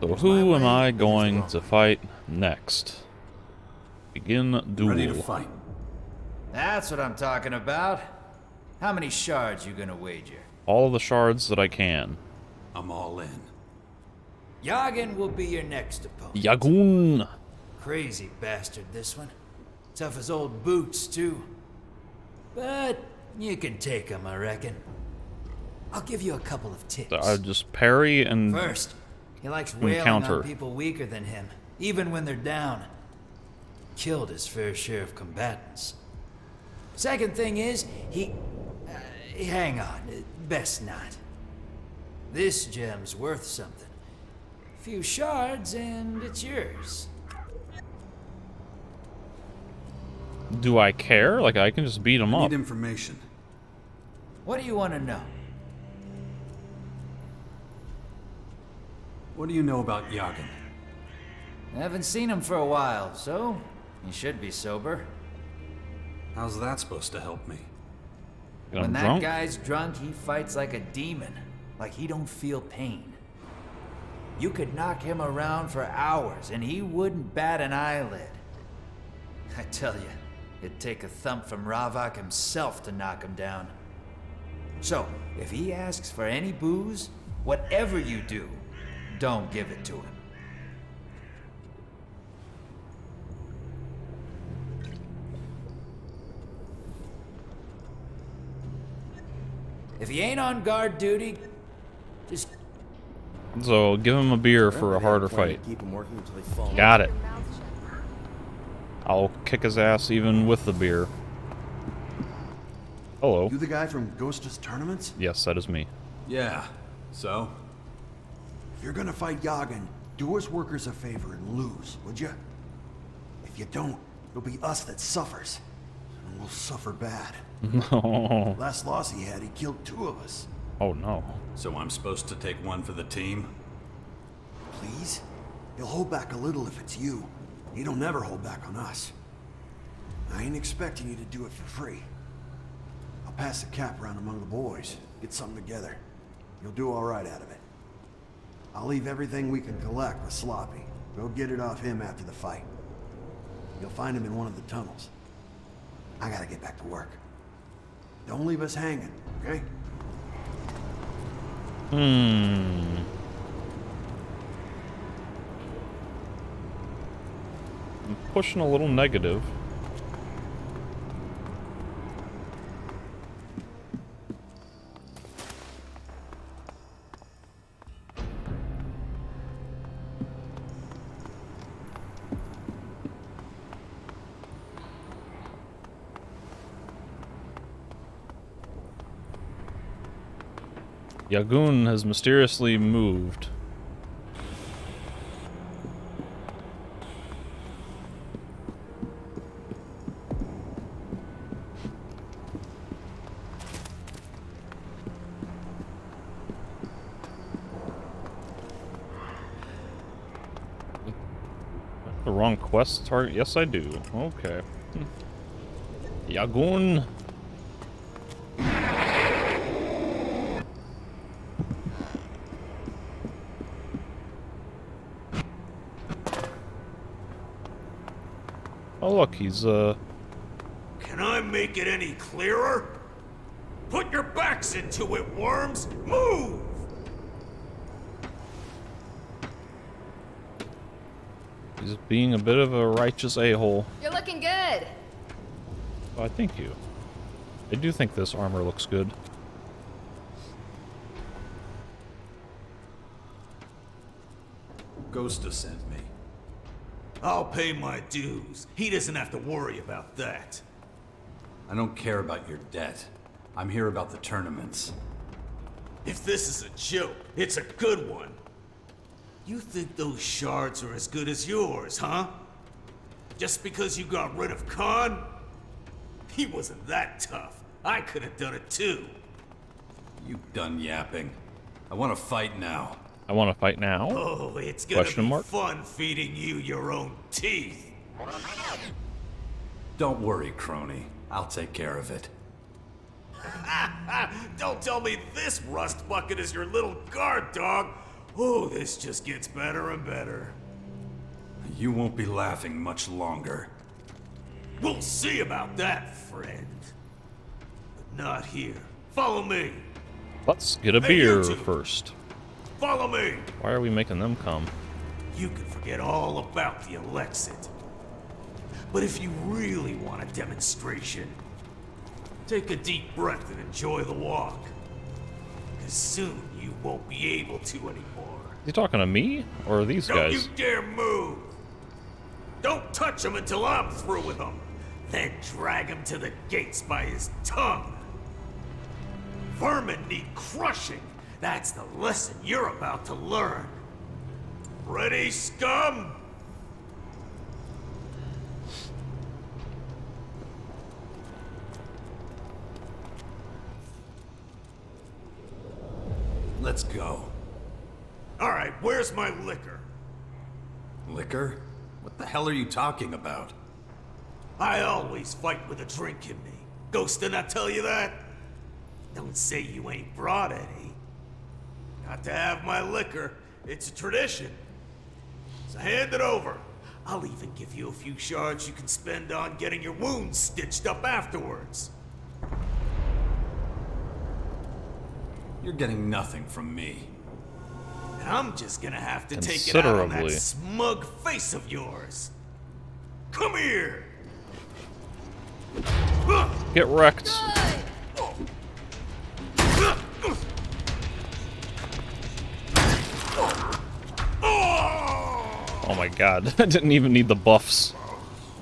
So who am I going to fight next? Begin duel. Ready to fight. That's what I'm talking about. How many shards you gonna wager? All of the shards that I can. I'm all in. Yagen will be your next opponent. Yagun! Crazy bastard, this one. Tough as old boots, too. But you can take him, I reckon. I'll give you a couple of tips. I just parry and First, he likes wailing counter. on people weaker than him, even when they're down. Killed his fair share of combatants. Second thing is, hang on, best not. This gem's worth something. Few shards and it's yours. do I care? Like, I can just beat him I up. need information. What do you want to know? What do you know about Yagen? I haven't seen him for a while, so he should be sober. How's that supposed to help me? I'm When that drunk? guy's drunk, he fights like a demon, like he don't feel pain. You could knock him around for hours, and he wouldn't bat an eyelid. I tell you, it'd take a thump from Ravak himself to knock him down. So, if he asks for any booze, whatever you do, don't give it to him. If he ain't on guard duty, just So, give him a beer for a harder fight. Got it. I'll kick his ass even with the beer. Hello. You the guy from Ghost's tournaments? Yes, that is me. Yeah, so? If you're gonna fight Yagen, do us workers a favor and lose, would you? If you don't, it'll be us that suffers. And we'll suffer bad. No. Last loss he had, he killed 2 of us. Oh, no. So I'm supposed to take one for the team? Please? He'll hold back a little if it's you. He'll never hold back on us. I ain't expecting you to do it for free. I'll pass the cap around among the boys. Get something together. You'll do all right out of it. I'll leave everything we can collect with Sloppy. Go get it off him after the fight. You'll find him in one of the tunnels. I gotta get back to work. Don't leave us hanging, okay? I'm pushing a little negative. Yagun has mysteriously moved. The wrong quest target? Yes, I do. Okay. Yagun. Oh, look, he's, Can I make it any clearer? Put your backs into it, worms! Move! he's being a bit of a righteous a-hole. You're looking good. Oh, thank you. I do think this armor looks good. Ghosta sent me. I'll pay my dues. He doesn't have to worry about that. I don't care about your debt. I'm here about the tournaments. If this is a joke, it's a good one. You think those shards are as good as yours, huh? Just because you got rid of Khan? He wasn't that tough. I could have done it too. You done yapping. I want to fight now. I want to fight now. Oh, it's gonna Question be mark? fun feeding you your own teeth. Don't worry, crony. I'll take care of it. Don't tell me this rust bucket is your little guard dog. Oh, this just gets better and better. You won't be laughing much longer. We'll see about that, friend. But not here. Follow me. Let's get a Hey, you beer two. first. Follow me. Why are we making them come? You can forget all about the Elexit. But if you really want a demonstration, take a deep breath and enjoy the walk. Because soon you won't be able to anymore. Is he talking to me or these Don't guys? you dare move! Don't touch him until I'm through with him. Then drag him to the gates by his tongue. Vermin need crushing. That's the lesson you're about to learn. Ready, scum? Let's go. All right, where's my liquor? Liquor? What the hell are you talking about? I always fight with a drink in me. Ghost did not tell you that? Don't say you ain't brought any. Got to have my liquor. It's a tradition. So hand it over. I'll even give you a few shards you can spend on getting your wounds stitched up afterwards. You're getting nothing from me. And I'm just gonna have to take it out on that Considerably. smug face of yours. Come here! Get wrecked. Oh my god, I didn't even need the buffs.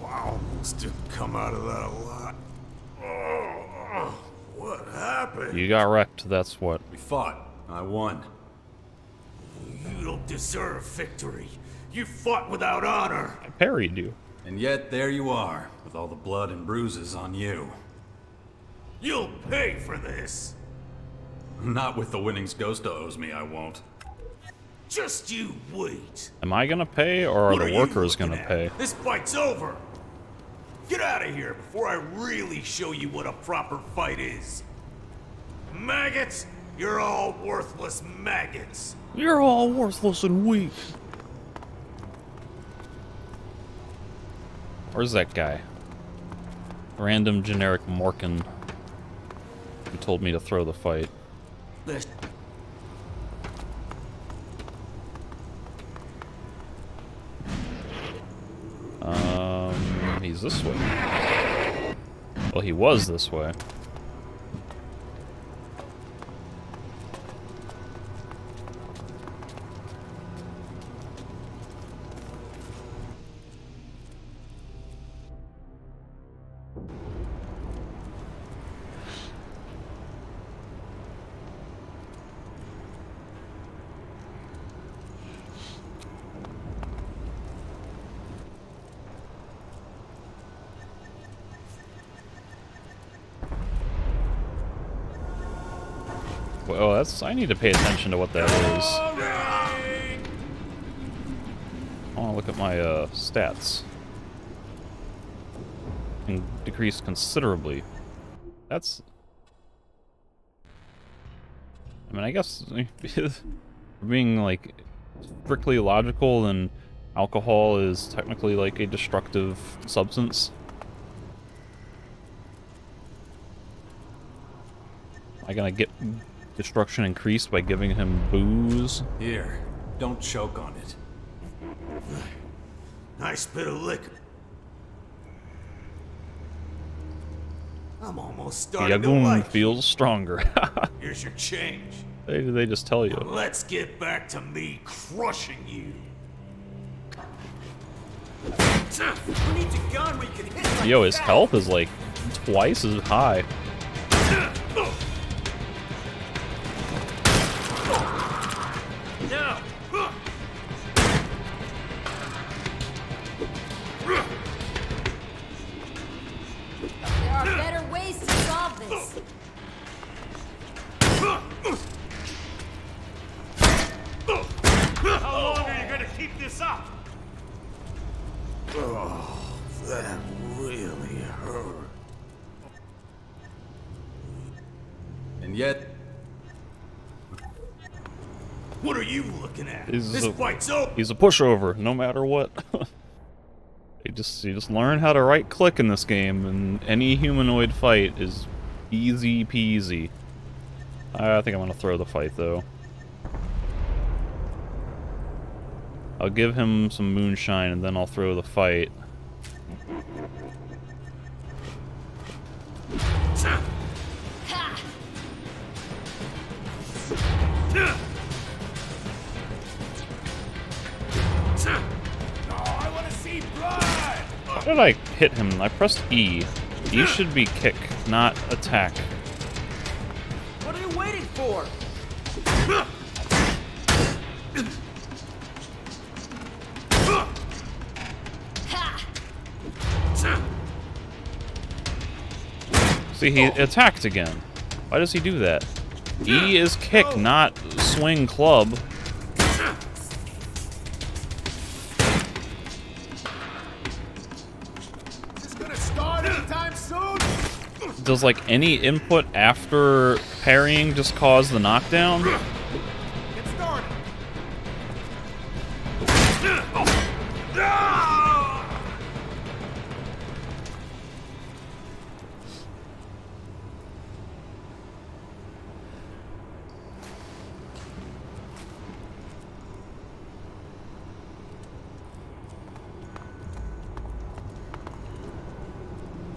Wow, this didn't come out of that a lot. What happened? You got wrecked, that's what. We fought. I won. You don't deserve victory. You fought without honor. I parried you. And yet, there you are, with all the blood and bruises on you. You'll pay for this. Not with the winnings Ghosta owes me, I won't. Just you wait. Am I gonna pay or are What the you workers looking gonna at? pay? This fight's over. Get out of here before I really show you what a proper fight is. Maggots, you're all worthless maggots. You're all worthless and weak. Where's that guy? Random generic Morkin who told me to throw the fight. This He's this way. Well, he was this way. Well, that's. I need to pay attention to what that is. I want to look at my stats. And decreased considerably. That's. I mean, I guess being like strictly logical, then alcohol is technically like a destructive substance. Am I gonna get destruction increased by giving him booze? Here, don't choke on it. nice bit of liquor. I'm almost The starting to Yagoon like you. feels stronger. Here's your change. They just tell you. Let's get back to me crushing you. Who needs a gun when you can hit like Yo, his that? health is like twice as high. Now. There are better ways to solve this. How long are you gonna keep this up? Oh, that really hurt. And yet, What are you looking at? He's This a- fight's over. He's a pushover, no matter what. you just learn how to right click in this game, and any humanoid fight is easy peasy. I think I'm gonna throw the fight though. I'll give him some moonshine and then I'll throw the fight. How did I hit him? I pressed E. E should be kick, not attack. What are you waiting for? See, he attacked again. Why does he do that? E is kick, not swing club. Does, like, any input after parrying just cause the knockdown? Get started.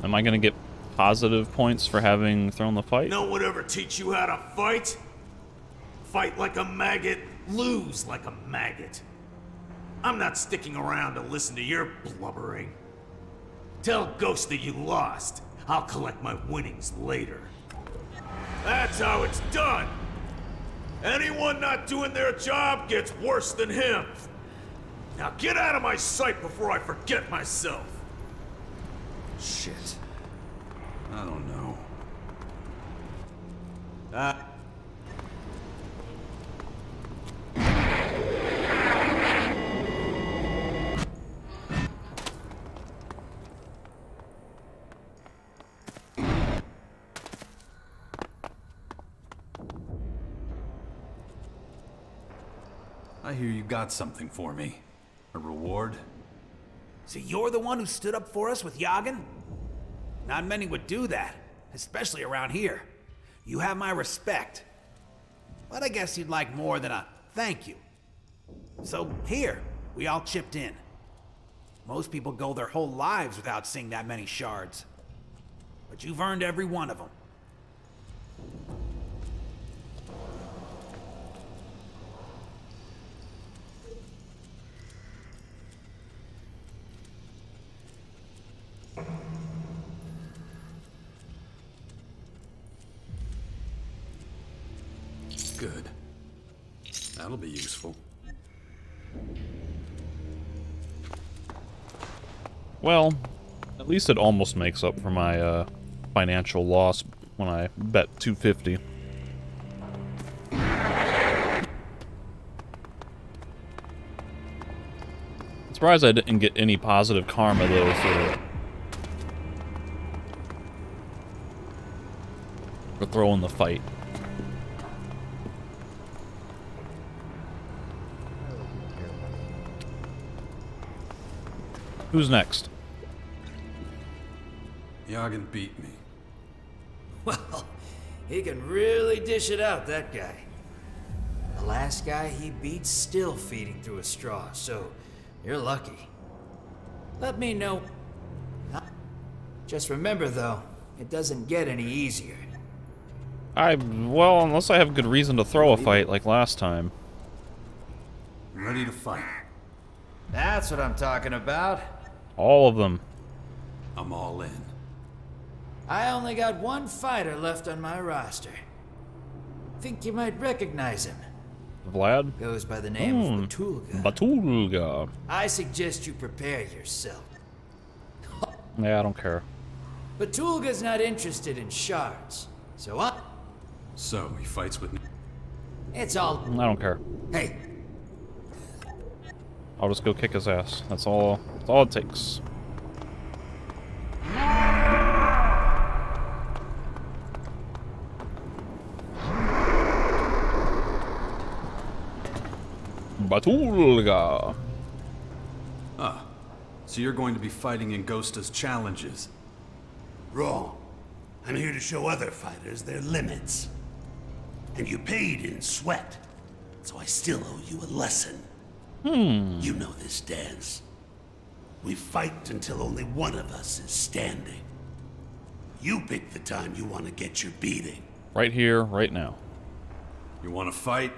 Am I gonna get positive points for having thrown the fight? No one ever teach you how to fight? Fight like a maggot, lose like a maggot. I'm not sticking around to listen to your blubbering. Tell Ghost that you lost. I'll collect my winnings later. That's how it's done. Anyone not doing their job gets worse than him. Now get out of my sight before I forget myself. Shit. I don't know. I hear you got something for me. A reward? So you're the one who stood up for us with Yagen? Not many would do that, especially around here. You have my respect. But I guess you'd like more than a thank you. So here, we all chipped in. Most people go their whole lives without seeing that many shards. But you've earned every one of them. Good. That'll be useful. Well, at least it almost makes up for my financial loss when I bet 250. I'm surprised I didn't get any positive karma though for throwing the fight. Who's next? Yagen beat me. Well, he can really dish it out, that guy. The last guy he beat's still feeding through a straw, so you're lucky. Let me know. Just remember, though, it doesn't get any easier. Well, unless I have good reason to throw a fight like last time. I'm ready to fight. That's what I'm talking about. All of them. I'm all in. I only got one fighter left on my roster. Think you might recognize him. Vlad? Goes by the name of Batulga. Batulga. I suggest you prepare yourself. Yeah, I don't care. Batulga's not interested in shards, so So, he fights with me. it's all. I don't care. Hey, I'll just go kick his ass. That's all it takes. Batulga. Ah, so you're going to be fighting in Ghosta's challenges. Wrong. I'm here to show other fighters their limits. And you paid in sweat, so I still owe you a lesson. You know this dance. We fight until only one of us is standing. You pick the time you want to get your beating. Right here, right now. You want to fight?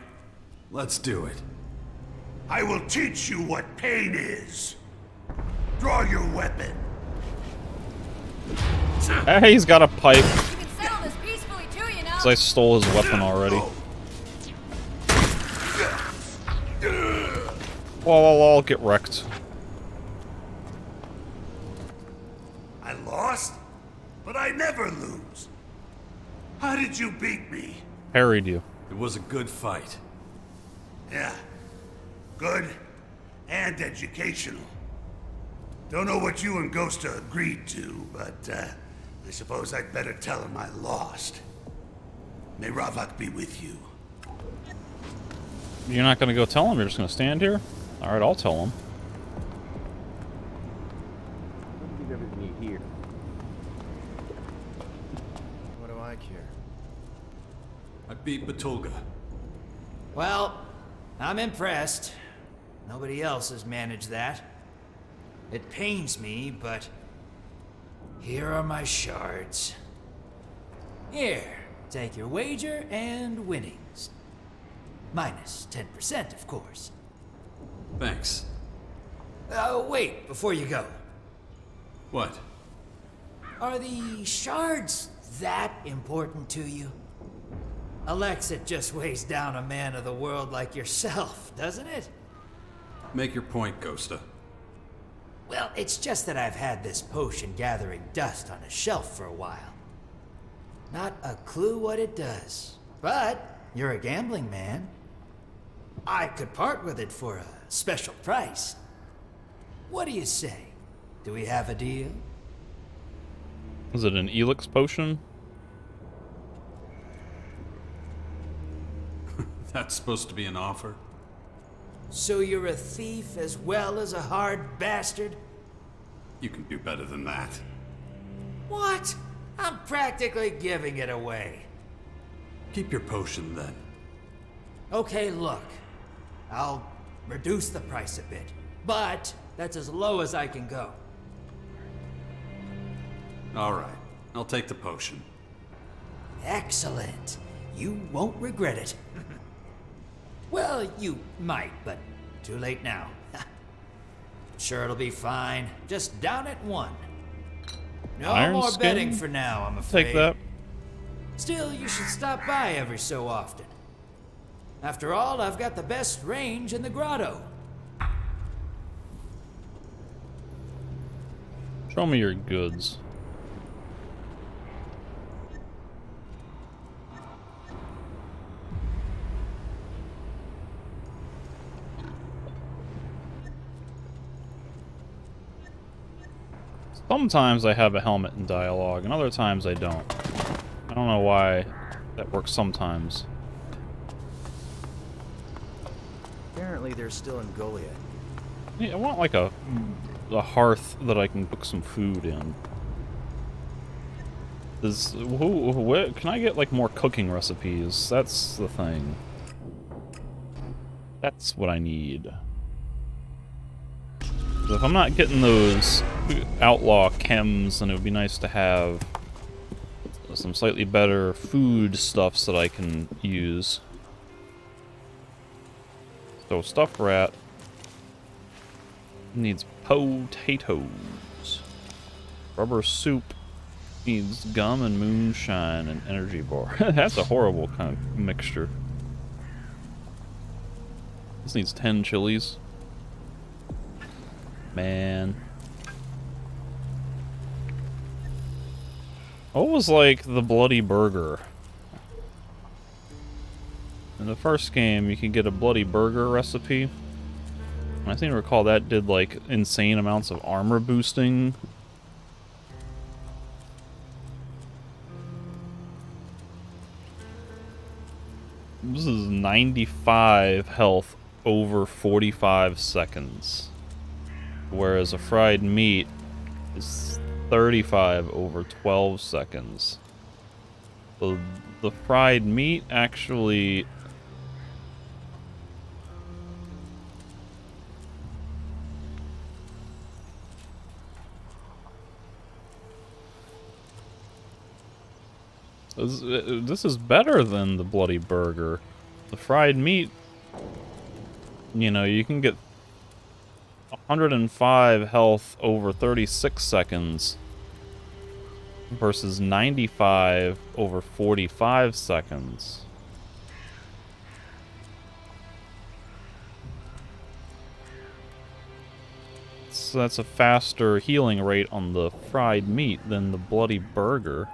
Let's do it. I will teach you what pain is. Draw your weapon. Hey, he's got a pipe. You can settle this peacefully too, you know. Because I stole his weapon already. Well, I'll get wrecked. I lost, but I never lose. How did you beat me? Parried you. It was a good fight. Yeah, good and educational. Don't know what you and Ghosta agreed to, but I suppose I'd better tell him I lost. May Ravak be with you. You're not going to go tell him? You're just going to stand here? Alright, I'll tell him. What do I care? I beat Batulga. Well, I'm impressed. Nobody else has managed that. It pains me, but here are my shards. Here, take your wager and winnings. Minus 10%, of course. Thanks. Oh, wait, before you go. What? Are the shards that important to you? Elex, it just weighs down a man of the world like yourself, doesn't it? Make your point, Ghosta. Well, it's just that I've had this potion gathering dust on a shelf for a while. Not a clue what it does. But you're a gambling man. I could part with it for a special price. What do you say? Do we have a deal? Is it an Elex potion? That's supposed to be an offer? So you're a thief as well as a hard bastard? You can do better than that. What? I'm practically giving it away. Keep your potion, then. Okay, look. I'll reduce the price a bit, but that's as low as I can go. All right. I'll take the potion. Excellent. You won't regret it. Well, you might, but too late now. Sure, it'll be fine. Just down at 1. No Iron more skin? betting for now, I'm afraid. Take that. Still, you should stop by every so often. After all, I've got the best range in the grotto. Show me your goods. Sometimes I have a helmet in dialogue, and other times I don't. I don't know why that works sometimes. Apparently they're still in Goliath. Yeah, I want like a hearth that I can cook some food in. Can I get like more cooking recipes? That's the thing. That's what I need. If I'm not getting those outlaw chems, then it would be nice to have some slightly better food stuffs that I can use. So stuffed rat needs potatoes. Rubber soup needs gum and moonshine and energy bar. That's a horrible kind of mixture. This needs 10 chilies. Man. What was like the bloody burger? In the first game, you could get a bloody burger recipe. And I seem to recall that did like insane amounts of armor boosting. This is 95 health over 45 seconds. Whereas a fried meat is 35 over 12 seconds. The fried meat actually... This is better than the bloody burger. The fried meat, you know, you can get 105 health over 36 seconds versus 95 over 45 seconds. So that's a faster healing rate on the fried meat than the bloody burger.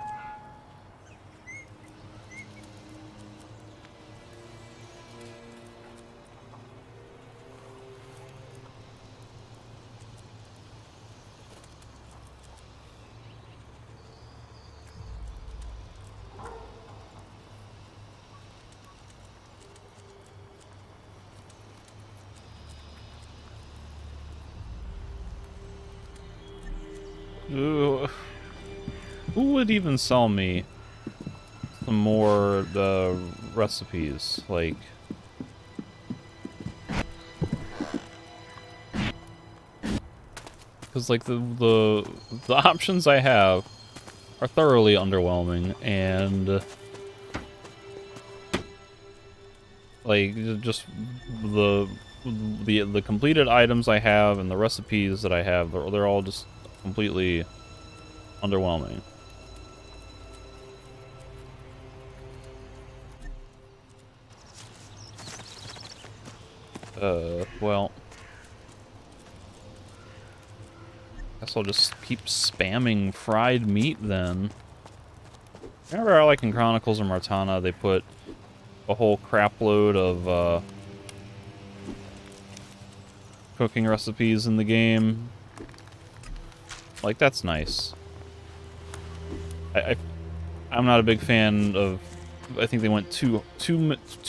Who would even sell me some more recipes? Like, because like the options I have are thoroughly underwhelming, and like just the completed items I have and the recipes that I have, they're all just completely underwhelming. Well, guess I'll just keep spamming fried meat then. Remember, like in Chronicles of Martana, they put a whole crap load of cooking recipes in the game. Like, that's nice. I'm not a big fan of... I think they went too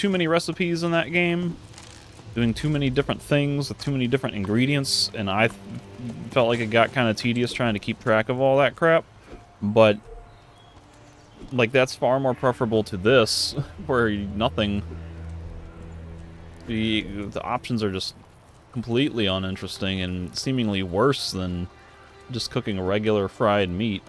many recipes in that game, doing too many different things with too many different ingredients, and I felt like it got kind of tedious trying to keep track of all that crap. But like, that's far more preferable to this, where nothing... The options are just completely uninteresting and seemingly worse than just cooking regular fried meat.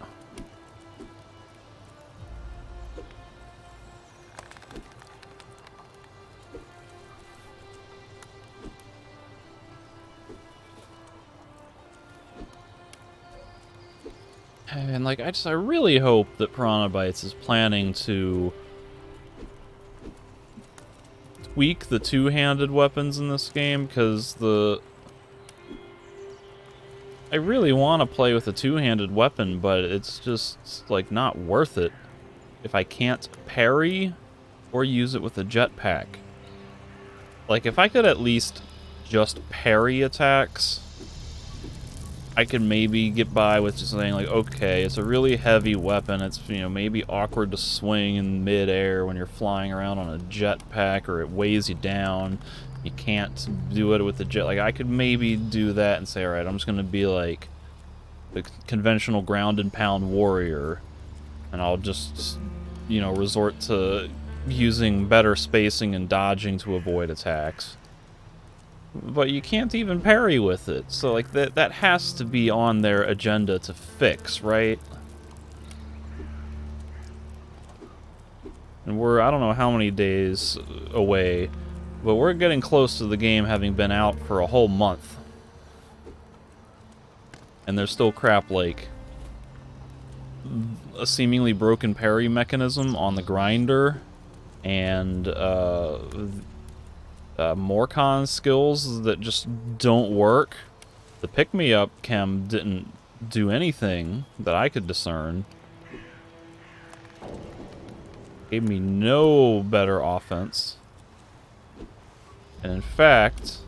And like, I really hope that Piranha Bytes is planning to tweak the two-handed weapons in this game, because I really want to play with a two-handed weapon, but it's just, like, not worth it if I can't parry or use it with a jetpack. Like, if I could at least just parry attacks, I could maybe get by with just saying, like, okay, it's a really heavy weapon, it's, you know, maybe awkward to swing in mid-air when you're flying around on a jetpack, or it weighs you down. You can't do it with the jet. Like, I could maybe do that and say, alright, I'm just gonna be like the conventional ground and pound warrior, and I'll just, you know, resort to using better spacing and dodging to avoid attacks. But you can't even parry with it, so like that has to be on their agenda to fix, right? And we're, I don't know how many days away, but we're getting close to the game having been out for a whole month. And there's still crap like a seemingly broken parry mechanism on the grinder, and Morcon skills that just don't work. The pick-me-up chem didn't do anything that I could discern. Gave me no better offense. And in fact,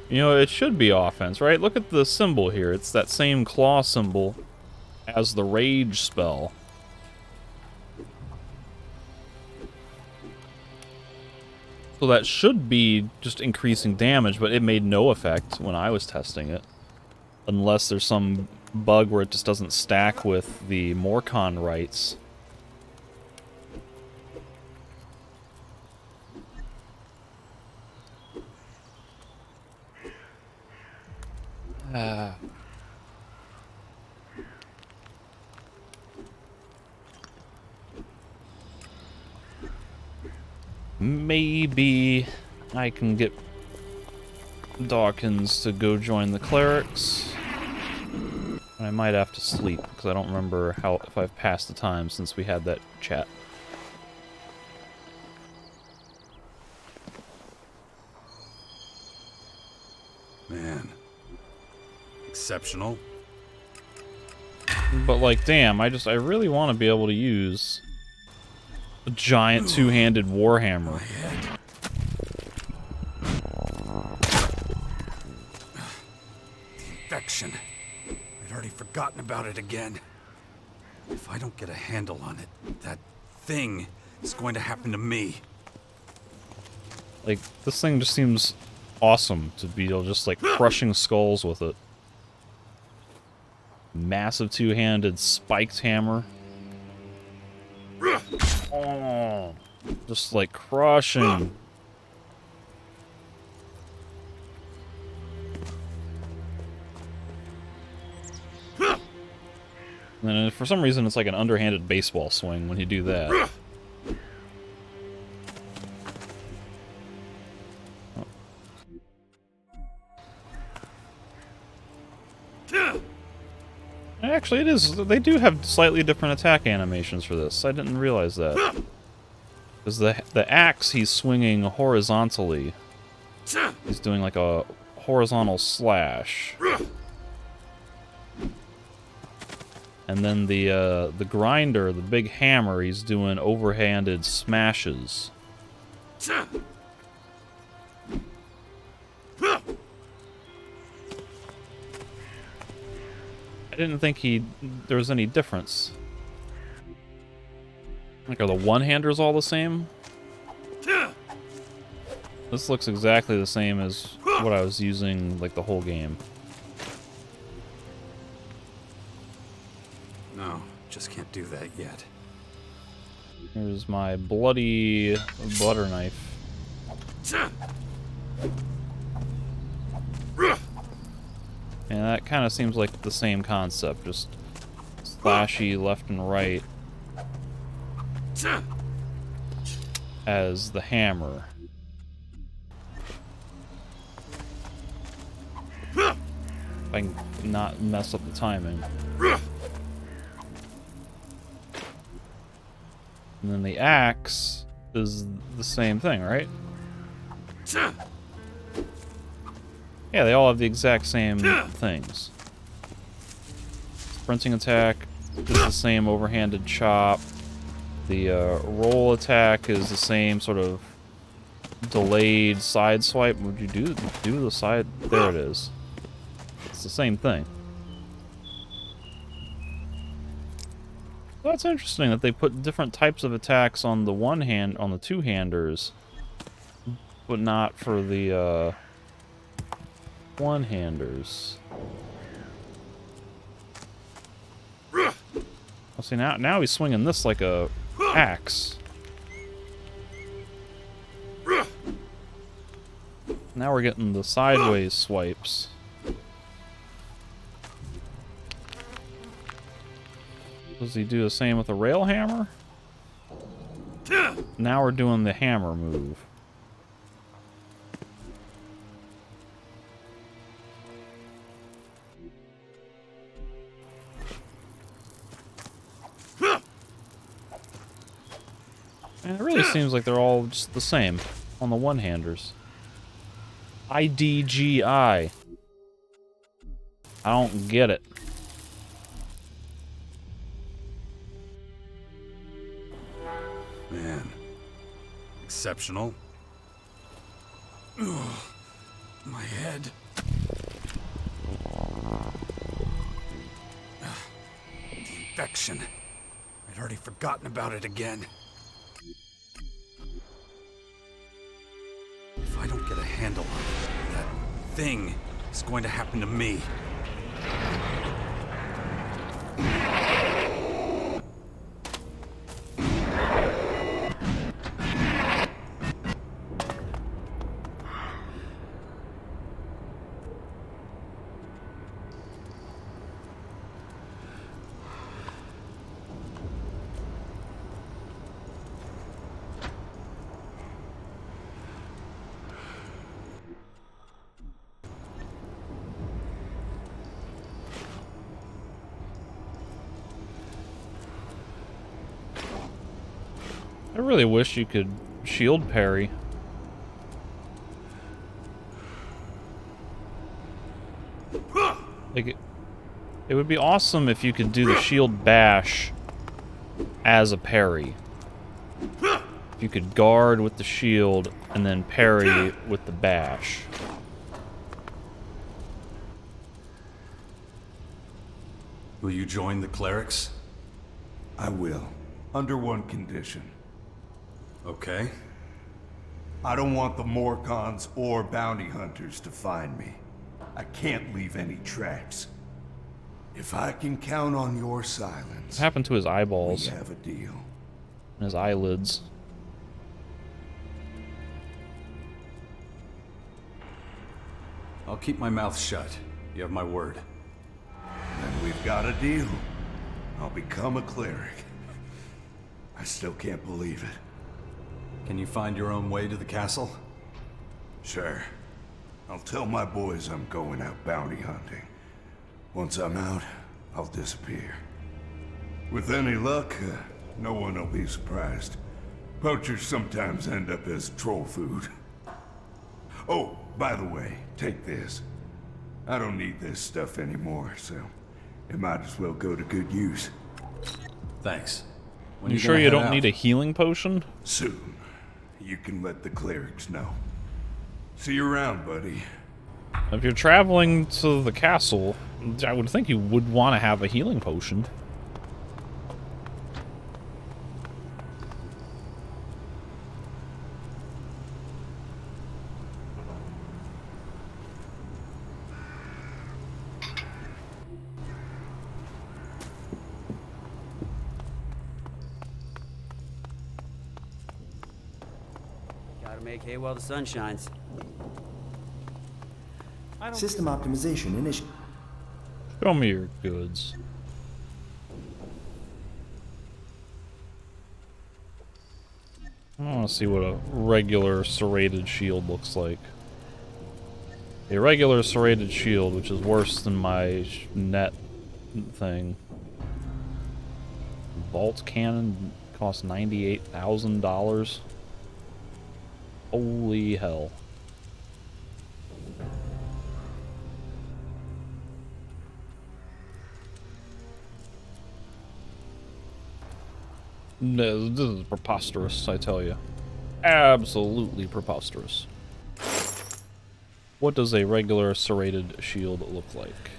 you know, it should be offense, right? Look at the symbol here. It's that same claw symbol as the rage spell. So that should be just increasing damage, but it made no effect when I was testing it. Unless there's some bug where it just doesn't stack with the Morcon rights. Maybe I can get Dawkins to go join the clerics. I might have to sleep because I don't remember if I've passed the time since we had that chat. Man. Exceptional. But like, damn, I really want to be able to use a giant two-handed warhammer. The infection. I'd already forgotten about it again. If I don't get a handle on it, that thing is going to happen to me. Like, this thing just seems awesome to be able just like crushing skulls with it. Massive two-handed spiked hammer. Oh, just like crushing. And then for some reason it's like an underhanded baseball swing when you do that. Actually, it is. They do have slightly different attack animations for this. I didn't realize that. Because the axe he's swinging horizontally. He's doing like a horizontal slash. And then the grinder, the big hammer, he's doing overhanded smashes. I didn't think there was any difference. Like, are the one-handers all the same? This looks exactly the same as what I was using, like, the whole game. No, just can't do that yet. Here's my bloody butter knife. And that kind of seems like the same concept, just slashy left and right as the hammer. If I can not mess up the timing. And then the axe is the same thing, right? Yeah, they all have the exact same things. Sprinting attack is the same overhanded chop. The roll attack is the same sort of delayed side swipe. Would you do the side? There it is. It's the same thing. Well, that's interesting that they put different types of attacks on the on the two-handers, but not for the one-handers. Oh, see, now he's swinging this like a axe. Now we're getting the sideways swipes. Does he do the same with the rail hammer? Now we're doing the hammer move. And it really seems like they're all just the same on the one-handers. IDGI. I don't get it. Man. Exceptional. Ugh. My head. The infection. I'd already forgotten about it again. thing is going to happen to me. I really wish you could shield parry. Like, it would be awesome if you could do the shield bash as a parry. If you could guard with the shield and then parry with the bash. Will you join the clerics? I will, under one condition. Okay. I don't want the Morcons or bounty hunters to find me. I can't leave any tracks. If I can count on your silence, What happened to his eyeballs we have a deal. and his eyelids? I'll keep my mouth shut. You have my word. Then we've got a deal. I'll become a cleric. I still can't believe it. Can you find your own way to the castle? Sure. I'll tell my boys I'm going out bounty hunting. Once I'm out, I'll disappear. With any luck, no one will be surprised. Poachers sometimes end up as troll food. Oh, by the way, take this. I don't need this stuff anymore, so it might as well go to good use. Thanks. When You you sure gonna you head don't out? need a healing potion? Soon. You can let the clerics know. See you around, buddy. If you're traveling to the castle, I would think you would want to have a healing potion. Gotta make hay while the sun shines. System optimization initiative. Show me your goods. I want to see what a regular serrated shield looks like. A regular serrated shield, which is worse than my net thing. Vault cannon costs $98,000. Holy hell. No, this is preposterous, I tell you. Absolutely preposterous. What does a regular serrated shield look like?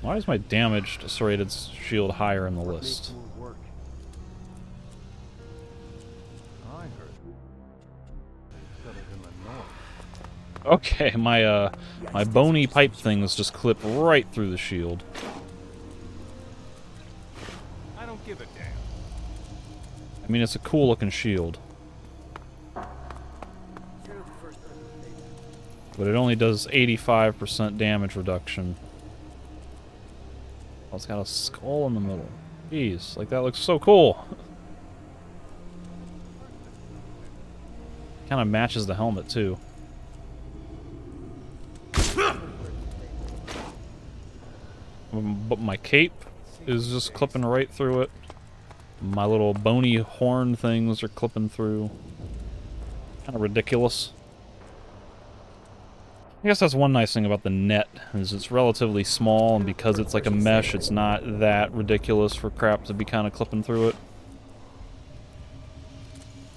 Why is my damaged serrated shield higher in the list? Okay, my my bony pipe things just clip right through the shield. I don't give a damn. I mean, it's a cool looking shield. But it only does 85% damage reduction. Oh, it's got a skull in the middle. Jeez, like that looks so cool. Kind of matches the helmet too. But my cape is just clipping right through it. My little bony horn things are clipping through. Kind of ridiculous. I guess that's one nice thing about the net, is it's relatively small, and because it's like a mesh, it's not that ridiculous for crap to be kind of clipping through it.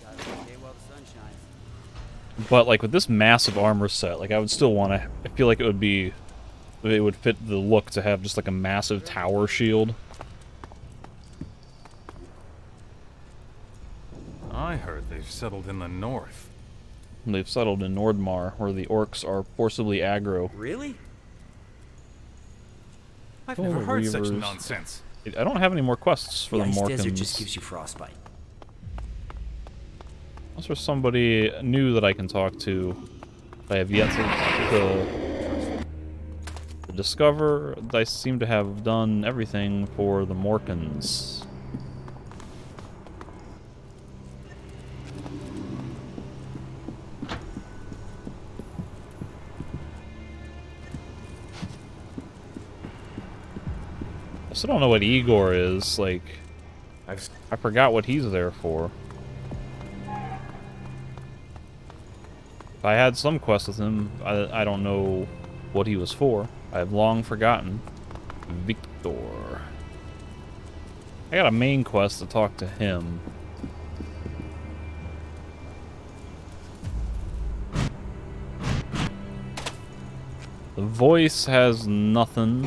Gotta make hay while the sun shines. But like with this massive armor set, like I would still want to, I feel like it would fit the look to have just like a massive tower shield. I heard they've settled in the north. They've settled in Nordmar, where the orcs are forcibly aggro. Really? I've Oh, never heard such Reavers. nonsense. I don't have any more quests for The the ice Morkans. desert just gives you frostbite. Unless there's somebody new that I can talk to. I have yet to discover. I seem to have done everything for the Morkans. I still don't know what Igor is, like, I forgot what he's there for. If I had some quest with him, I don't know what he was for. I've long forgotten. Victor. I got a main quest to talk to him. The voice has nothing.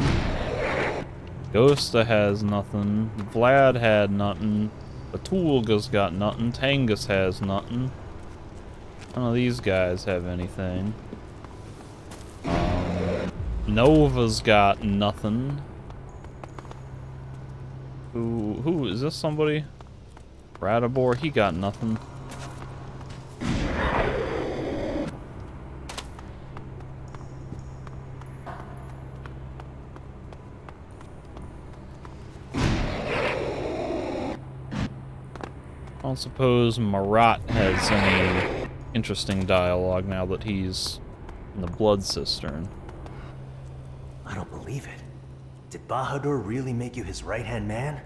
Ghosta has nothing. Vlad had nothing. Batulga's got nothing. Tangus has nothing. None of these guys have anything. Nova's got nothing. Who is this? Somebody? Radibor, he got nothing. I don't suppose Marat has any interesting dialogue now that he's in the Blood Cistern. I don't believe it. Did Bahadur really make you his right-hand man?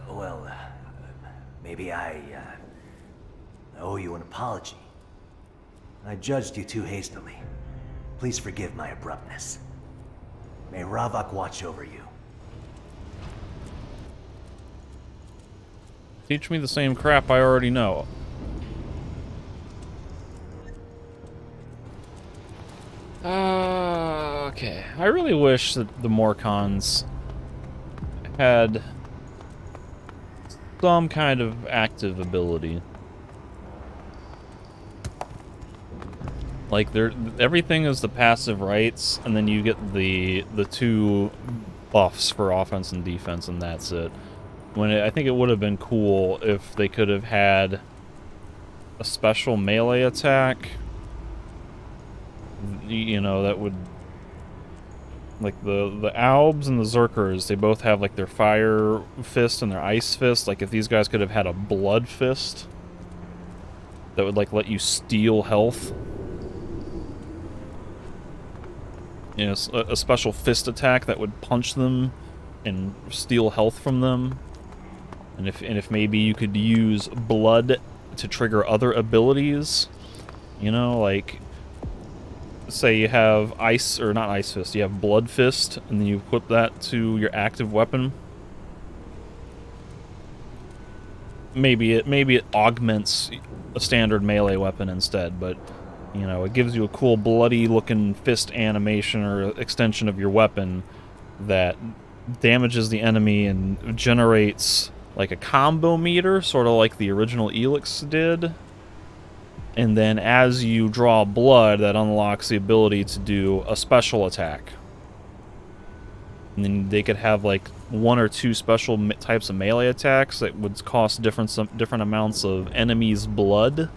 Well, maybe I owe you an apology. I judged you too hastily. Please forgive my abruptness. May Ravak watch over you. Teach me the same crap I already know. Okay. I really wish that the Morkans had some kind of active ability. Like, everything is the passive rights, and then you get the two buffs for offense and defense, and that's it. I think it would have been cool if they could have had a special melee attack. You know, that would... Like, the Albs and the Zerkers, they both have, like, their Fire Fist and their Ice Fist. Like, if these guys could have had a Blood Fist that would, like, let you steal health. You know, a special fist attack that would punch them and steal health from them. And if maybe you could use blood to trigger other abilities, you know, like, say you have ice, or not ice fist, you have blood fist, and then you equip that to your active weapon. Maybe it augments a standard melee weapon instead, but, you know, it gives you a cool bloody looking fist animation or extension of your weapon that damages the enemy and generates like a combo meter, sort of like the original Elex did. And then as you draw blood, that unlocks the ability to do a special attack. And then they could have like one or two special types of melee attacks that would cost different amounts of enemies' blood.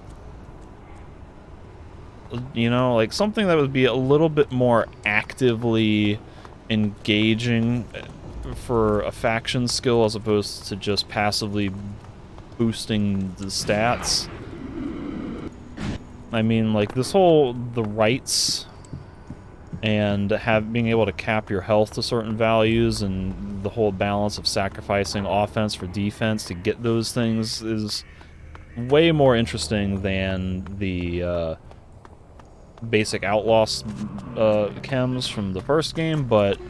You know, like something that would be a little bit more actively engaging for a faction skill as opposed to just passively boosting the stats. I mean, like, the rights and being able to cap your health to certain values and the whole balance of sacrificing offense for defense to get those things is way more interesting than the basic outlaws chems from the first game, but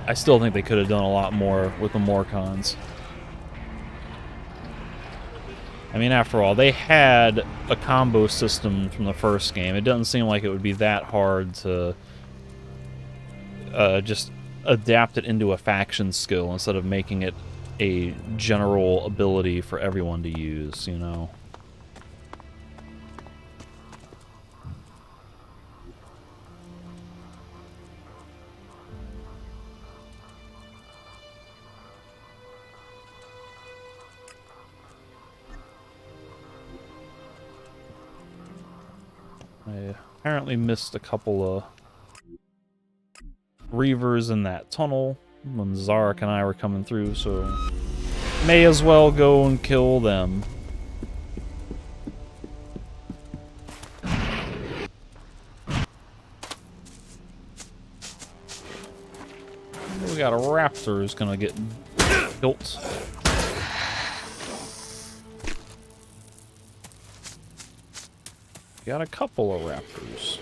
I still think they could have done a lot more with the Morkans. I mean, after all, they had a combo system from the first game. It doesn't seem like it would be that hard to just adapt it into a faction skill instead of making it a general ability for everyone to use, you know? I apparently missed a couple of Reavers in that tunnel when Zarek and I were coming through, so may as well go and kill them. We got a raptor who's gonna get built. Got a couple of raptors.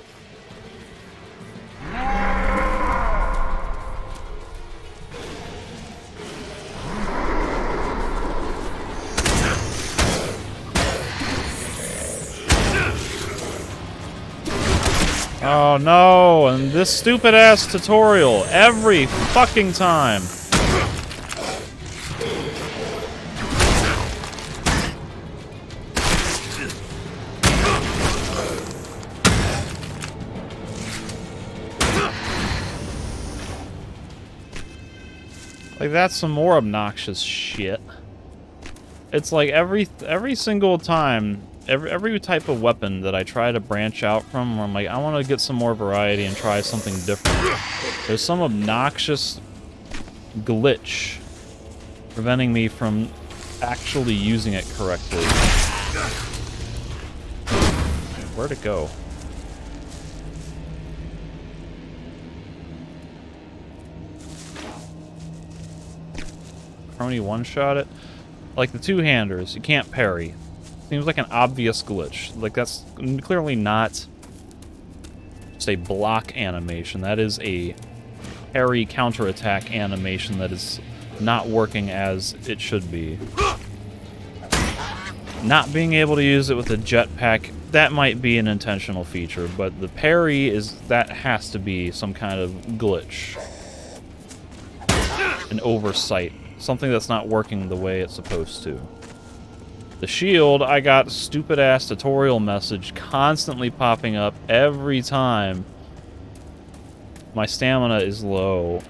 Oh no, and this stupid ass tutorial every fucking time. Like, that's some more obnoxious shit. It's like every single time, every type of weapon that I try to branch out from, where I'm like, I want to get some more variety and try something different. There's some obnoxious glitch preventing me from actually using it correctly. Where'd it go? Crony one-shot it? Like the two-handers, you can't parry. Seems like an obvious glitch. Like, that's clearly not just a block animation. That is a parry counterattack animation that is not working as it should be. Not being able to use it with a jetpack, that might be an intentional feature, but the parry that has to be some kind of glitch. An oversight. Something that's not working the way it's supposed to. The shield, I got stupid-ass tutorial message constantly popping up every time my stamina is low,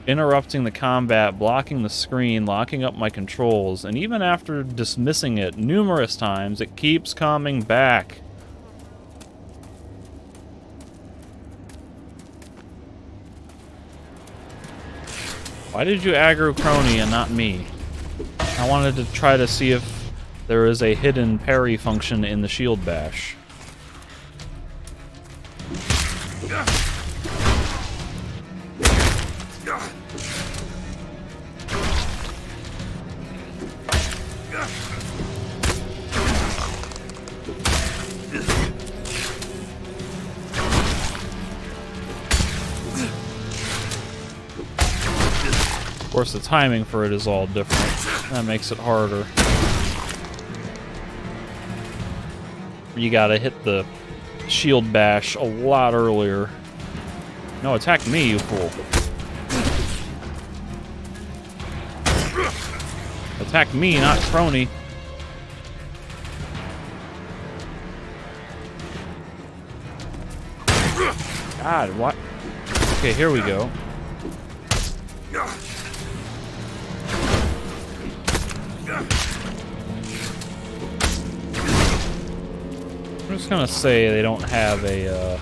interrupting the combat, blocking the screen, locking up my controls, and even after dismissing it numerous times, it keeps coming back. Why did you aggro Crony and not me? I wanted to try to see if there is a hidden parry function in the shield bash. Of course, the timing for it is all different. That makes it harder. You gotta hit the shield bash a lot earlier. No, attack me, you fool. Attack me, not Crony. God, what? Okay, here we go. I'm just gonna say they don't have a,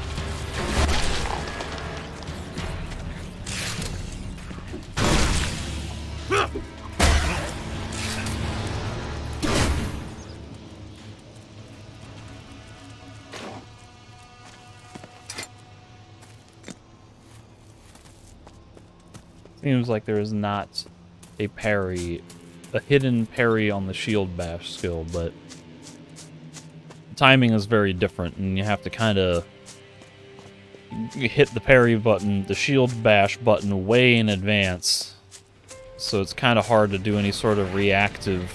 Seems like there is not a parry, a hidden parry on the shield bash skill, but timing is very different, and you have to kind of hit the parry button, the shield bash button, way in advance. So it's kind of hard to do any sort of reactive.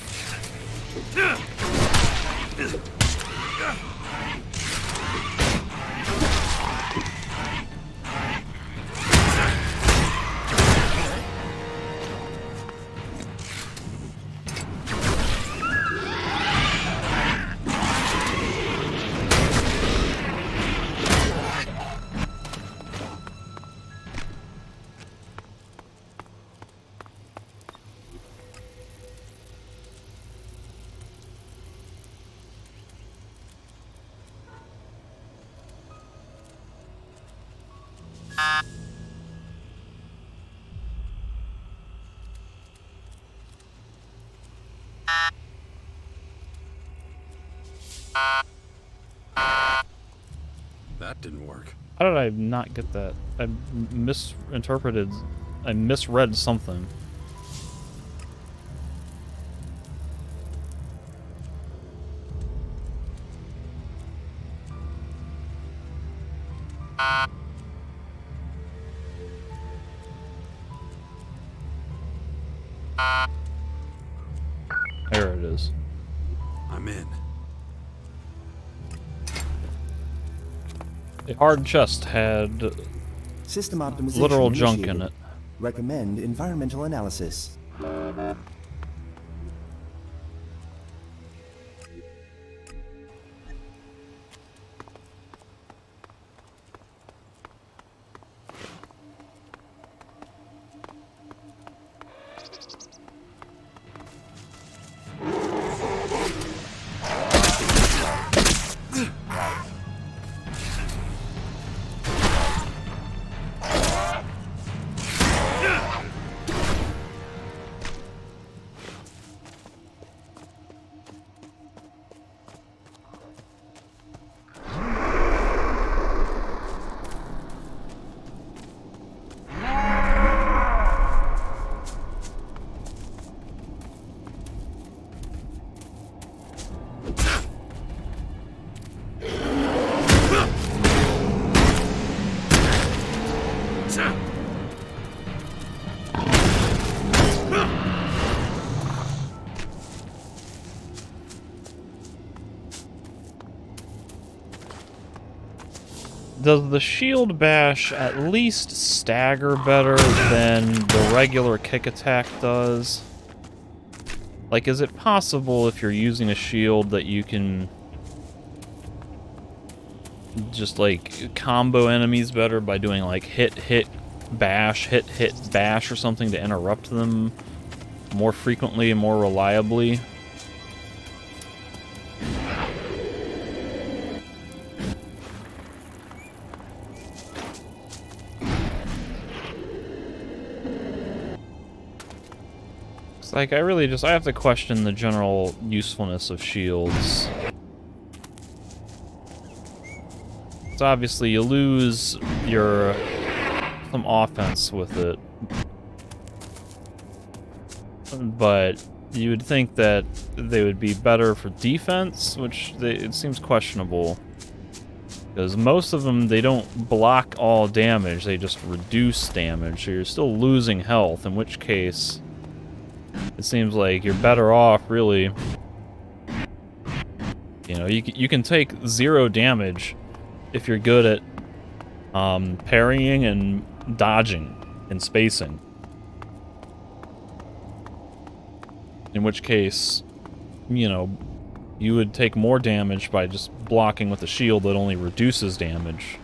That didn't work. How did I not get that? I misinterpreted. I misread something. There it is. I'm in. A hard chest had System optimization literal junk in initiated. it. Recommend environmental analysis. Does the shield bash at least stagger better than the regular kick attack does? Like, is it possible if you're using a shield that you can just, like, combo enemies better by doing, like, hit, hit, bash, hit, hit, bash or something to interrupt them more frequently and more reliably? Like, I have to question the general usefulness of shields. So obviously you lose some offense with it. But you would think that they would be better for defense, which it seems questionable. Because most of them, they don't block all damage, they just reduce damage, so you're still losing health, in which case it seems like you're better off, really. You know, you can take 0 damage if you're good at parrying and dodging and spacing. In which case, you know, you would take more damage by just blocking with a shield that only reduces damage.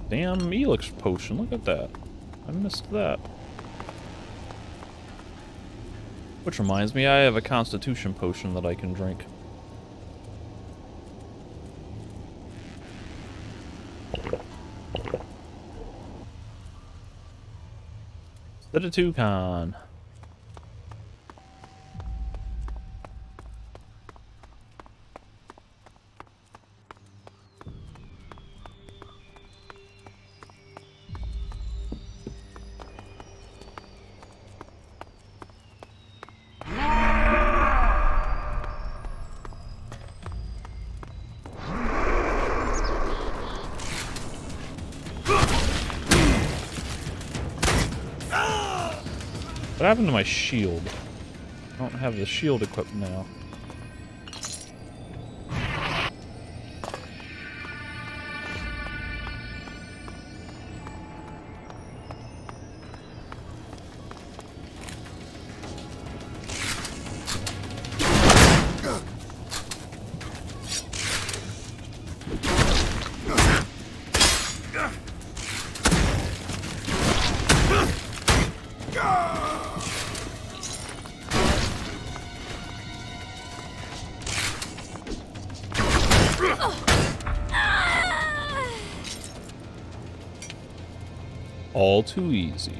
Damn Elex potion, look at that. I missed that. Which reminds me, I have a constitution potion that I can drink. The Toucan. What happened to my shield? I don't have the shield equipped now. All too easy.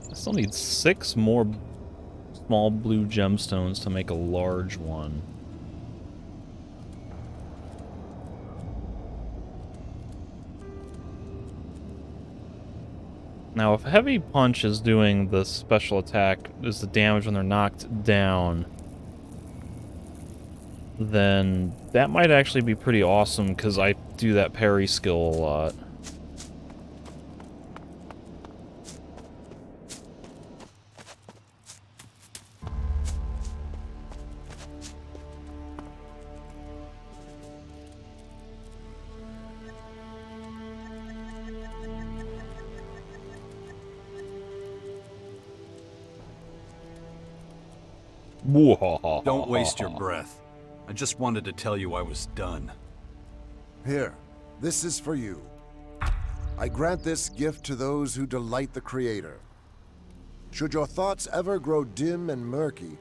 I still need 6 more small blue gemstones to make a large one. Now, if Heavy Punch is doing the special attack, is the damage when they're knocked down, then that might actually be pretty awesome, because I do that parry skill a lot. Don't waste your breath. I just wanted to tell you I was done. Here, this is for you. I grant this gift to those who delight the Creator. Should your thoughts ever grow dim and murky,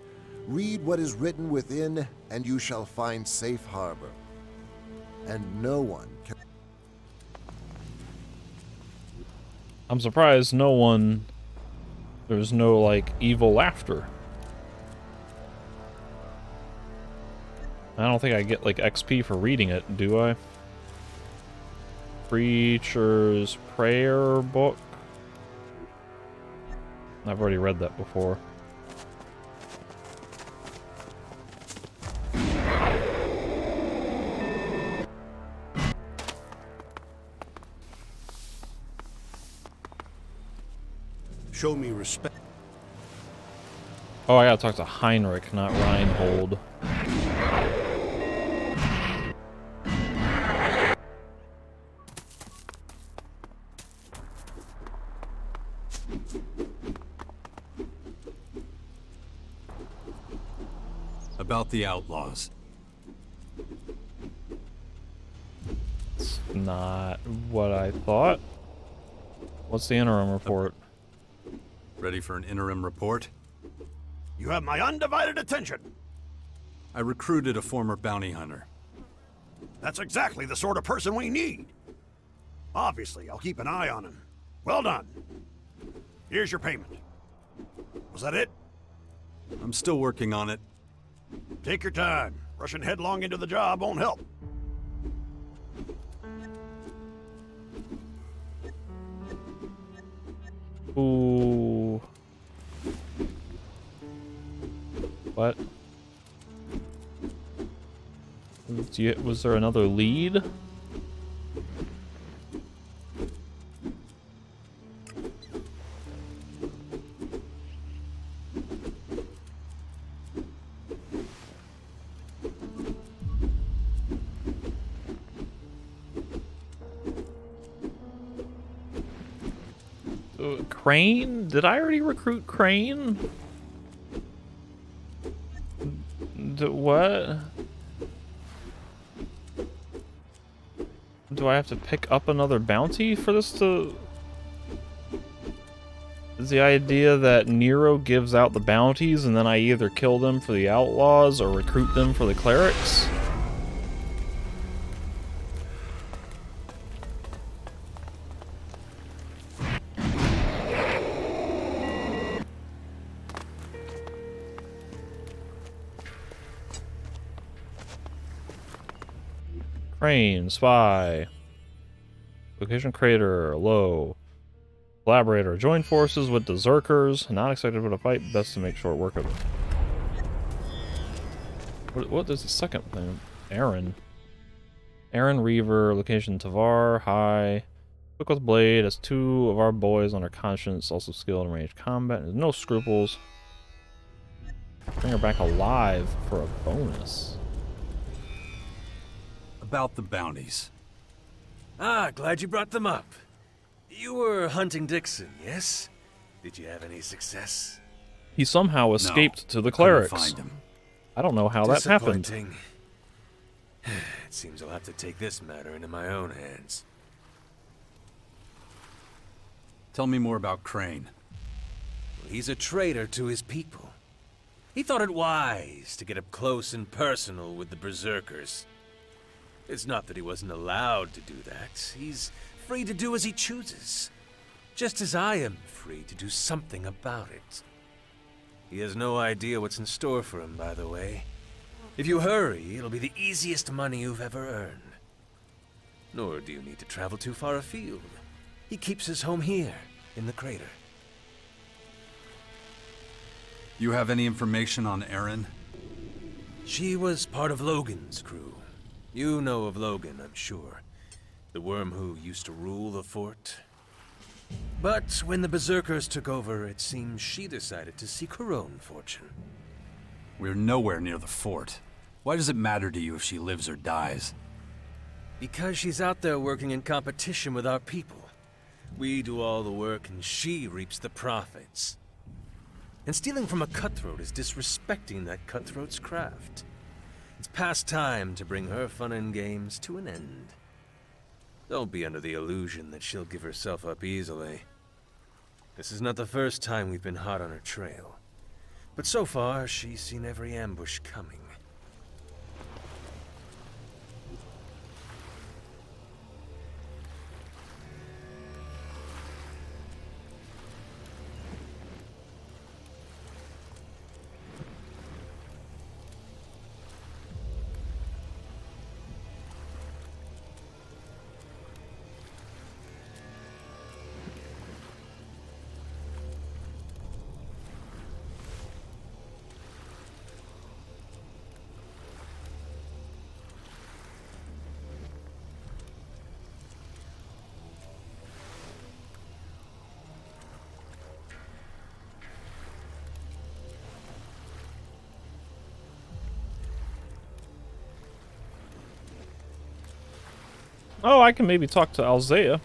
read what is written within, and you shall find safe harbor. And no one can... I'm surprised no one... There's no, like, evil laughter. I don't think I get, like, XP for reading it, do I? Preacher's Prayer book? I've already read that before. Show me respect. Oh, I gotta talk to Heinrich, not Reinhold. About the outlaws. It's not what I thought. What's the interim report? Ready for an interim report? You have my undivided attention. I recruited a former bounty hunter. That's exactly the sort of person we need. Obviously, I'll keep an eye on him. Well done. Here's your payment. Was that it? I'm still working on it. Take your time. Rushing headlong into the job won't help. Ooh. What? Was there another lead? Crane? Did I already recruit Crane? What? Do I have to pick up another bounty for this to... Is the idea that Nero gives out the bounties and then I either kill them for the outlaws or recruit them for the clerics? Crane, spy. Location crater, low. Collaborator, join forces with berserkers. Not expected for the fight, best to make short work of it. What is the second thing? Aaron. Aaron Reaver, location Tavar, high. Quick with blade, has 2 of our boys on her conscience, also skilled in ranged combat, has no scruples. Bring her back alive for a bonus. About the bounties. Ah, glad you brought them up. You were hunting Dixon, yes? Did you have any success? He somehow escaped to the clerics. Find him. I don't know how that happened. Disappointing. It seems I'll have to take this matter into my own hands. Tell me more about Crane. He's a traitor to his people. He thought it wise to get up close and personal with the berserkers. It's not that he wasn't allowed to do that. He's free to do as he chooses. Just as I am free to do something about it. He has no idea what's in store for him, by the way. If you hurry, it'll be the easiest money you've ever earned. Nor do you need to travel too far afield. He keeps his home here, in the crater. You have any information on Erin? She was part of Logan's crew. You know of Logan, I'm sure. The worm who used to rule the fort. But when the berserkers took over, it seems she decided to seek her own fortune. We're nowhere near the fort. Why does it matter to you if she lives or dies? Because she's out there working in competition with our people. We do all the work and she reaps the profits. And stealing from a cutthroat is disrespecting that cutthroat's craft. It's past time to bring her fun and games to an end. Don't be under the illusion that she'll give herself up easily. This is not the first time we've been hot on her trail. But so far, she's seen every ambush coming. Oh, I can maybe talk to Alzea.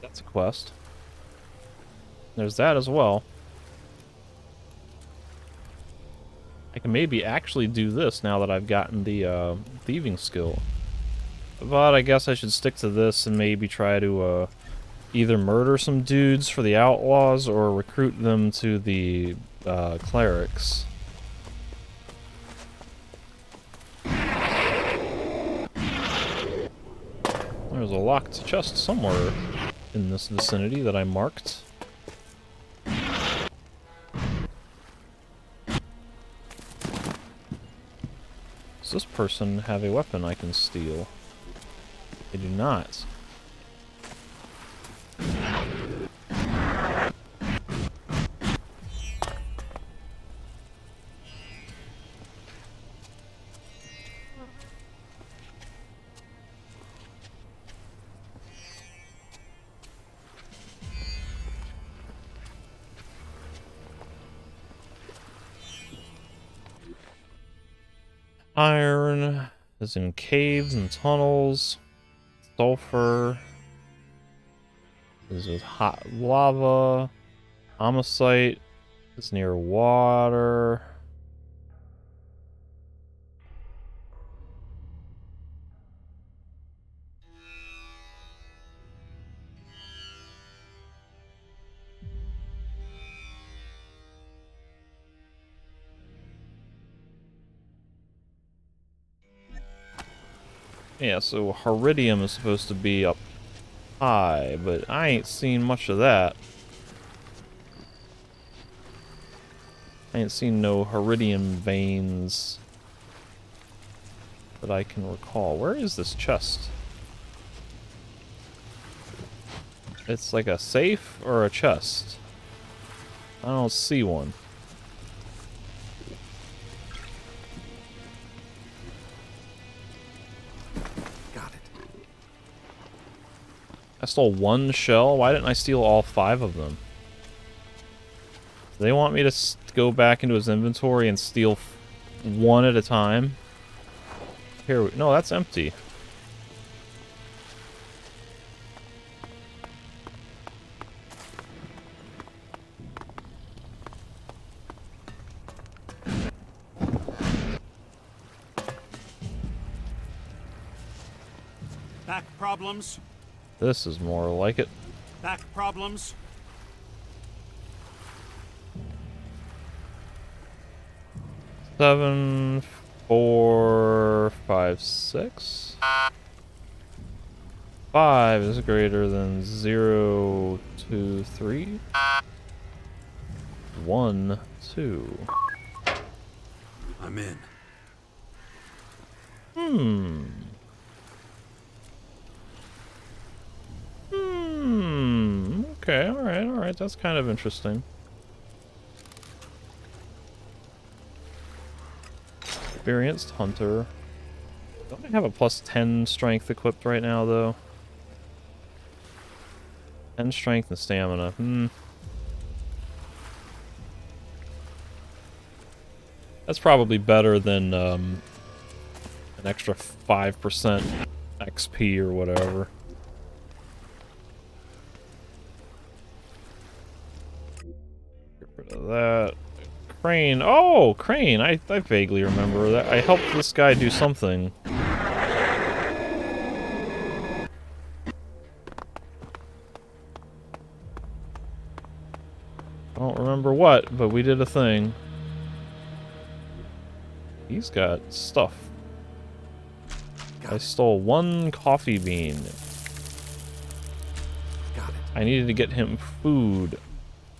That's a quest. There's that as well. I can maybe actually do this now that I've gotten the thieving skill. But I guess I should stick to this and maybe try to either murder some dudes for the outlaws or recruit them to the clerics. There's a locked chest somewhere in this vicinity that I marked. Does this person have a weapon I can steal? They do not. Iron is in caves and tunnels. Sulfur is with hot lava. Homicite is near water. Yeah, so Heridium is supposed to be up high, but I ain't seen much of that. I ain't seen no Heridium veins. that I can recall. Where is this chest? It's like a safe or a chest? I don't see one. Got it. I stole one shell? Why didn't I steal all 5 of them? Do they want me to go back into his inventory and steal one at a time? Here, no, that's empty. Back problems? This is more like it. Back problems? Seven, 4, 5, 6. 5 is greater than 0, 2, 3. 1, 2. I'm in. Okay, alright, that's kind of interesting. Experienced hunter. Don't I have a plus 10 strength equipped right now, though? 10 strength and stamina. That's probably better than an extra 5% XP or whatever. Get rid of that. Crane. Oh, Crane. I vaguely remember that. I helped this guy do something. I don't remember what, but we did a thing. He's got stuff. I stole one coffee bean. Got it. I needed to get him food.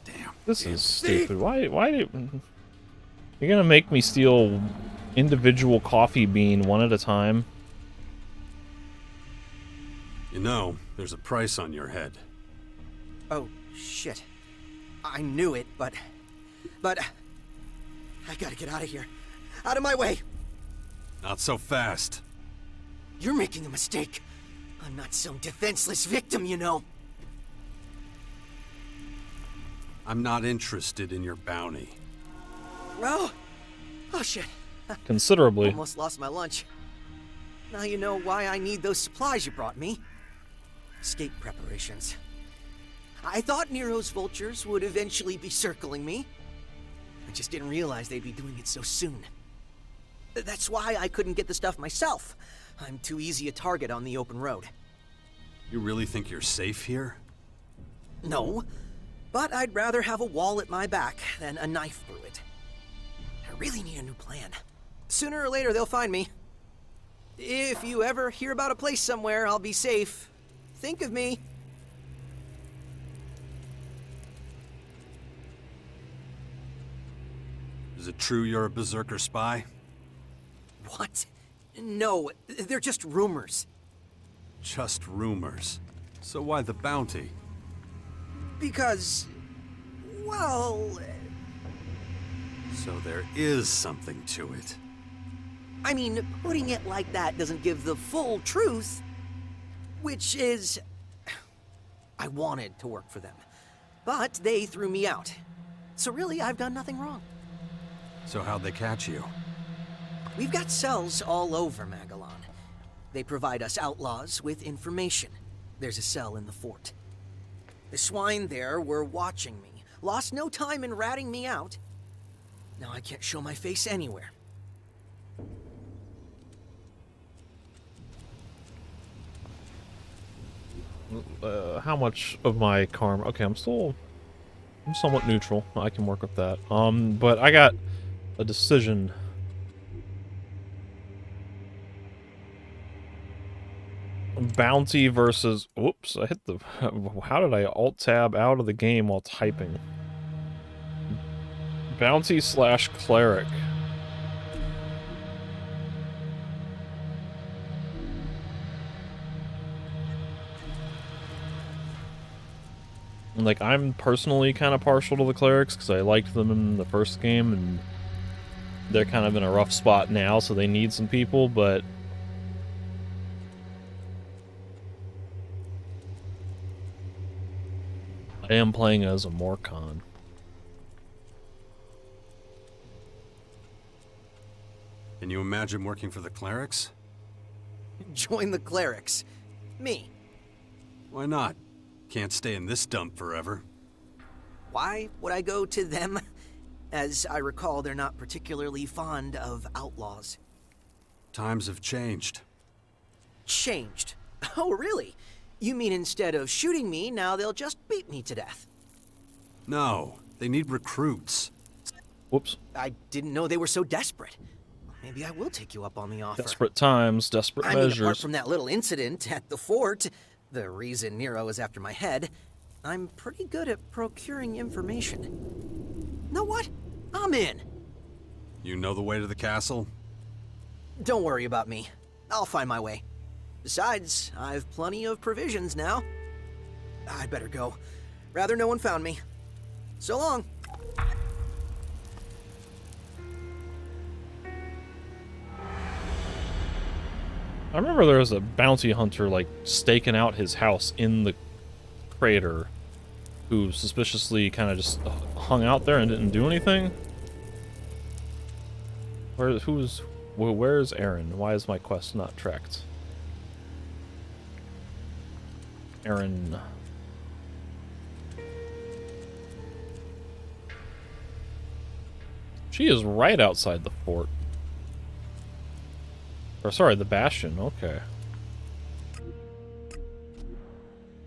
Damn. This is stupid. Why do... You're gonna make me steal individual coffee bean one at a time? You know, there's a price on your head. Oh, shit. I knew it, but... I gotta get out of here. Out of my way! Not so fast. You're making a mistake. I'm not some defenseless victim, you know. I'm not interested in your bounty. Oh shit. Considerably. Almost lost my lunch. Now you know why I need those supplies you brought me. Escape preparations. I thought Nero's vultures would eventually be circling me. I just didn't realize they'd be doing it so soon. That's why I couldn't get the stuff myself. I'm too easy a target on the open road. You really think you're safe here? No, but I'd rather have a wall at my back than a knife through it. I really need a new plan. Sooner or later, they'll find me. If you ever hear about a place somewhere I'll be safe, think of me. Is it true you're a Berserker spy? What? No, they're just rumors. Just rumors. So why the bounty? Because... well... So there is something to it. I mean, putting it like that doesn't give the full truth. Which is... I wanted to work for them. But they threw me out. So really, I've done nothing wrong. So how'd they catch you? We've got cells all over Magellan. They provide us outlaws with information. There's a cell in the fort. The swine there were watching me, lost no time in ratting me out. Now I can't show my face anywhere. How much of my karma? Okay, I'm somewhat neutral. I can work with that. But I got a decision. Bounty versus... Whoops, I hit the... How did I alt-tab out of the game while typing? Bounty / cleric. And, like, I'm personally kind of partial to the clerics because I liked them in the first game, and they're kind of in a rough spot now, so they need some people, but I am playing as a Morcon. Can you imagine working for the clerics? Join the clerics. Me. Why not? Can't stay in this dump forever. Why would I go to them? As I recall, they're not particularly fond of outlaws. Times have changed. Changed? Oh, really? You mean instead of shooting me, now they'll just beat me to death? No, they need recruits. Whoops. I didn't know they were so desperate. Maybe I will take you up on the offer. Desperate times, desperate measures. Apart from that little incident at the fort, the reason Nero is after my head, I'm pretty good at procuring information. Know what? I'm in. You know the way to the castle? Don't worry about me. I'll find my way. Besides, I've plenty of provisions now. I'd better go. Rather no one found me. So long. I remember there was a bounty hunter, like, staking out his house in the crater, who suspiciously kind of just hung out there and didn't do anything. Where's Aaron? Why is my quest not tracked? Aaron. She is right outside the fort. Or sorry, the bastion. Okay.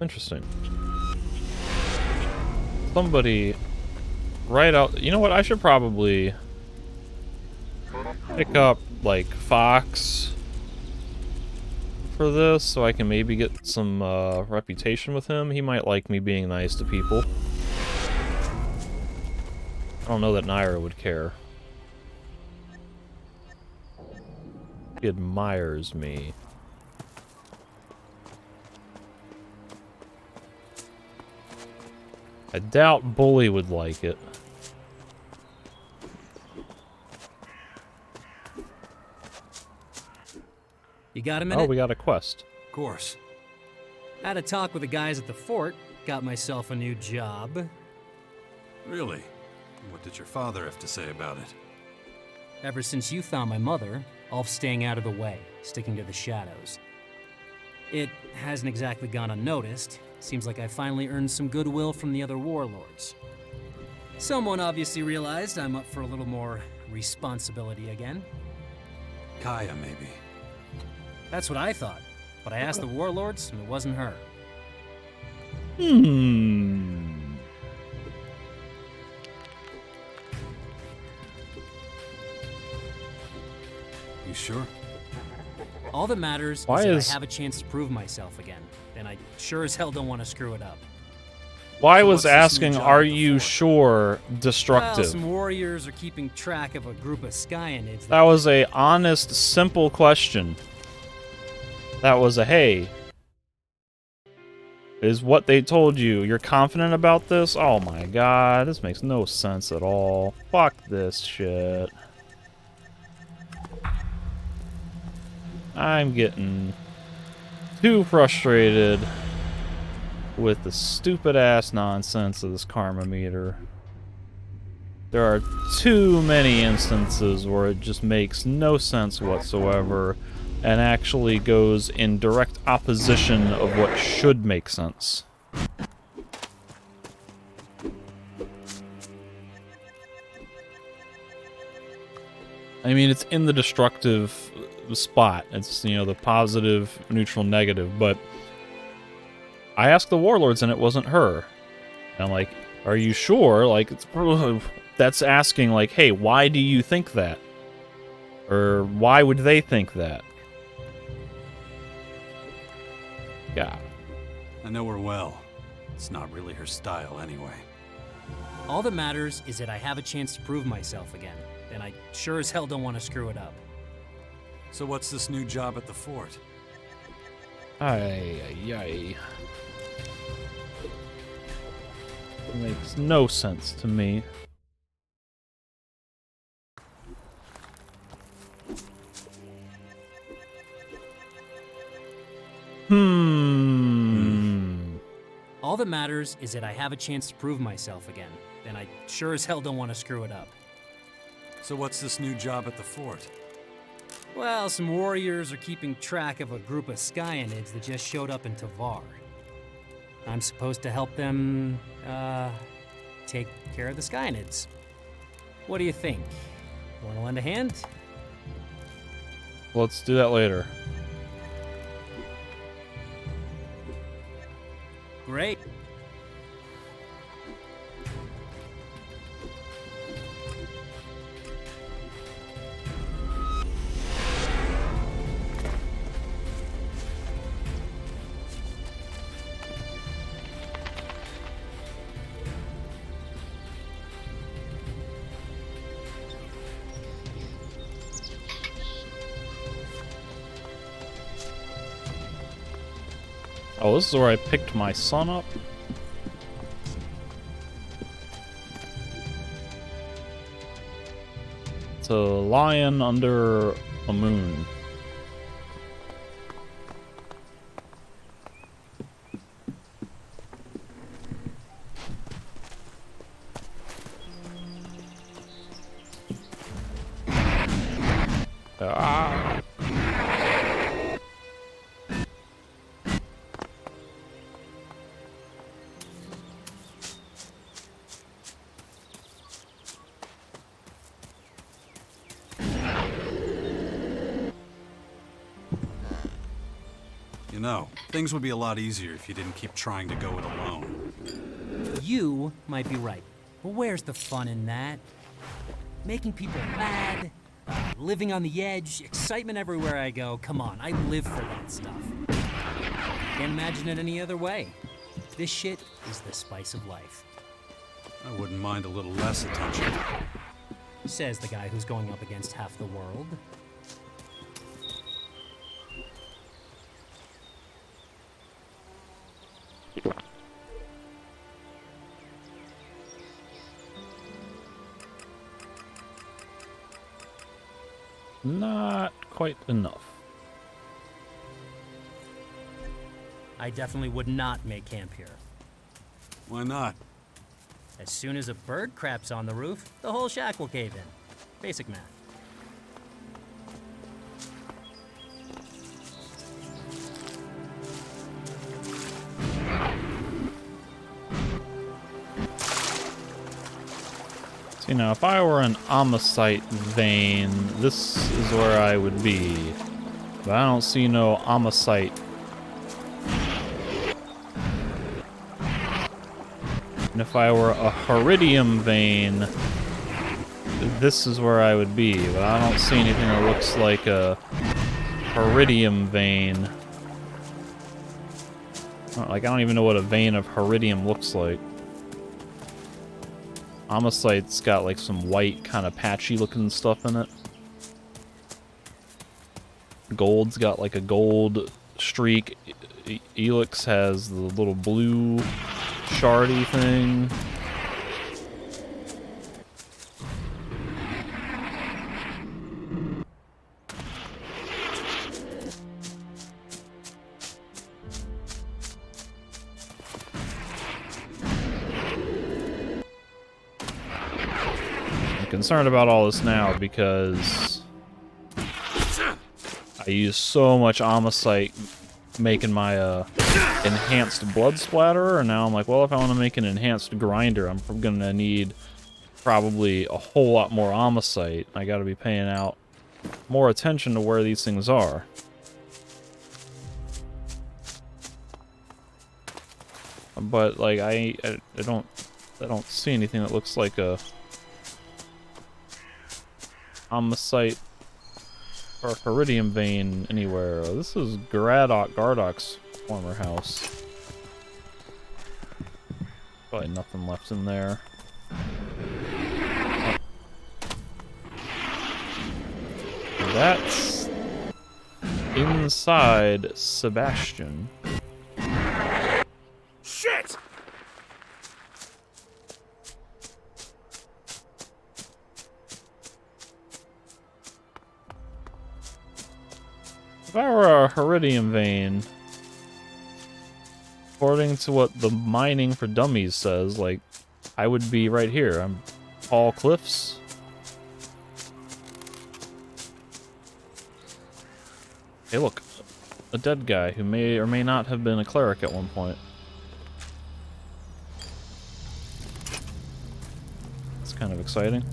Interesting. Somebody right out. You know what? I should probably pick up like Fox for this, so I can maybe get some reputation with him. He might like me being nice to people. I don't know that Naira would care. He admires me. I doubt Bully would like it. You got a minute? Oh, we got a quest. Of course. Had a talk with the guys at the fort. Got myself a new job. Really? What did your father have to say about it? Ever since you found my mother, Ulf's staying out of the way, sticking to the shadows. It hasn't exactly gone unnoticed. Seems like I finally earned some goodwill from the other warlords. Someone obviously realized I'm up for a little more responsibility again. Kaya, maybe. That's what I thought, but I asked the warlords, and it wasn't her. You sure? All that matters is that I have a chance to prove myself again, and I sure as hell don't want to screw it up. Why was asking, are you sure, destructive? Well, some warriors are keeping track of a group of Skyanids. That was a honest, simple question. That was a, hey, is what they told you. You're confident about this? Oh my god, this makes no sense at all. Fuck this shit. I'm getting too frustrated with the stupid-ass nonsense of this karma meter. There are too many instances where it just makes no sense whatsoever and actually goes in direct opposition of what should make sense. I mean, it's in the destructive spot. It's, you know, the positive, neutral, negative, but I asked the warlords and it wasn't her. And I'm like, are you sure? Like, it's that's asking, like, hey, why do you think that? Or why would they think that? Yeah. I know her well. It's not really her style anyway. All that matters is that I have a chance to prove myself again, and I sure as hell don't want to screw it up. So what's this new job at the fort? Ay, ay, ay. It makes no sense to me. All that matters is that I have a chance to prove myself again, and I sure as hell don't want to screw it up. So what's this new job at the fort? Well, some warriors are keeping track of a group of Skyanids that just showed up in Tavar. I'm supposed to help them, take care of the Skyanids. What do you think? Want to lend a hand? Let's do that later. Great. Oh, this is where I picked my son up? It's a lion under a moon. Ah. You know, things would be a lot easier if you didn't keep trying to go it alone. You might be right. But where's the fun in that? Making people mad, living on the edge, excitement everywhere I go. Come on, I live for that stuff. Can't imagine it any other way. This shit is the spice of life. I wouldn't mind a little less attention. Says the guy who's going up against half the world. Not quite enough. I definitely would not make camp here. Why not? As soon as a bird craps on the roof, the whole shack will cave in. Basic math. See, now, if I were an Amosite vein, this is where I would be. But I don't see no Amosite. And if I were a Heridium vein, this is where I would be. But I don't see anything that looks like a Heridium vein. Like, I don't even know what a vein of Heridium looks like. Amosite's got like some white, kind of patchy looking stuff in it. Gold's got like a gold streak. Elex has the little blue shardy thing. Concerned about all this now because I use so much Amosite making my enhanced blood splatter, and now I'm like, well, if I want to make an enhanced grinder, I'm gonna need probably a whole lot more Amosite. I gotta be paying out more attention to where these things are. But like I don't see anything that looks like a Amosite or Heridium vein anywhere. This is Gardoc's former house. Probably nothing left in there. That's inside Sebastian. Shit! If I were a Heridium vein, according to what the Mining for Dummies says, like, I would be right here. I'm tall cliffs. Hey, look. A dead guy who may or may not have been a cleric at one point. It's kind of exciting.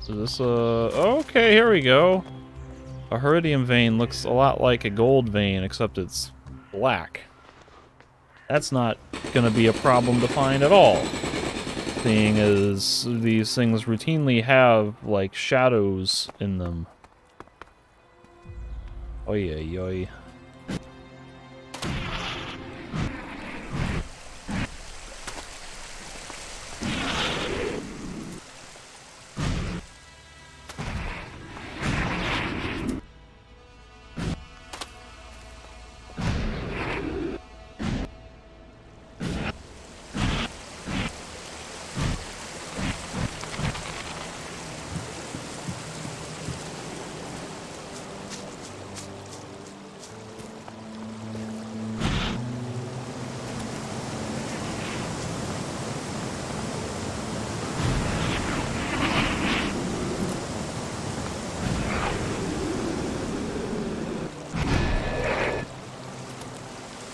So this, okay, here we go. A Heridium vein looks a lot like a gold vein, except it's black. That's not gonna be a problem to find at all, seeing as these things routinely have, like, shadows in them. Oi, oi, oi.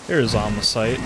Here's on the site.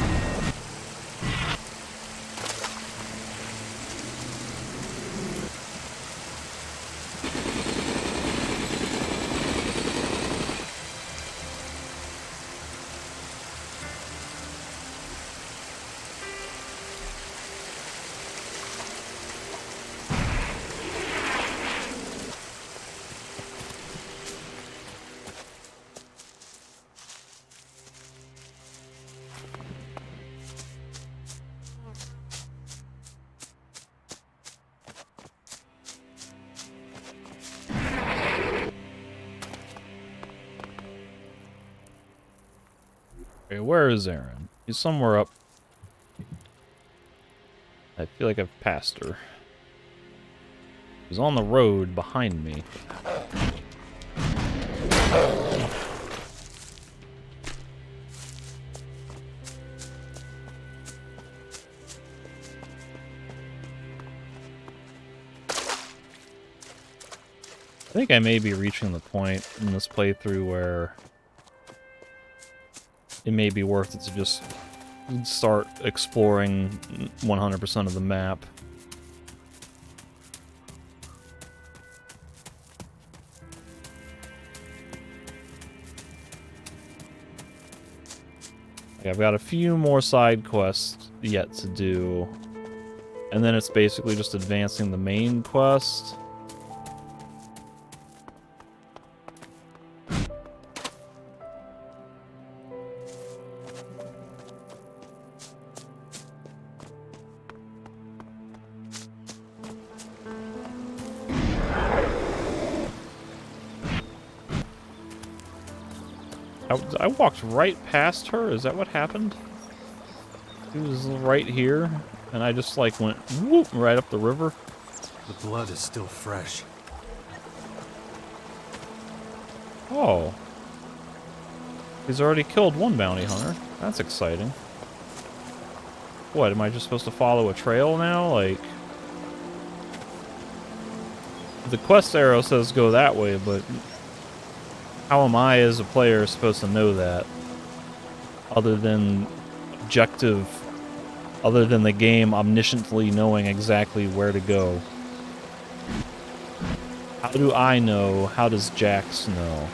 Okay, where is Aaron? He's somewhere up. I feel like I've passed her. He's on the road behind me. I think I may be reaching the point in this playthrough where it may be worth it to just start exploring 100% of the map. Okay, I've got a few more side quests yet to do, and then it's basically just advancing the main quest. I walked right past her? Is that what happened? She was right here, and I just, like, went whoop right up the river. The blood is still fresh. Oh. He's already killed one bounty hunter. That's exciting. What, am I just supposed to follow a trail now? Like, the quest arrow says go that way, but how am I as a player supposed to know that? Other than the game omnisciently knowing exactly where to go. How do I know? How does Jax know?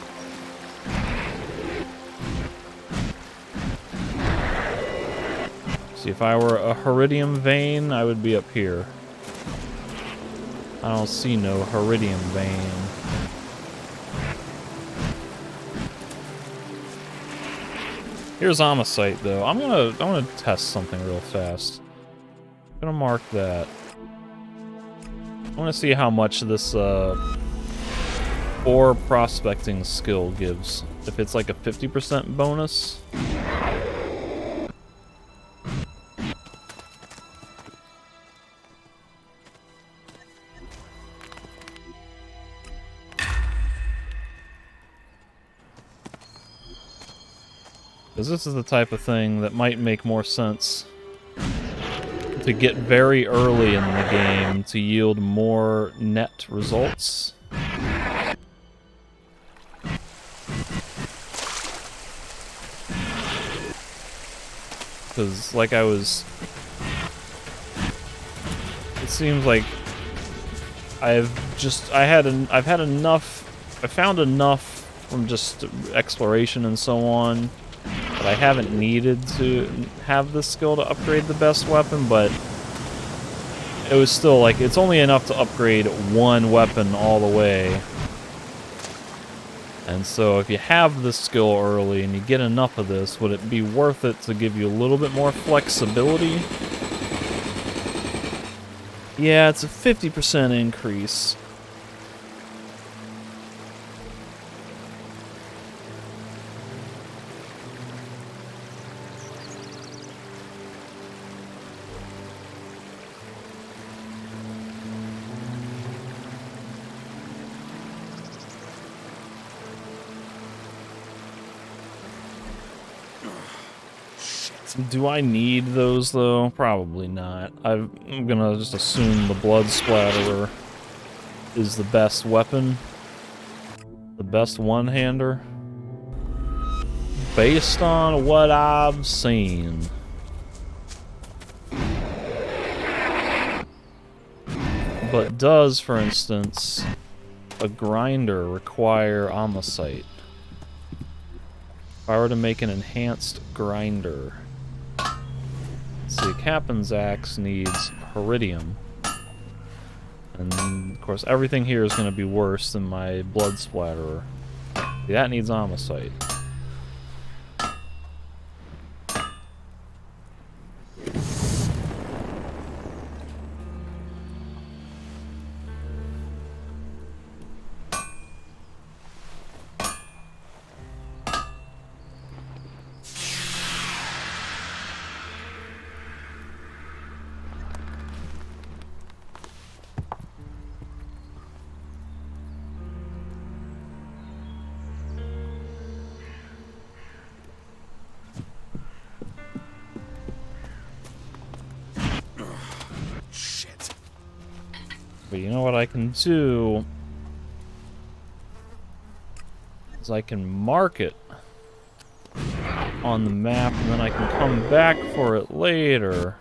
See, if I were a Heridium vein, I would be up here. I don't see no Heridium vein. Here's Amosite, though. I'm gonna test something real fast. I'm gonna mark that. I want to see how much this ore prospecting skill gives. if it's like a 50% bonus. Because this is the type of thing that might make more sense to get very early in the game to yield more net results. Because, like it seems like I found enough from just exploration and so on, but I haven't needed to have this skill to upgrade the best weapon, but it was still like, it's only enough to upgrade one weapon all the way. And so if you have this skill early and you get enough of this, would it be worth it to give you a little bit more flexibility? Yeah, it's a 50% increase. Do I need those, though? Probably not. I'm gonna just assume the blood splatterer is the best weapon. The best one-hander. Based on what I've seen. But does, for instance, a grinder require Omosite? If I were to make an enhanced grinder... See, Captain's Axe needs Heridium. And, of course, everything here is going to be worse than my Blood Splatterer. See, that needs Omosite. But you know what I can do is I can mark it on the map and then I can come back for it later.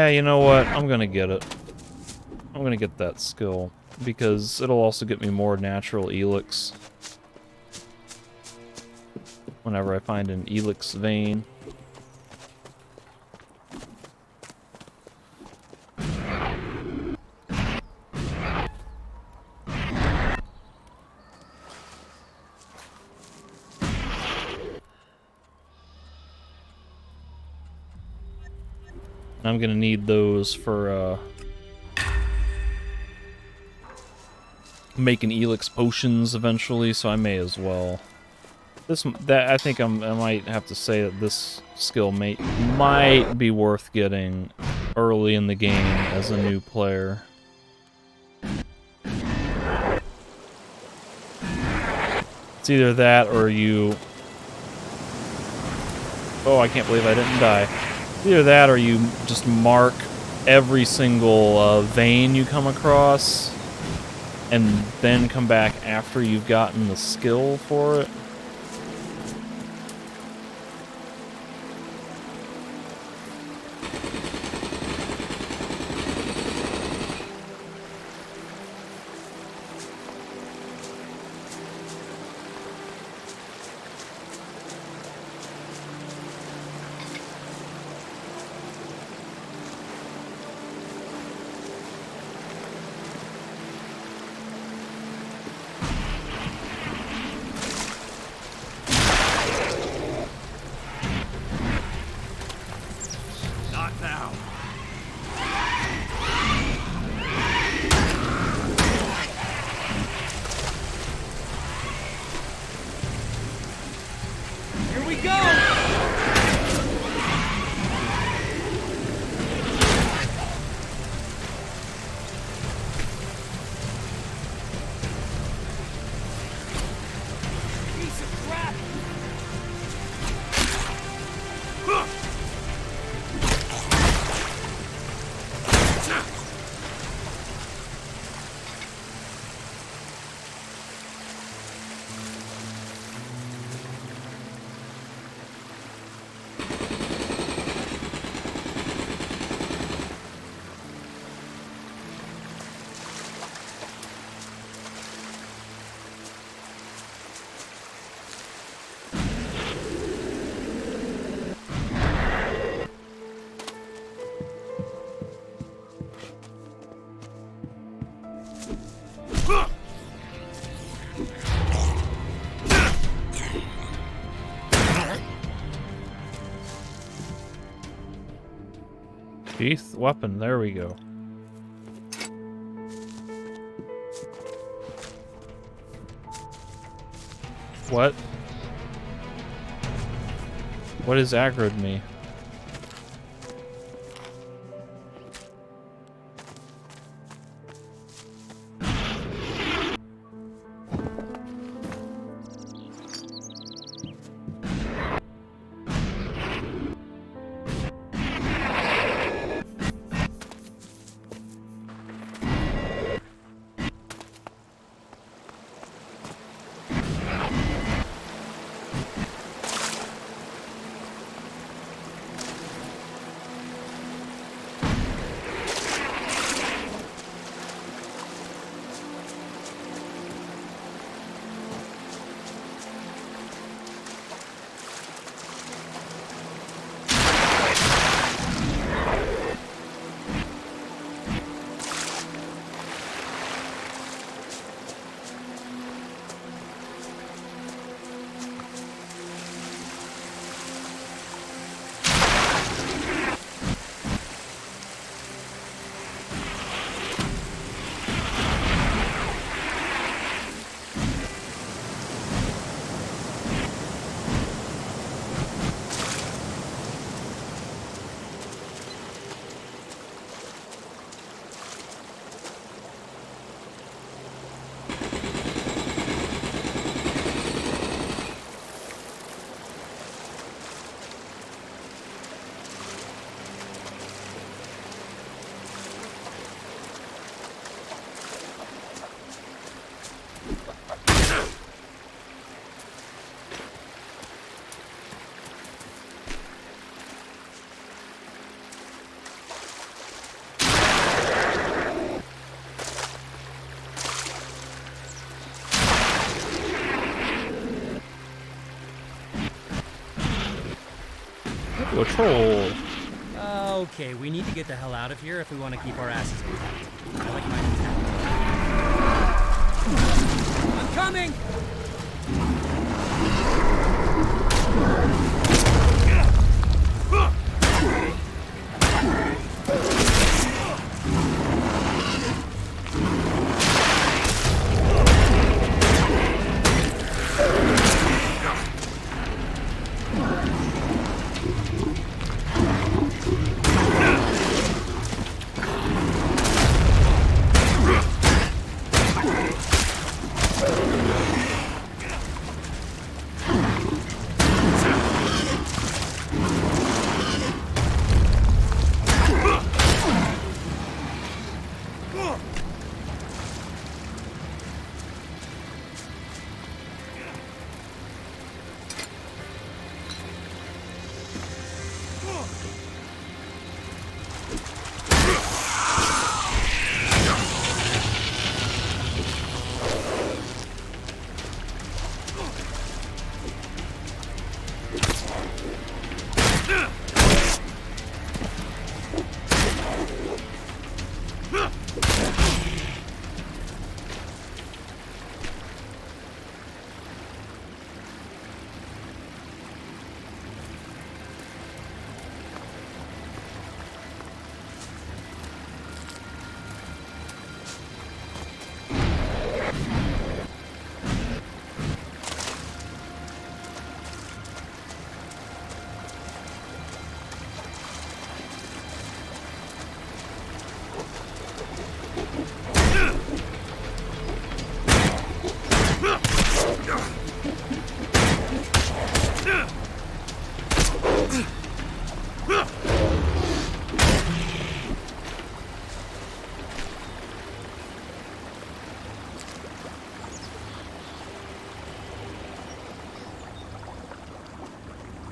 You know what? I'm gonna get it. I'm gonna get that skill, because it'll also get me more natural Elex whenever I find an Elex vein. I'm gonna need those for making Elex potions eventually, so I may as well. I think I might have to say that this skill might be worth getting early in the game as a new player. It's either that or you... Oh, I can't believe I didn't die. Either that or you just mark every single vein you come across and then come back after you've gotten the skill for it. Sheath weapon, there we go. What? What has aggroed me? A troll. Okay, we need to get the hell out of here if we want to keep our asses intact. I like mine intact. I'm coming!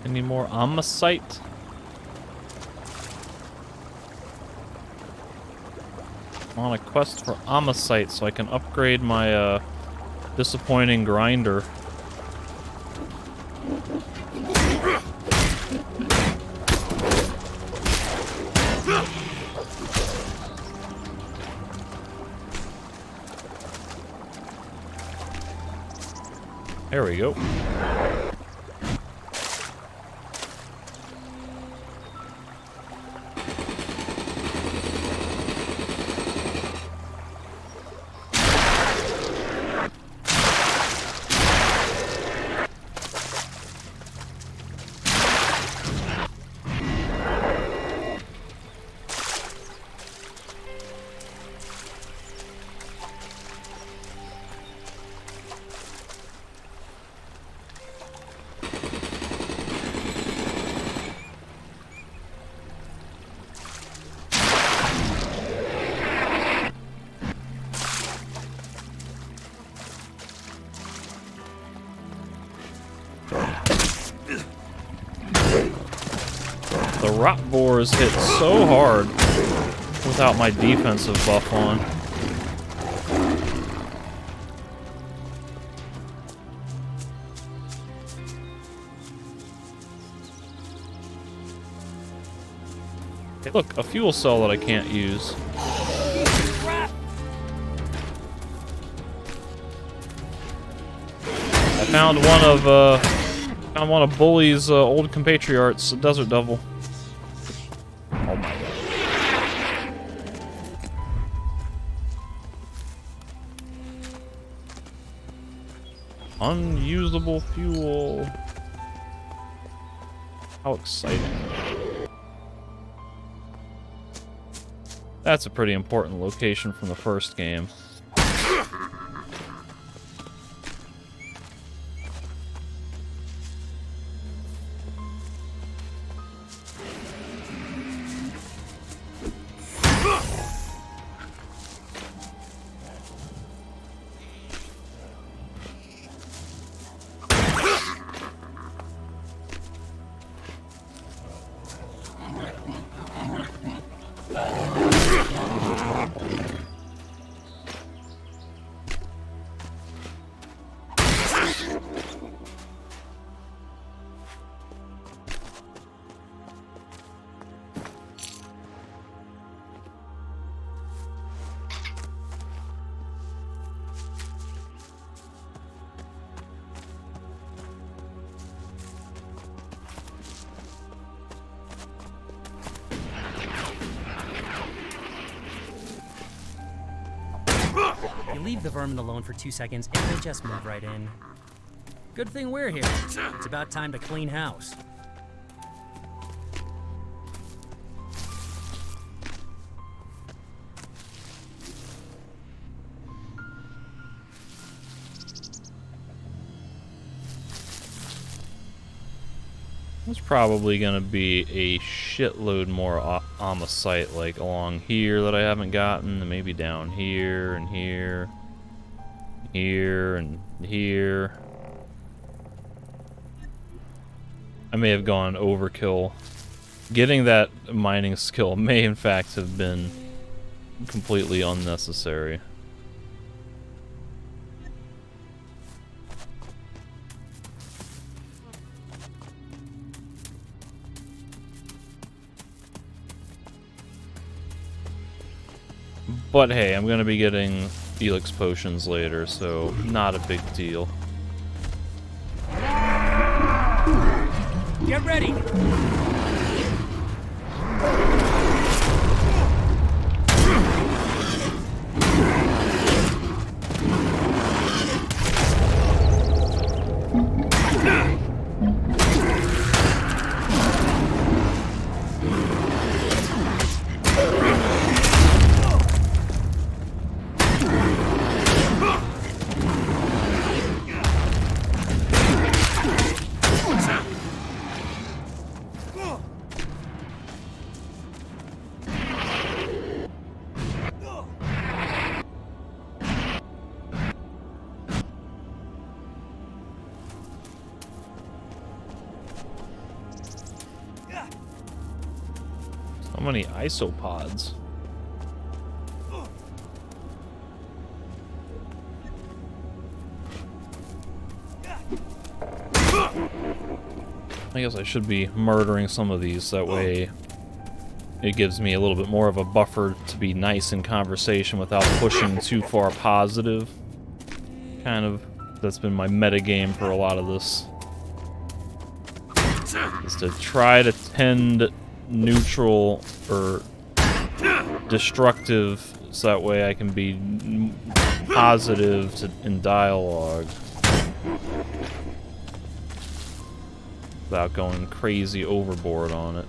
Any more Amosite? I'm on a quest for Amosite so I can upgrade my disappointing grinder. There we go. the rot boars hit so hard without my defensive buff on. Hey, look, a fuel cell that I can't use. I found one of Bully's old compatriots, a desert devil. Oh my god. Unusable fuel. How exciting. That's a pretty important location from the first game. You leave the vermin alone for 2 seconds, and they just move right in. Good thing we're here. It's about time to clean house. There's probably gonna be a shitload more on the site, like along here that I haven't gotten, and maybe down here and here, here and here. I may have gone overkill. Getting that mining skill may in fact have been completely unnecessary. But hey, I'm gonna be getting Elex potions later, so not a big deal. Get ready! How many isopods? I guess I should be murdering some of these, that way it gives me a little bit more of a buffer to be nice in conversation without pushing too far positive. Kind of, that's been my metagame for a lot of this. Is to try to tend neutral or destructive so that way I can be positive in dialogue without going crazy overboard on it.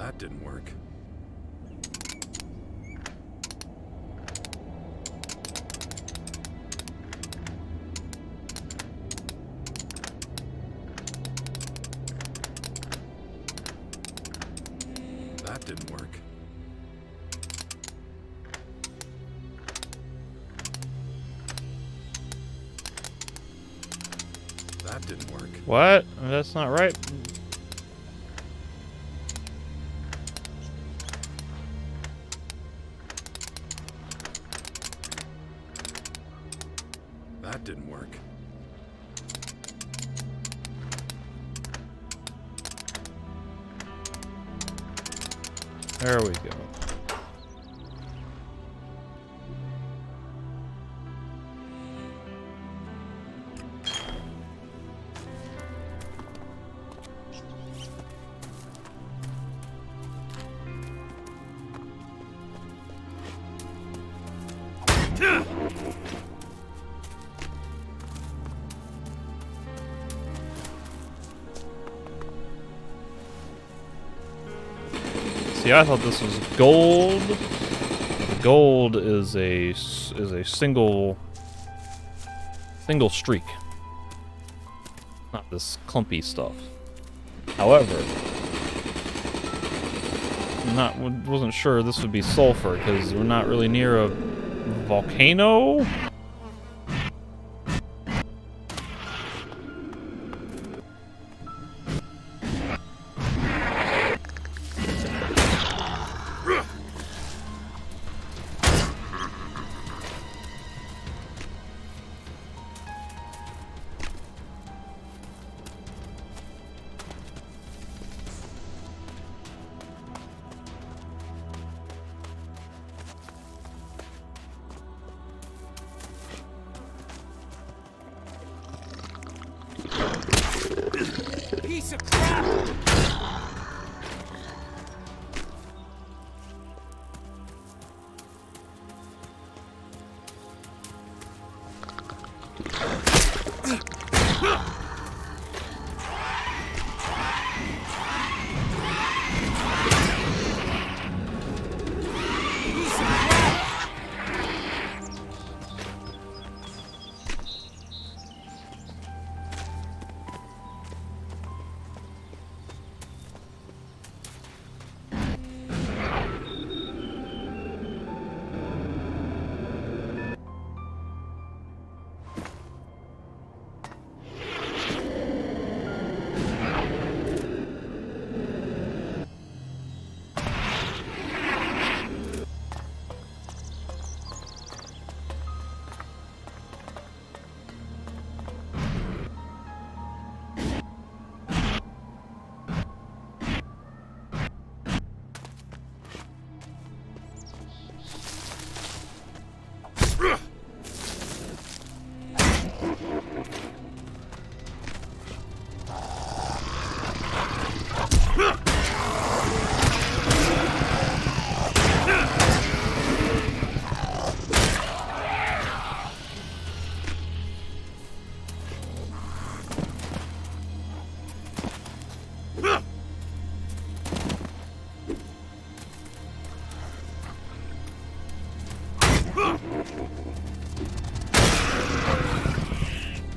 That didn't work. That didn't work. That didn't work. What? That's not right. That didn't work. There we go. See, I thought this was gold. Gold is a single streak, not this clumpy stuff. However, wasn't sure this would be sulfur because we're not really near a volcano. Piece of crap!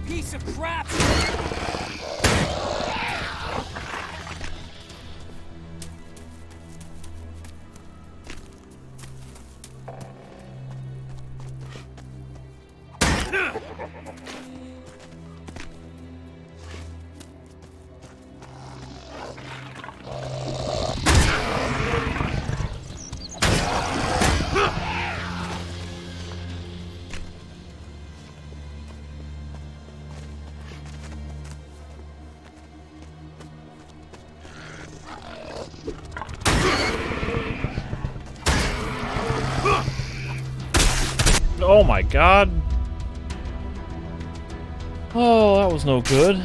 Piece of crap! Oh my god. Oh, that was no good.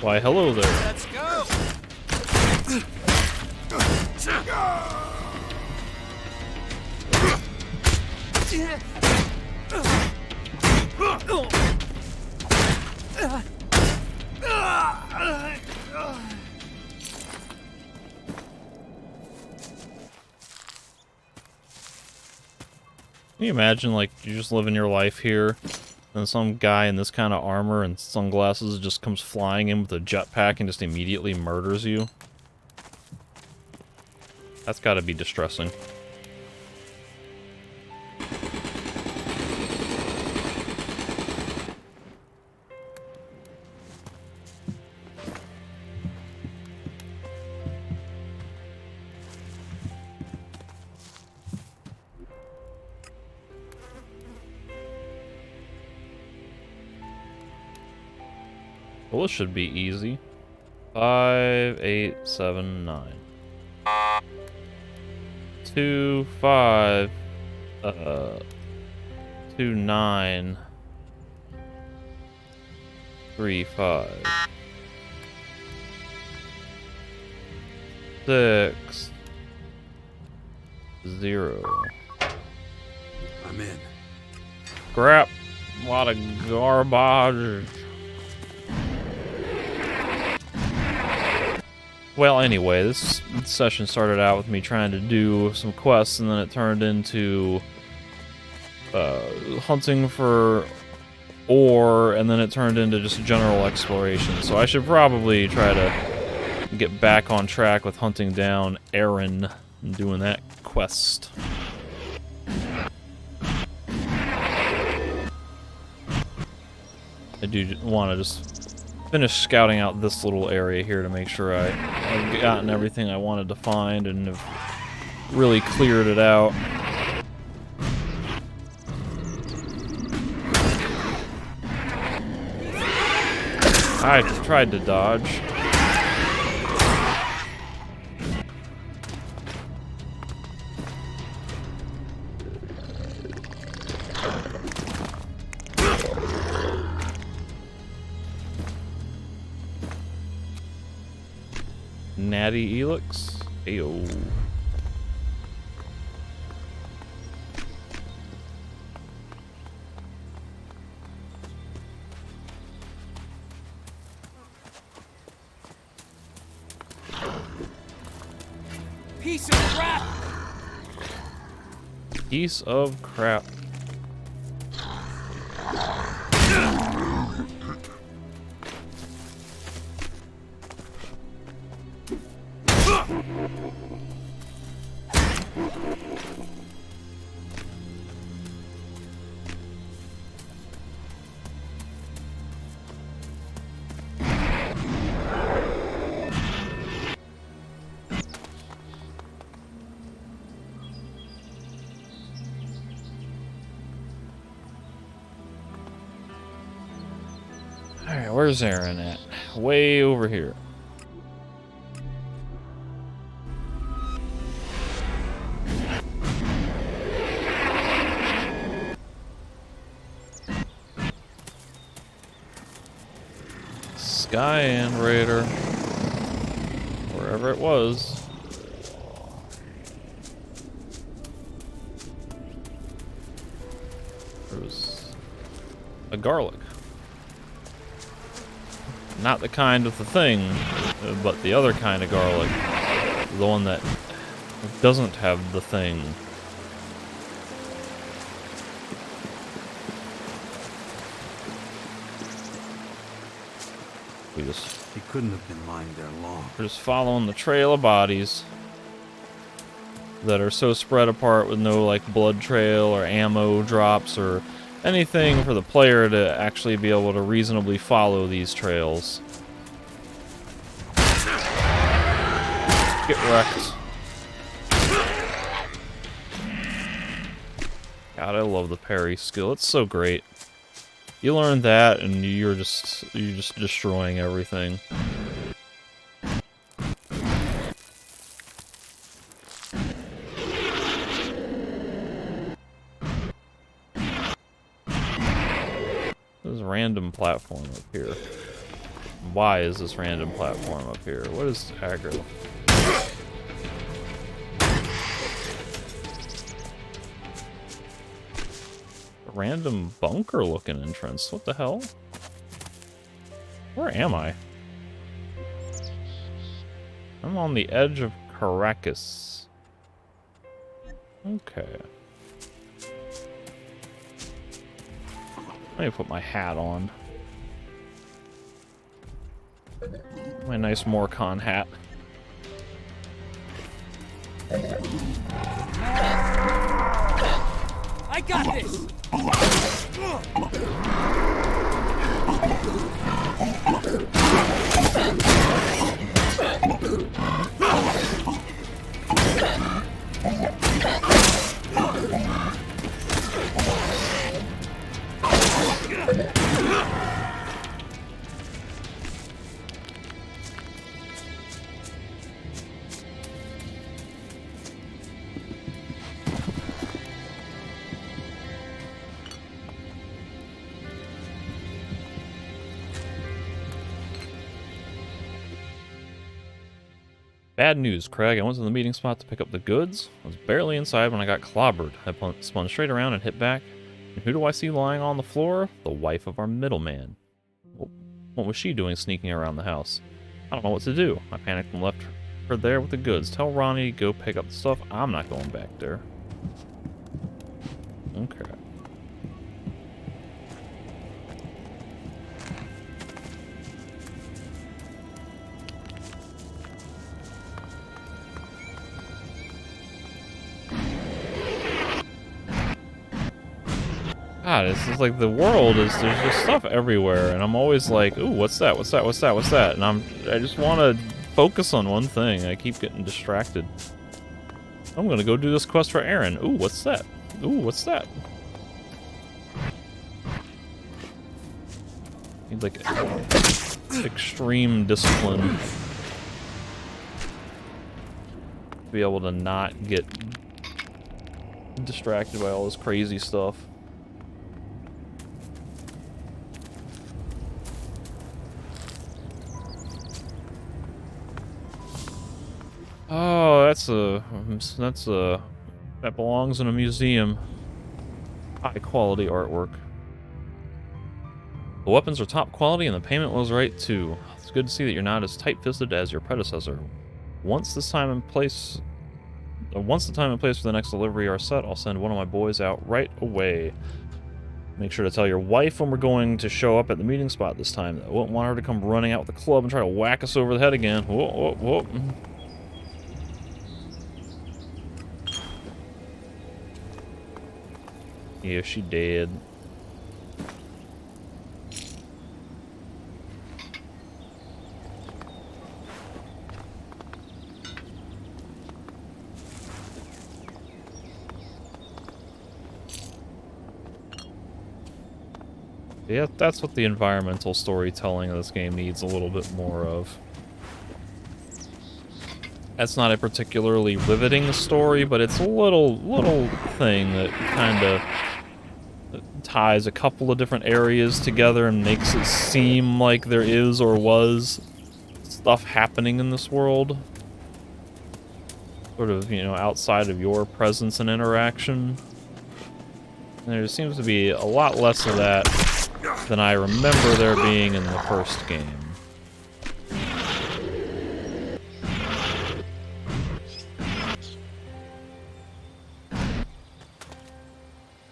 Why, hello there. Let's go! Can you imagine, like, you just living your life here, and some guy in this kind of armor and sunglasses just comes flying in with a jetpack and just immediately murders you? That's gotta be distressing. Well, this should be easy. 5, 8, 7, 9. 2, 5, 2, 9, 3, 5, 6, 0. I'm in. Crap. A lot of garbage. Well, anyway, this session started out with me trying to do some quests, and then it turned into hunting for ore, and then it turned into just general exploration. So I should probably try to get back on track with hunting down Aaron and doing that quest. I do want to just finish scouting out this little area here to make sure I've gotten everything I wanted to find and have really cleared it out. I tried to dodge. Natty Elex? Ayo. Piece of crap! Piece of crap. Alright, where's Aaron at? Way over here. Sky and Raider. Wherever it was. There was a garlic. Not the kind with the thing, but the other kind of garlic. The one that doesn't have the thing. We just... He couldn't have been lying there long. We're just following the trail of bodies that are so spread apart with no, like, blood trail or ammo drops or anything for the player to actually be able to reasonably follow these trails. Get wrecked. God, I love the parry skill. It's so great. You learn that, and you're just destroying everything. There's a random platform up here. Why is this random platform up here? What is aggro? Random bunker looking entrance. What the hell? Where am I? I'm on the edge of Caracas. Okay. Let me put my hat on. My nice Morcon hat. I got this! Bad news, Craig. I went to the meeting spot to pick up the goods. I was barely inside when I got clobbered. I spun straight around and hit back. And who do I see lying on the floor? The wife of our middleman. What was she doing sneaking around the house? I don't know what to do. I panicked and left her there with the goods. Tell Ronnie to go pick up the stuff. I'm not going back there. Okay. God, it's just like the world is, there's just stuff everywhere, and I'm always like, ooh, what's that, what's that, what's that, what's that? And I just want to focus on one thing. I keep getting distracted. I'm gonna go do this quest for Aaron. Ooh, what's that? Ooh, what's that? Need like extreme discipline to be able to not get distracted by all this crazy stuff. Oh, that belongs in a museum. High quality artwork. The weapons are top quality and the payment was right too. It's good to see that you're not as tight-fisted as your predecessor. Once the time and place for the next delivery are set, I'll send one of my boys out right away. Make sure to tell your wife when we're going to show up at the meeting spot this time. I won't want her to come running out with the club and try to whack us over the head again. Whoa, whoa, whoa. Yeah, she did. Yeah, that's what the environmental storytelling of this game needs a little bit more of. That's not a particularly riveting story, but it's a little thing that kind of ties a couple of different areas together and makes it seem like there is or was stuff happening in this world. Sort of, you know, outside of your presence and interaction. And there seems to be a lot less of that than I remember there being in the first game.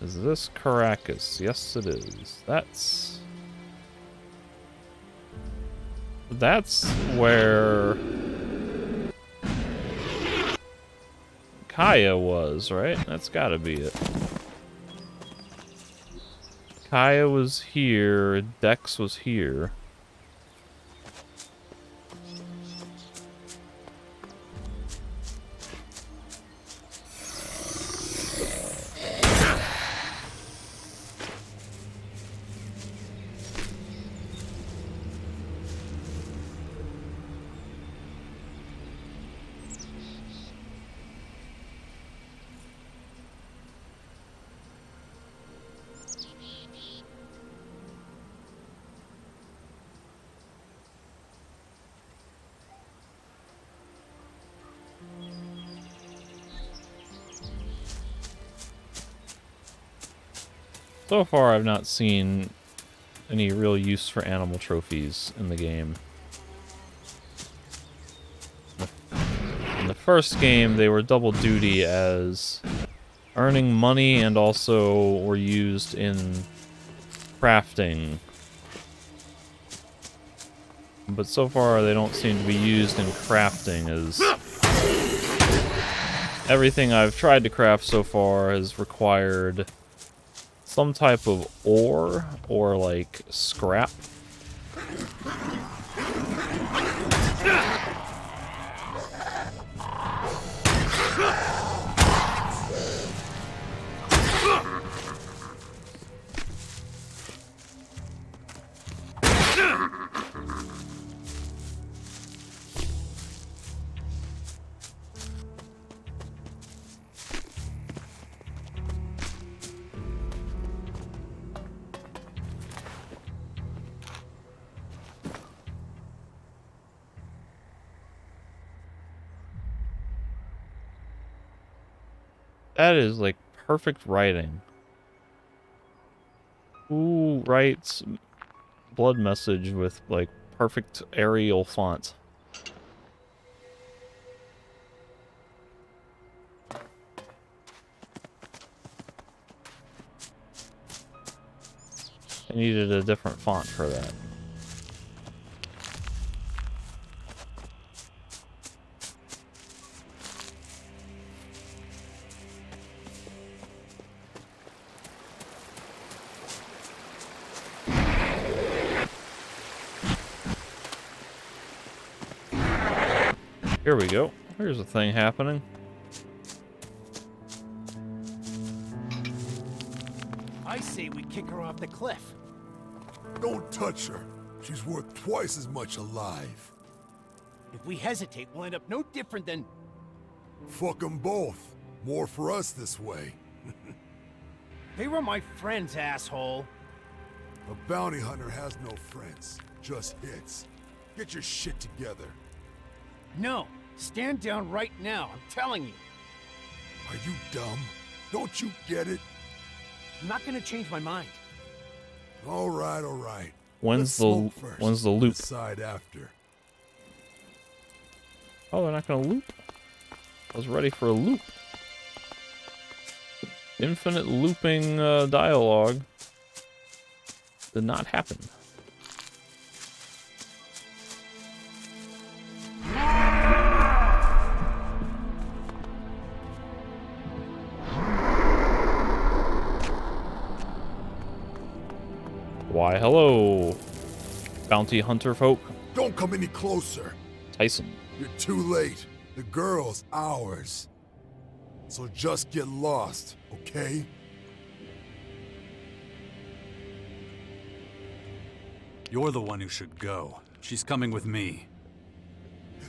Is this Caracas? Yes, it is. That's... That's where Kaya was, right? That's gotta be it. Kaya was here, Dex was here. So far, I've not seen any real use for animal trophies in the game. In the first game, they were double duty as earning money and also were used in crafting. But so far, they don't seem to be used in crafting, as everything I've tried to craft so far has required some type of ore or like scrap. That is like perfect writing. Who writes blood message with like perfect Arial font? I needed a different font for that. Here we go. Here's a thing happening. I say we kick her off the cliff. Don't touch her. She's worth twice as much alive. If we hesitate, we'll end up no different than... Fuck them both. More for us this way. They were my friends, asshole. A bounty hunter has no friends, just hits. Get your shit together. No, stand down right now, I'm telling you. Are you dumb? Don't you get it? I'm not gonna change my mind. All right. When's the loop? Decide after. Oh, they're not gonna loop? I was ready for a loop. Infinite looping dialogue did not happen. Why, hello, bounty hunter folk. Don't come any closer. Tyson. You're too late. The girl's ours. So just get lost, okay? You're the one who should go. She's coming with me.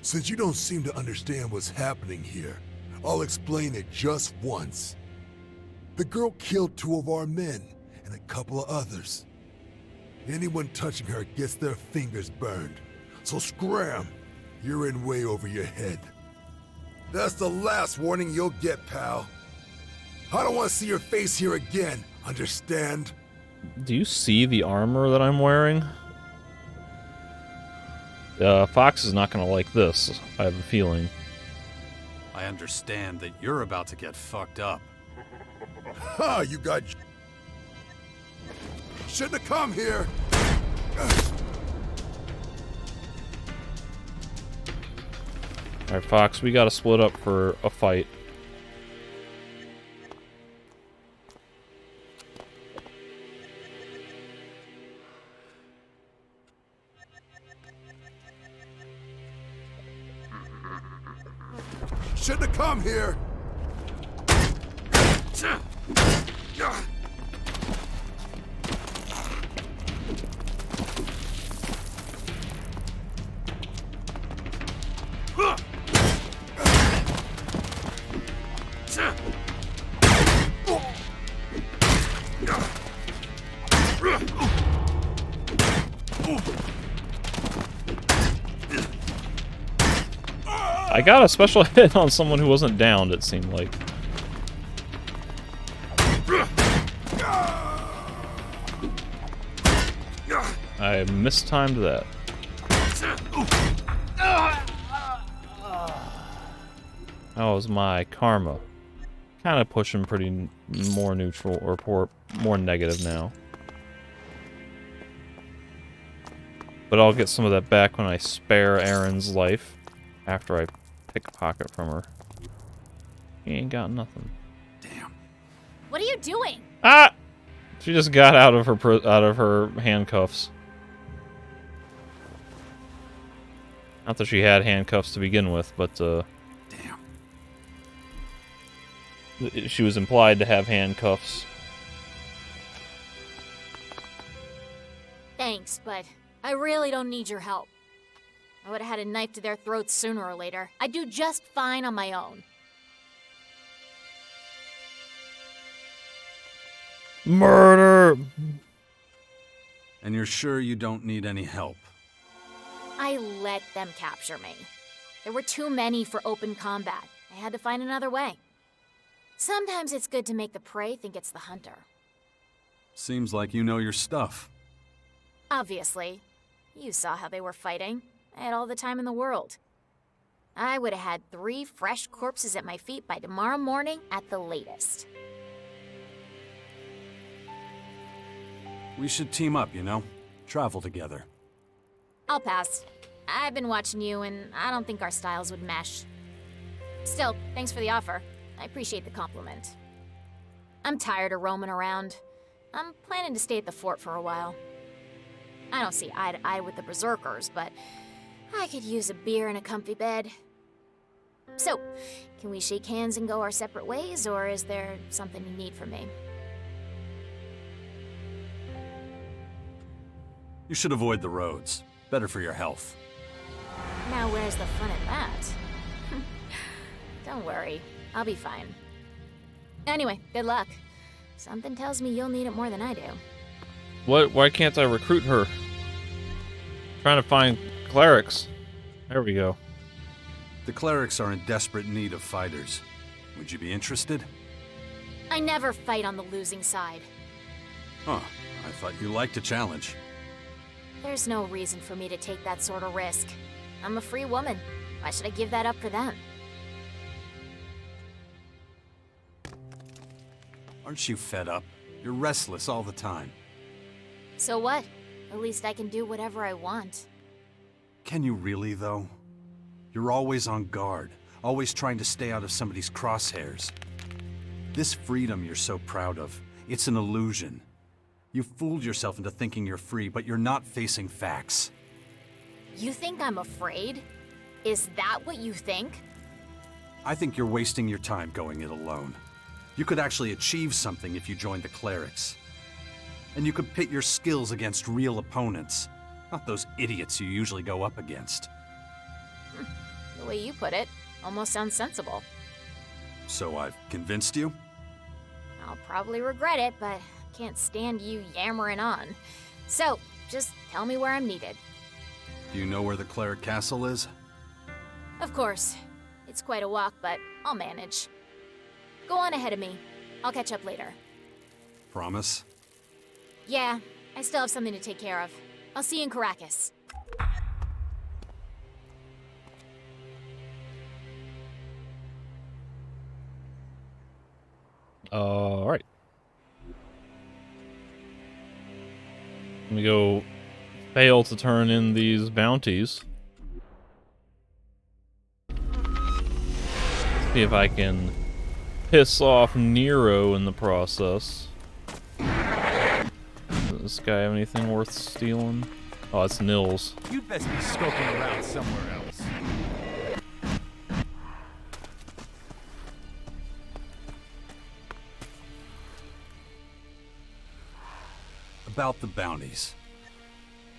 Since you don't seem to understand what's happening here, I'll explain it just once. The girl killed 2 of our men and a couple of others. Anyone touching her gets their fingers burned. So scram! You're in way over your head. That's the last warning you'll get, pal. I don't want to see your face here again, understand? Do you see the armor that I'm wearing? Fox is not going to like this, I have a feeling. I understand that you're about to get fucked up. Ha! You got... Shouldn't have come here! Alright, Fox, we gotta split up for a fight. Shouldn't have come here. I got a special hit on someone who wasn't downed, it seemed like. I mistimed that. That was my karma. Kind of pushing pretty more neutral, or more negative now. But I'll get some of that back when I spare Erin's life. After I pickpocket from her. He ain't got nothing. What are you doing? Ah! She just got out of her handcuffs. Not that she had handcuffs to begin with, but she was implied to have handcuffs. Thanks, but I really don't need your help. I would have had a knife to their throats sooner or later. I'd do just fine on my own. Murder! And you're sure you don't need any help? I let them capture me. There were too many for open combat. I had to find another way. Sometimes it's good to make the prey think it's the hunter. Seems like you know your stuff. Obviously. You saw how they were fighting. I had all the time in the world. I would have had 3 fresh corpses at my feet by tomorrow morning at the latest. We should team up, you know? Travel together. I'll pass. I've been watching you, and I don't think our styles would mesh. Still, thanks for the offer. I appreciate the compliment. I'm tired of roaming around. I'm planning to stay at the fort for a while. I don't see eye to eye with the berserkers, but I could use a beer and a comfy bed. So, can we shake hands and go our separate ways, or is there something you need from me? You should avoid the roads. Better for your health. Now where's the fun in that? Don't worry, I'll be fine. Anyway, good luck. Something tells me you'll need it more than I do. Why can't I recruit her? Trying to find clerics. There we go. The clerics are in desperate need of fighters. Would you be interested? I never fight on the losing side. Huh. I thought you liked a challenge. There's no reason for me to take that sort of risk. I'm a free woman. Why should I give that up for them? Aren't you fed up? You're restless all the time. So what? At least I can do whatever I want. Can you really, though? You're always on guard, always trying to stay out of somebody's crosshairs. This freedom you're so proud of, it's an illusion. You fooled yourself into thinking you're free, but you're not facing facts. You think I'm afraid? Is that what you think? I think you're wasting your time going it alone. You could actually achieve something if you joined the clerics. And you could pit your skills against real opponents, not those idiots you usually go up against. The way you put it, almost sounds sensible. So I've convinced you? I'll probably regret it, but I can't stand you yammering on. So, just tell me where I'm needed. Do you know where the cleric castle is? Of course. It's quite a walk, but I'll manage. Go on ahead of me. I'll catch up later. Promise? Yeah, I still have something to take care of. I'll see you in Caracas. Alright. Let me go fail to turn in these bounties. See if I can piss off Nero in the process. Does this guy have anything worth stealing? Oh, it's Nils. You'd best be scoping around somewhere else. About the bounties.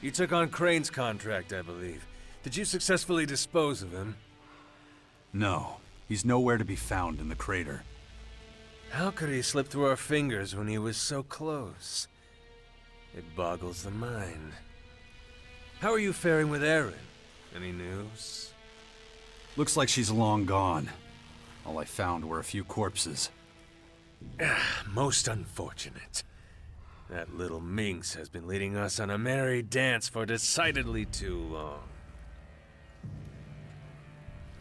You took on Crane's contract, I believe. Did you successfully dispose of him? No, he's nowhere to be found in the crater. How could he slip through our fingers when he was so close? It boggles the mind. How are you faring with Erin? Any news? Looks like she's long gone. All I found were a few corpses. Most unfortunate. That little minx has been leading us on a merry dance for decidedly too long.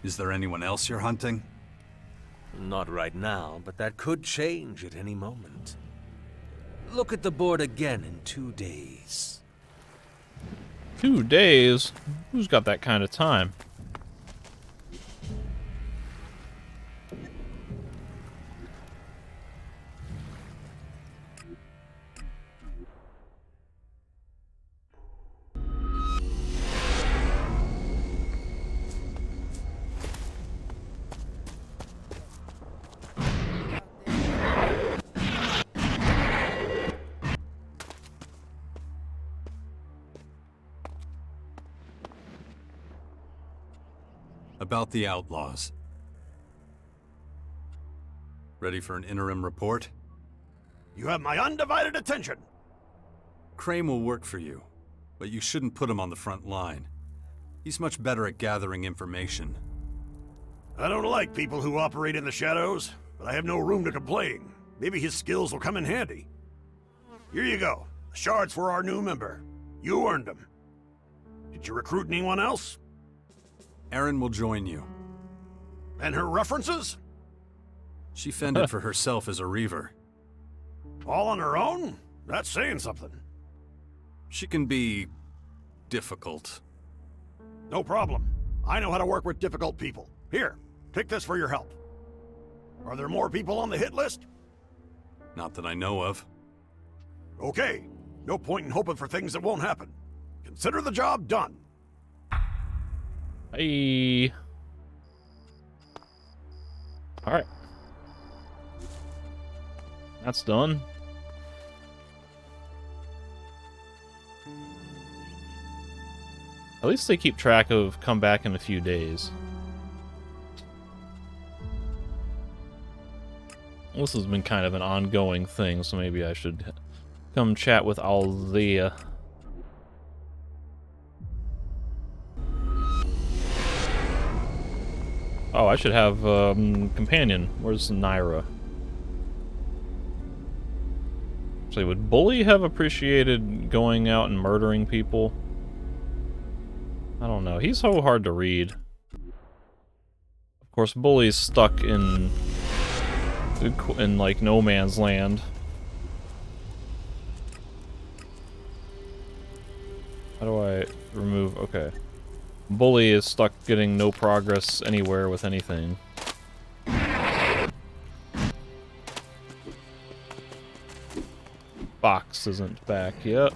Is there anyone else you're hunting? Not right now, but that could change at any moment. Look at the board again in 2 days. 2 days? Who's got that kind of time? About the outlaws. Ready for an interim report? You have my undivided attention. Crane will work for you, but you shouldn't put him on the front line. He's much better at gathering information. I don't like people who operate in the shadows, but I have no room to complain. Maybe his skills will come in handy. Here you go. The shards for our new member. You earned them. Did you recruit anyone else? Erin will join you. And her references? She fended for herself as a Reaver. All on her own? That's saying something. She can be difficult. No problem. I know how to work with difficult people. Here, take this for your help. Are there more people on the hit list? Not that I know of. Okay. No point in hoping for things that won't happen. Consider the job done. Hey. Alright. That's done. At least they keep track of come back in a few days. This has been kind of an ongoing thing, so maybe I should come chat with Althea. Oh, I should have companion. Where's Naira? Actually, would Bully have appreciated going out and murdering people? I don't know. He's so hard to read. Of course, Bully's stuck in like no man's land. How do I remove? Okay. Bully is stuck getting no progress anywhere with anything. Fox isn't back yet.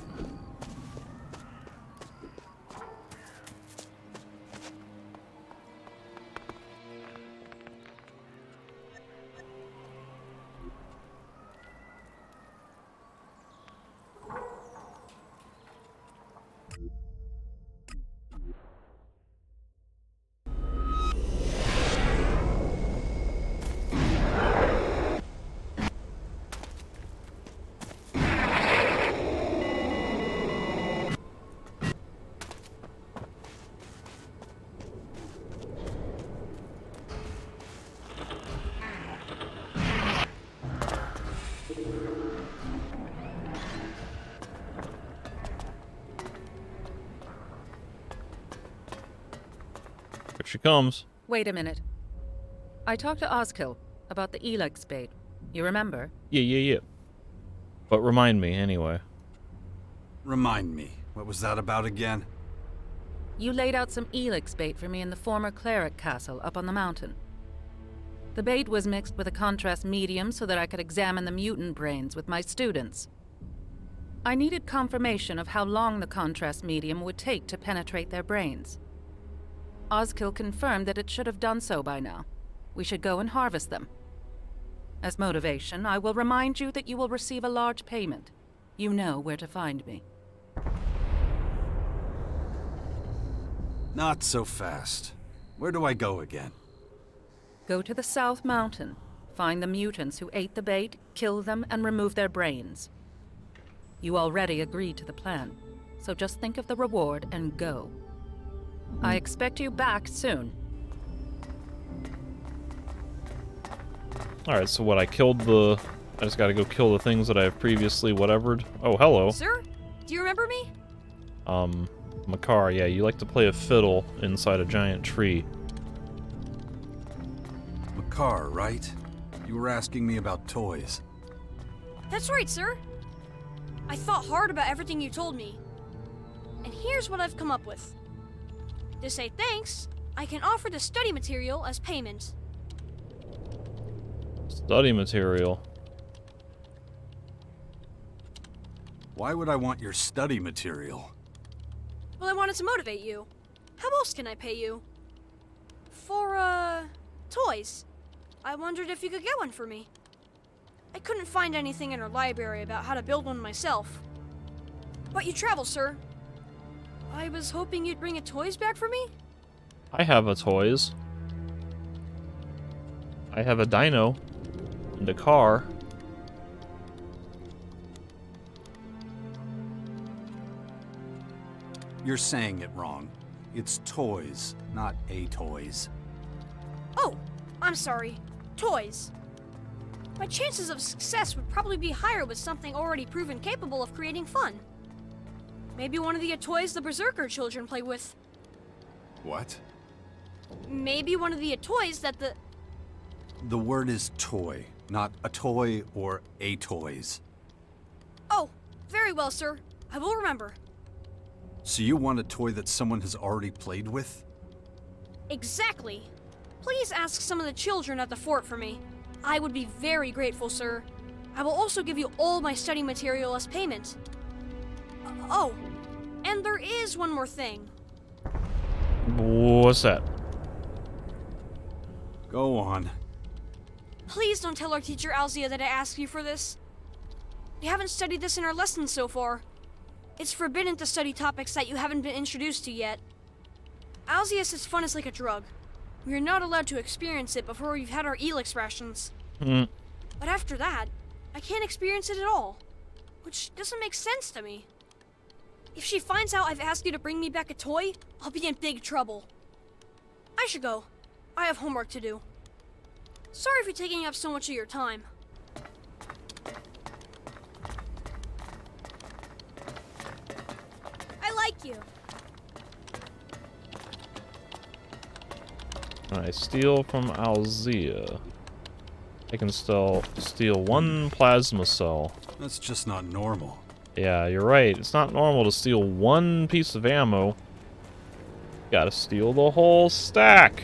Here she comes. Wait a minute. I talked to Ozkill about the Elex bait. You remember? Yeah. But remind me, anyway. Remind me, what was that about again? You laid out some Elex bait for me in the former cleric castle up on the mountain. The bait was mixed with a contrast medium so that I could examine the mutant brains with my students. I needed confirmation of how long the contrast medium would take to penetrate their brains. Ozkill confirmed that it should have done so by now. We should go and harvest them. As motivation, I will remind you that you will receive a large payment. You know where to find me. Not so fast. Where do I go again? Go to the South Mountain. Find the mutants who ate the bait, kill them, and remove their brains. You already agreed to the plan, so just think of the reward and go. I expect you back soon. Alright, so what, I just gotta go kill the things that I have previously whatevered. Oh, hello. Sir? Do you remember me? Makar, yeah, you like to play a fiddle inside a giant tree. Makar, right? You were asking me about toys. That's right, sir. I thought hard about everything you told me. And here's what I've come up with. To say thanks, I can offer the study material as payment. Study material? Why would I want your study material? Well, I wanted to motivate you. How else can I pay you? For, toys. I wondered if you could get one for me. I couldn't find anything in our library about how to build one myself. But you travel, sir. I was hoping you'd bring a toys back for me? I have a toys. I have a dino. And a car. You're saying it wrong. It's toys, not a toys. Oh, I'm sorry. Toys. My chances of success would probably be higher with something already proven capable of creating fun. Maybe one of the toys the Berserker children play with. What? Maybe one of the toys that the... The word is toy, not a toy or a toys. Oh, very well, sir. I will remember. So you want a toy that someone has already played with? Exactly. Please ask some of the children at the fort for me. I would be very grateful, sir. I will also give you all my study material as payment. Oh, and there is one more thing. What's that? Go on. Please don't tell our teacher Alzia that I asked you for this. We haven't studied this in our lessons so far. It's forbidden to study topics that you haven't been introduced to yet. Alzia says fun is like a drug. We are not allowed to experience it before we've had our Elex rations. But after that, I can't experience it at all. Which doesn't make sense to me. If she finds out I've asked you to bring me back a toy, I'll be in big trouble. I should go. I have homework to do. Sorry for taking up so much of your time. I like you. I steal from Alzia. I can still steal one plasma cell. That's just not normal. Yeah, you're right. It's not normal to steal one piece of ammo. Gotta steal the whole stack.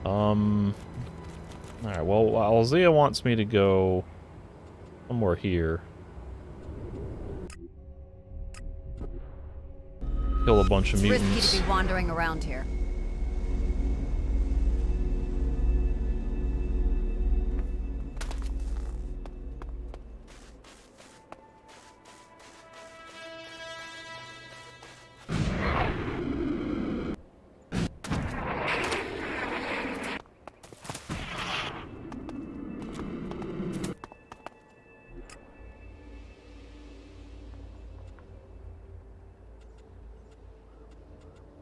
Alright, well, Alzia wants me to go somewhere here. Kill a bunch of mutants. It's risky to be wandering around here.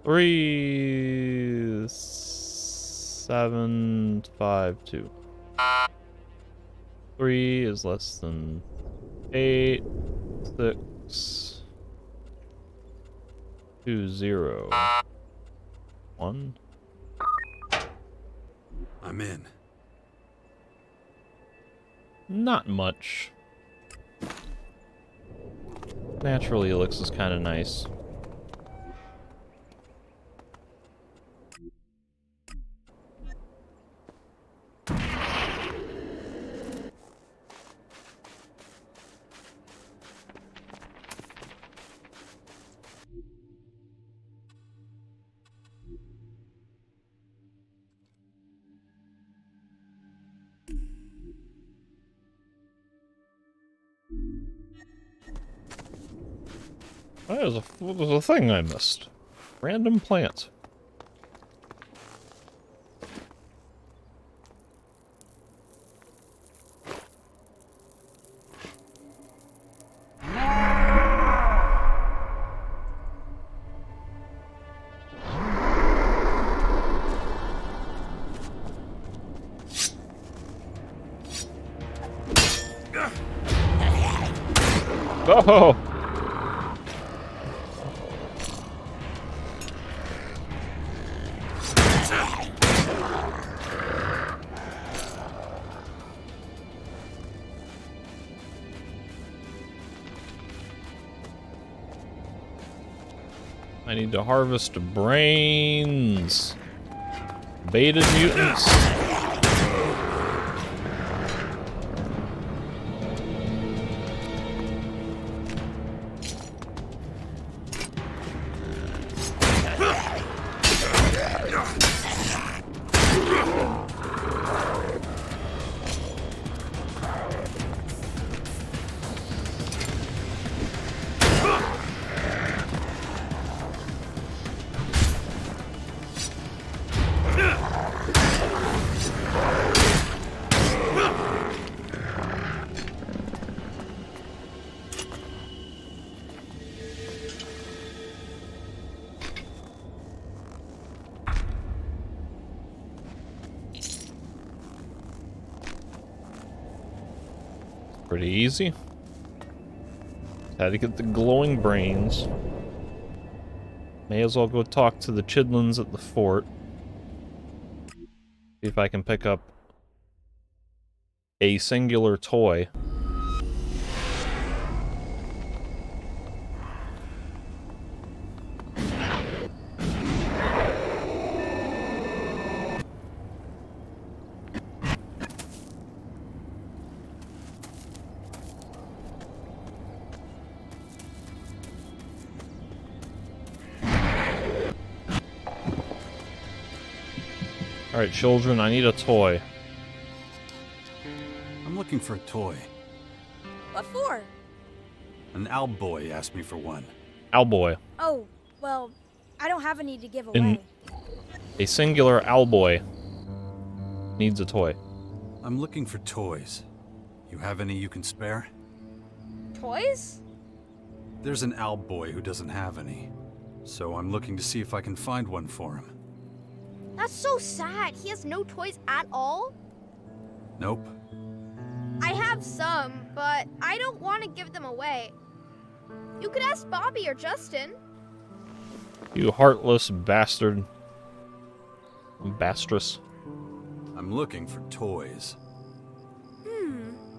Three, 7, 5, 2. 3 is less than 8, 6, 2, 0. 1. I'm in. Not much. Naturally, Elex is kind of nice. There's a thing I missed. Random plant. Oh! I need to harvest brains. Baited mutants. Pretty easy. Had to get the glowing brains. May as well go talk to the Chidlins at the fort. See if I can pick up a singular toy. Alright, children, I need a toy. I'm looking for a toy. What for? An Owlboy asked me for one. Owlboy. Oh, well, I don't have any to give away. A singular Owlboy needs a toy. I'm looking for toys. You have any you can spare? Toys? There's an Owlboy who doesn't have any. So I'm looking to see if I can find one for him. That's so sad. He has no toys at all? Nope. I have some, but I don't want to give them away. You could ask Bobby or Justin. You heartless bastard. Bastress. I'm looking for toys.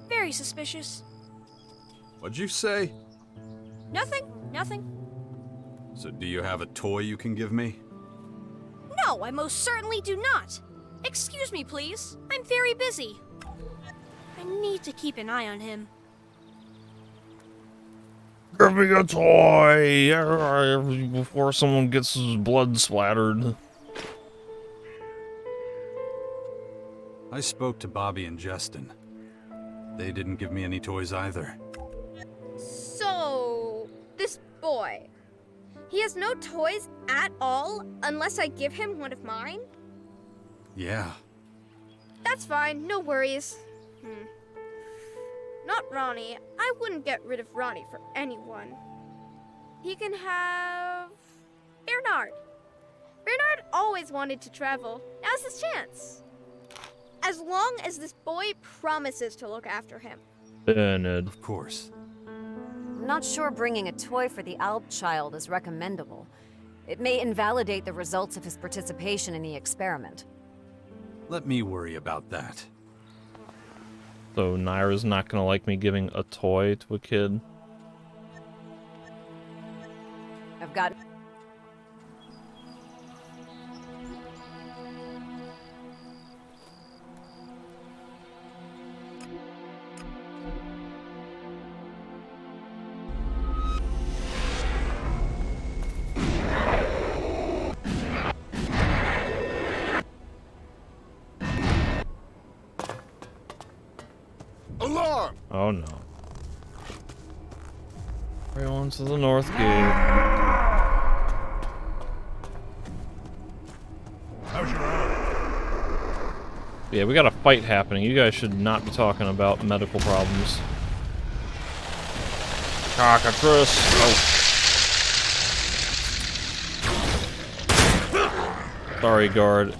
Very suspicious. What'd you say? Nothing. So do you have a toy you can give me? No, I most certainly do not. Excuse me, please. I'm very busy. I need to keep an eye on him. Give me a toy before someone gets his blood splattered. I spoke to Bobby and Justin. They didn't give me any toys either. So, this boy. He has no toys at all unless I give him one of mine? Yeah. That's fine, no worries. Not Ronnie. I wouldn't get rid of Ronnie for anyone. He can have... Bernard. Bernard always wanted to travel. Now's his chance. As long as this boy promises to look after him. Bernard. Of course. I'm not sure bringing a toy for the Alp child is recommendable. It may invalidate the results of his participation in the experiment. Let me worry about that. So Naira's not gonna like me giving a toy to a kid? I've got... Alarm! Oh no. Everyone to the north gate. How's your arm? Yeah, we got a fight happening. You guys should not be talking about medical problems. Cockatrice. Oh. Sorry, guard.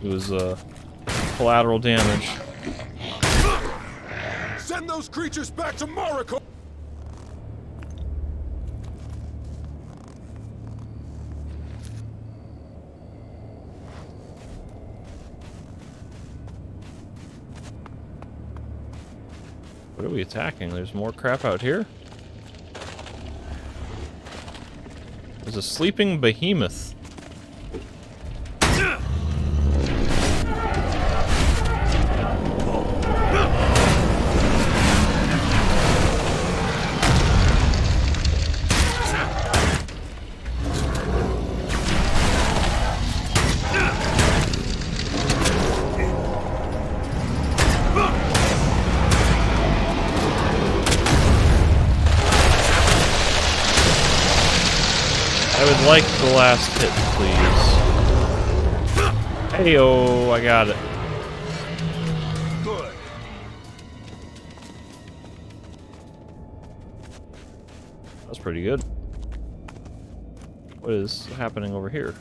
It was collateral damage. Send those creatures back to Morocco! What are we attacking? There's more crap out here? There's a sleeping behemoth. I would like the last hit, please. Heyo, I got it. Good. That's pretty good. What is happening over here?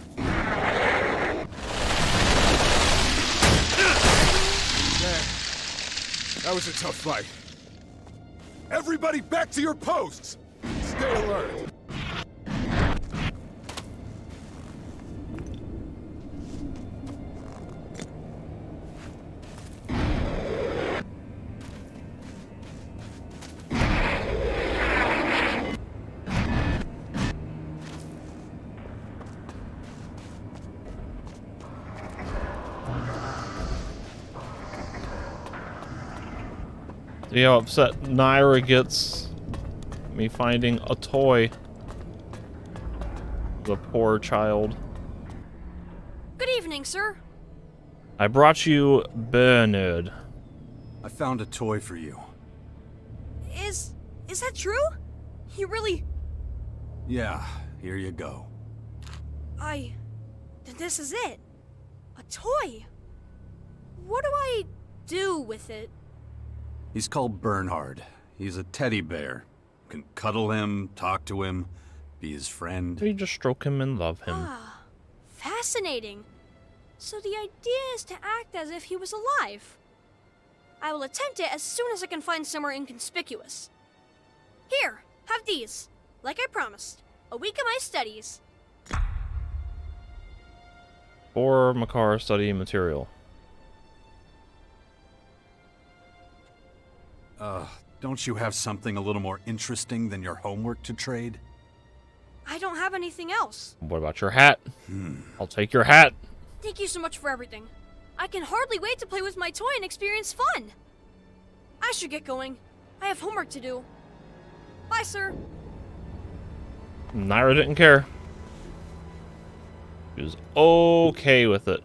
That was a tough fight. Everybody back to your posts! Stay alert. See how upset Naira gets me finding a toy. The poor child. Good evening, sir. I brought you Bernard. I found a toy for you. Is that true? You really... Yeah, here you go. This is it. A toy. What do I do with it? He's called Bernhard. He's a teddy bear. You can cuddle him, talk to him, be his friend. You just stroke him and love him. Ah, fascinating. So the idea is to act as if he was alive. I will attempt it as soon as I can find somewhere inconspicuous. Here, have these. Like I promised. A week of my studies. Or Makar study material. Don't you have something a little more interesting than your homework to trade? I don't have anything else. What about your hat? I'll take your hat. Thank you so much for everything. I can hardly wait to play with my toy and experience fun. I should get going. I have homework to do. Bye, sir. Naira didn't care. She was okay with it.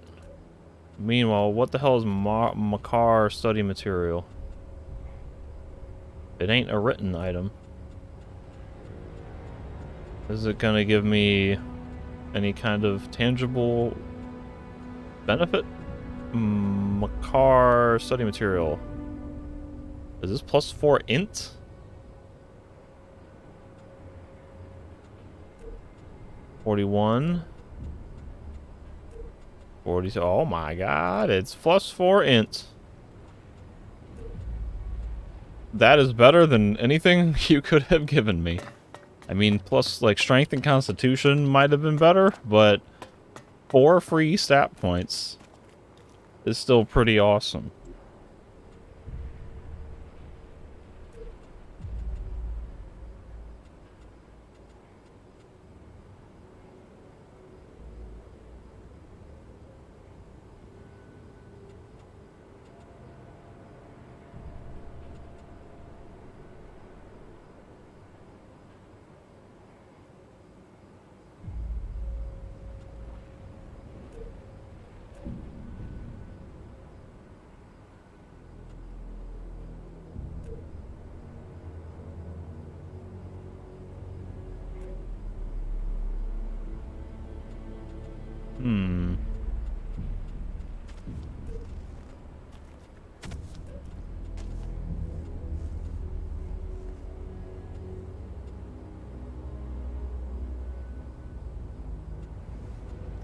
Meanwhile, what the hell is Makar study material? It ain't a written item. Is it gonna give me any kind of tangible benefit? Makar study material. Is this +4 int? +41. 42. Oh my god, it's +4 int. That is better than anything you could have given me. I mean, plus, like, strength and constitution might have been better, but 4 free stat points is still pretty awesome. Hmm.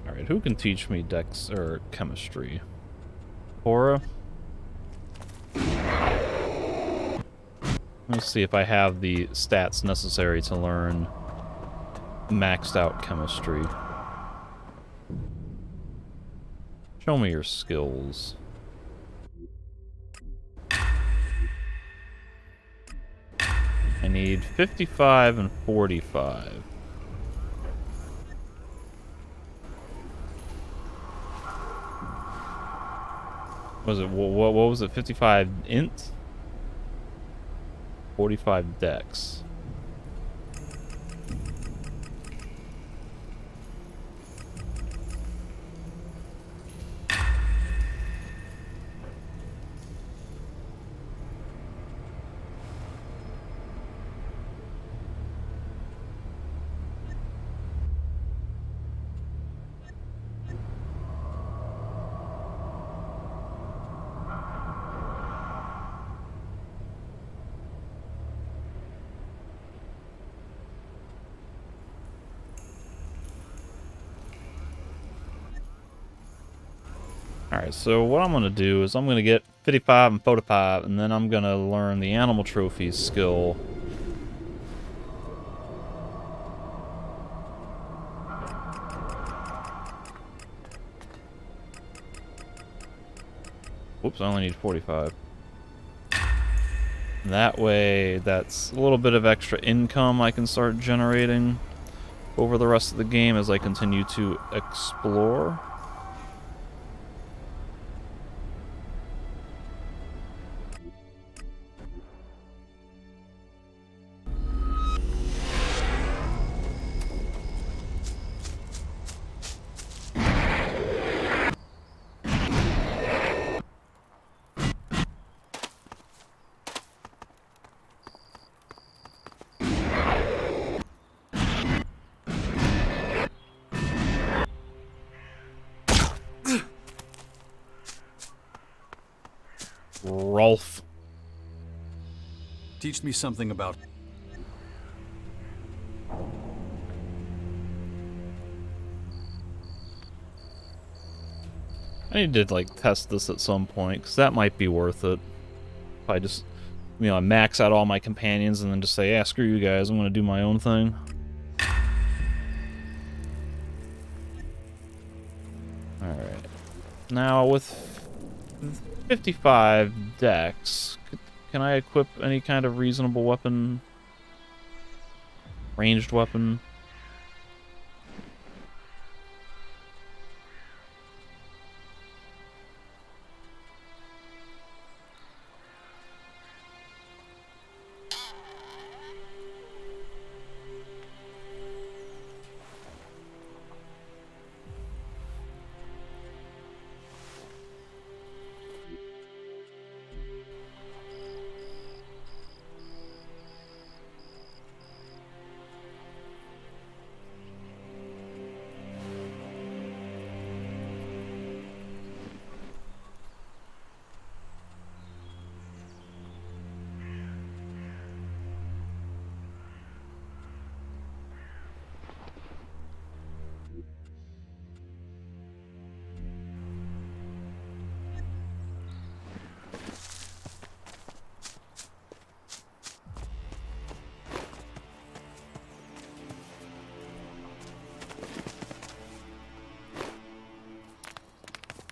Alright, who can teach me Dex or chemistry? Cora? Let's see if I have the stats necessary to learn maxed out chemistry. Show me your skills. I need 55 and 45. Was it what was it? 55 int? 45 dex. Alright, so what I'm going to do is I'm going to get 55 and 45, and then I'm going to learn the animal trophies skill. Whoops, I only need 45. That way, that's a little bit of extra income I can start generating over the rest of the game as I continue to explore. Rolf. Teach me something about... I need to, like, test this at some point, because that might be worth it. If I just, you know, max out all my companions and then just say, yeah, screw you guys, I'm going to do my own thing. Alright. Now, with 55 dex, can I equip any kind of reasonable weapon? Ranged weapon?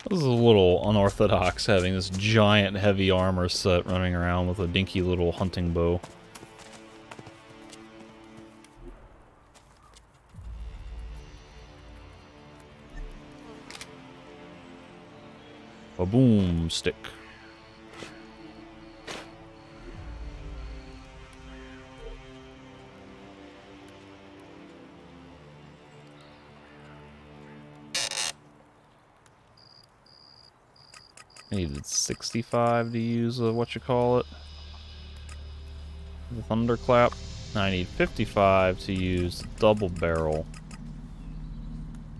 This is a little unorthodox, having this giant heavy armor set running around with a dinky little hunting bow. A boomstick. I needed 65 to use whatchamacallit. The thunderclap. I need 55 to use double barrel.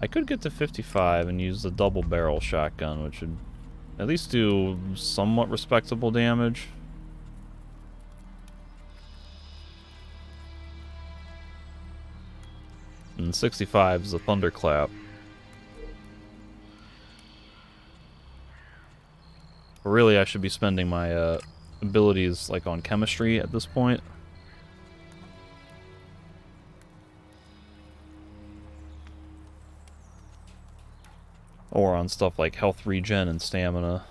I could get to 55 and use the double barrel shotgun, which would at least do somewhat respectable damage. And 65 is a thunderclap. But really, I should be spending my abilities like on chemistry at this point. Or on stuff like health regen and stamina.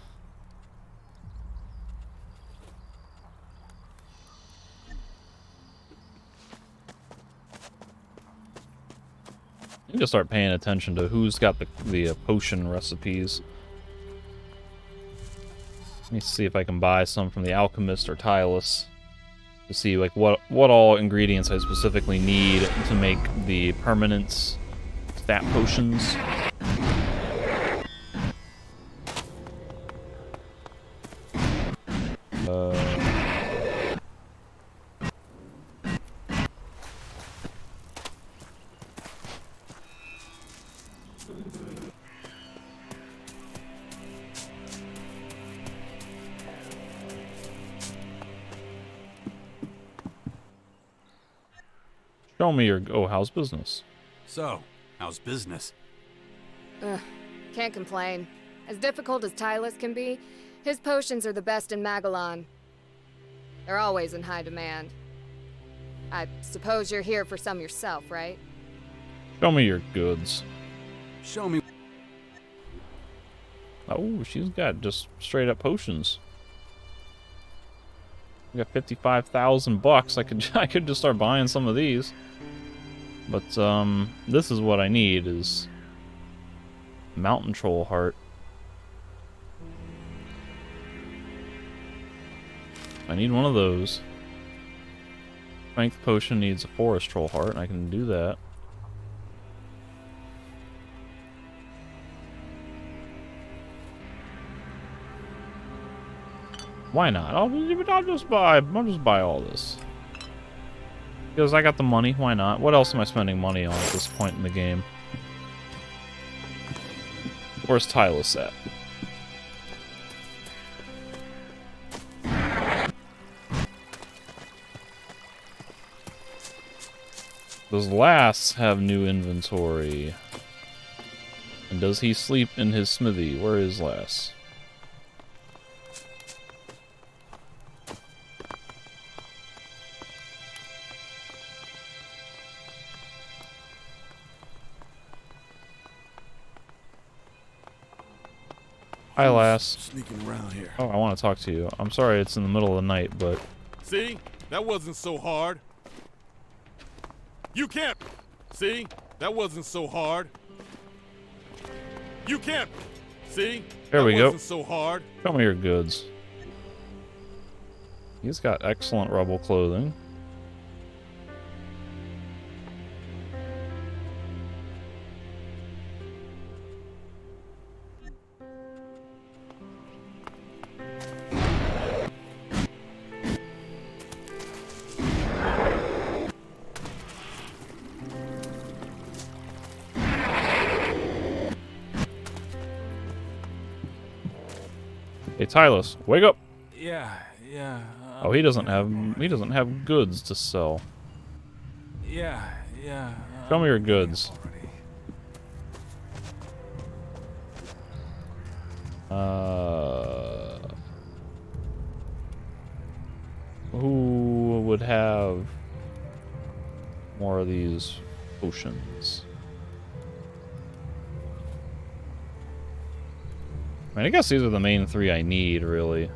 You need to start paying attention to who's got the potion recipes. Let me see if I can buy some from the alchemist or Tylus to see like what all ingredients I specifically need to make the permanence stat potions. Show me your... Oh, how's business? So, how's business? Can't complain. As difficult as Tylus can be, his potions are the best in Magellan. They're always in high demand. I suppose you're here for some yourself, right? Show me your goods. Show me... Oh, she's got just straight up potions. I got 55,000 bucks. I could just start buying some of these. But this is what I need is Mountain Troll Heart. I need one of those. Strength Potion needs a Forest Troll Heart, and I can do that. Why not? I'll just buy all this. Because I got the money, why not? What else am I spending money on at this point in the game? Where's Tylus at? Does Lass have new inventory? And does he sleep in his smithy? Where is Lass? Hi, Lass. Sneaking around here. Oh, I want to talk to you. I'm sorry it's in the middle of the night, but... See? That wasn't so hard. You can't... See? That wasn't so hard. You can't... See? There we go. Wasn't so hard. Show me your goods. He's got excellent rebel clothing. Hey, Tylus, wake up! Yeah. Oh, he doesn't have goods to sell. Yeah. Show me your goods. Who would have more of these potions? I mean, I guess these are the main three I need, really.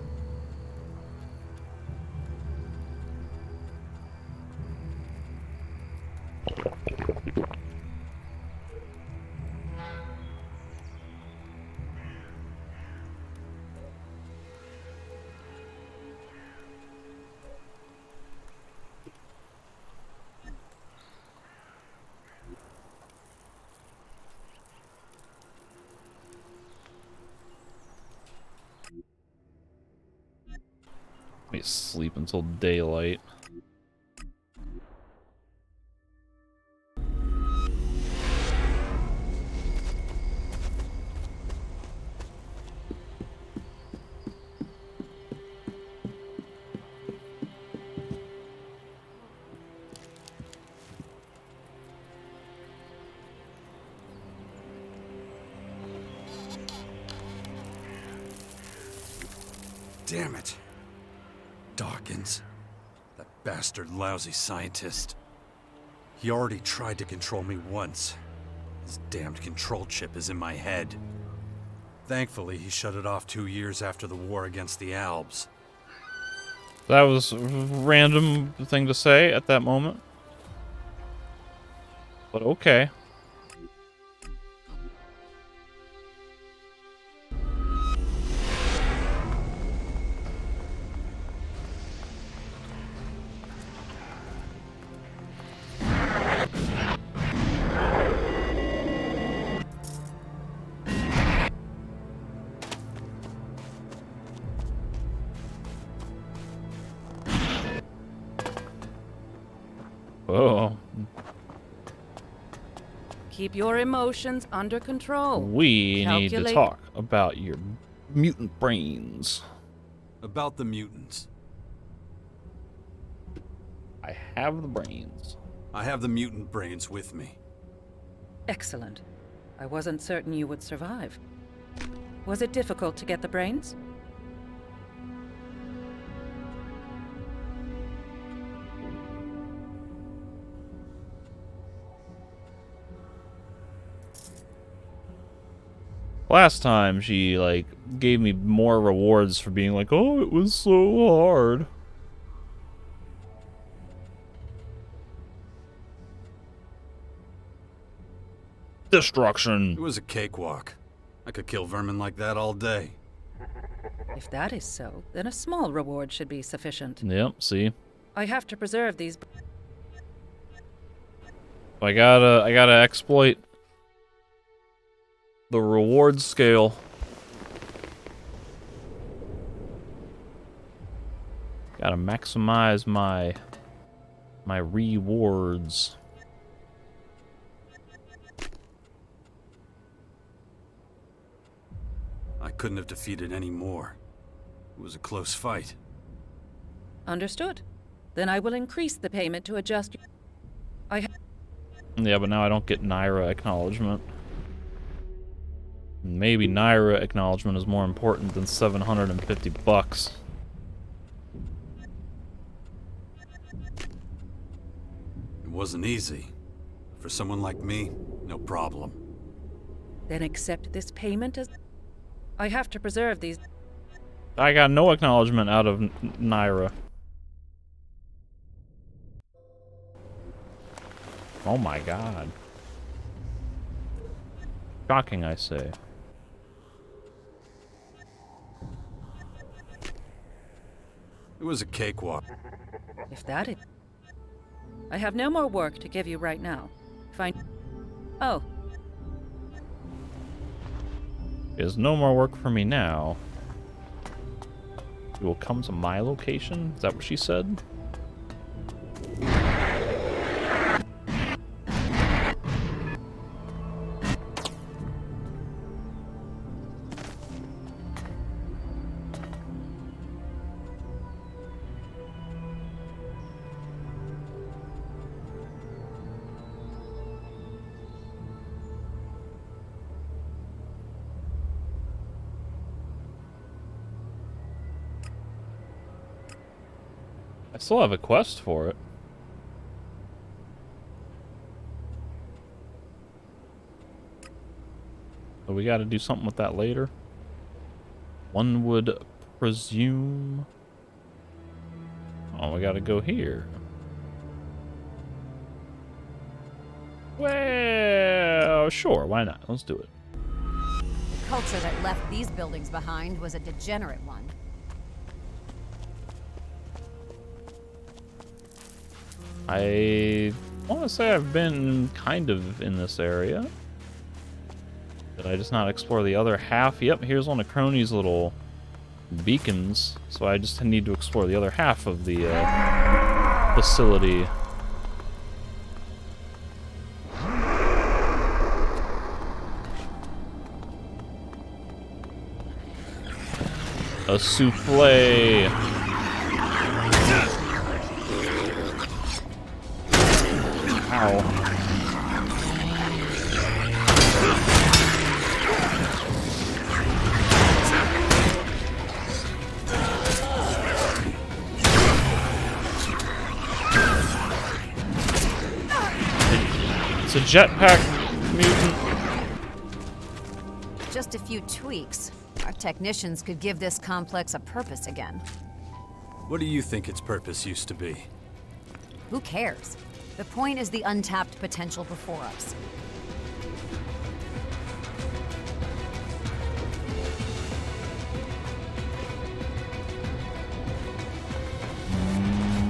Let me sleep until daylight. Damn it. Dawkins. That bastard lousy scientist. He already tried to control me once. His damned control chip is in my head. Thankfully, he shut it off 2 years after the war against the Albs. That was a random thing to say at that moment. But okay. Oh. Keep your emotions under control. We need to Calculate- talk about your mutant brains. About the mutants. I have the brains. I have the mutant brains with me. Excellent. I wasn't certain you would survive. Was it difficult to get the brains? Last time she, like, gave me more rewards for being like, oh, it was so hard. Destruction. It was a cakewalk. I could kill vermin like that all day. If that is so, then a small reward should be sufficient. Yep, see? I have to preserve these. I gotta exploit the reward scale. Gotta maximize my rewards. I couldn't have defeated any more. It was a close fight. Understood. Then I will increase the payment to adjust. Yeah, but now I don't get Naira acknowledgement. Maybe Naira acknowledgement is more important than 750 bucks. It wasn't easy. For someone like me, no problem. Then accept this payment as. I have to preserve these. I got no acknowledgement out of Naira. Oh my god. Shocking, I say. It was a cakewalk. If that is. I have no more work to give you right now. Fine. Oh. There's no more work for me now. You will come to my location? Is that what she said? I still have a quest for it. So we gotta do something with that later. One would presume... Oh, we gotta go here. Well, sure, why not? Let's do it. The culture that left these buildings behind was a degenerate one. I want to say I've been kind of in this area. Did I just not explore the other half? Yep, here's one of Crony's little beacons. So I just need to explore the other half of the facility. A souffle. Ow. It's a jetpack mutant. Just a few tweaks. Our technicians could give this complex a purpose again. What do you think its purpose used to be? Who cares? The point is the untapped potential before us.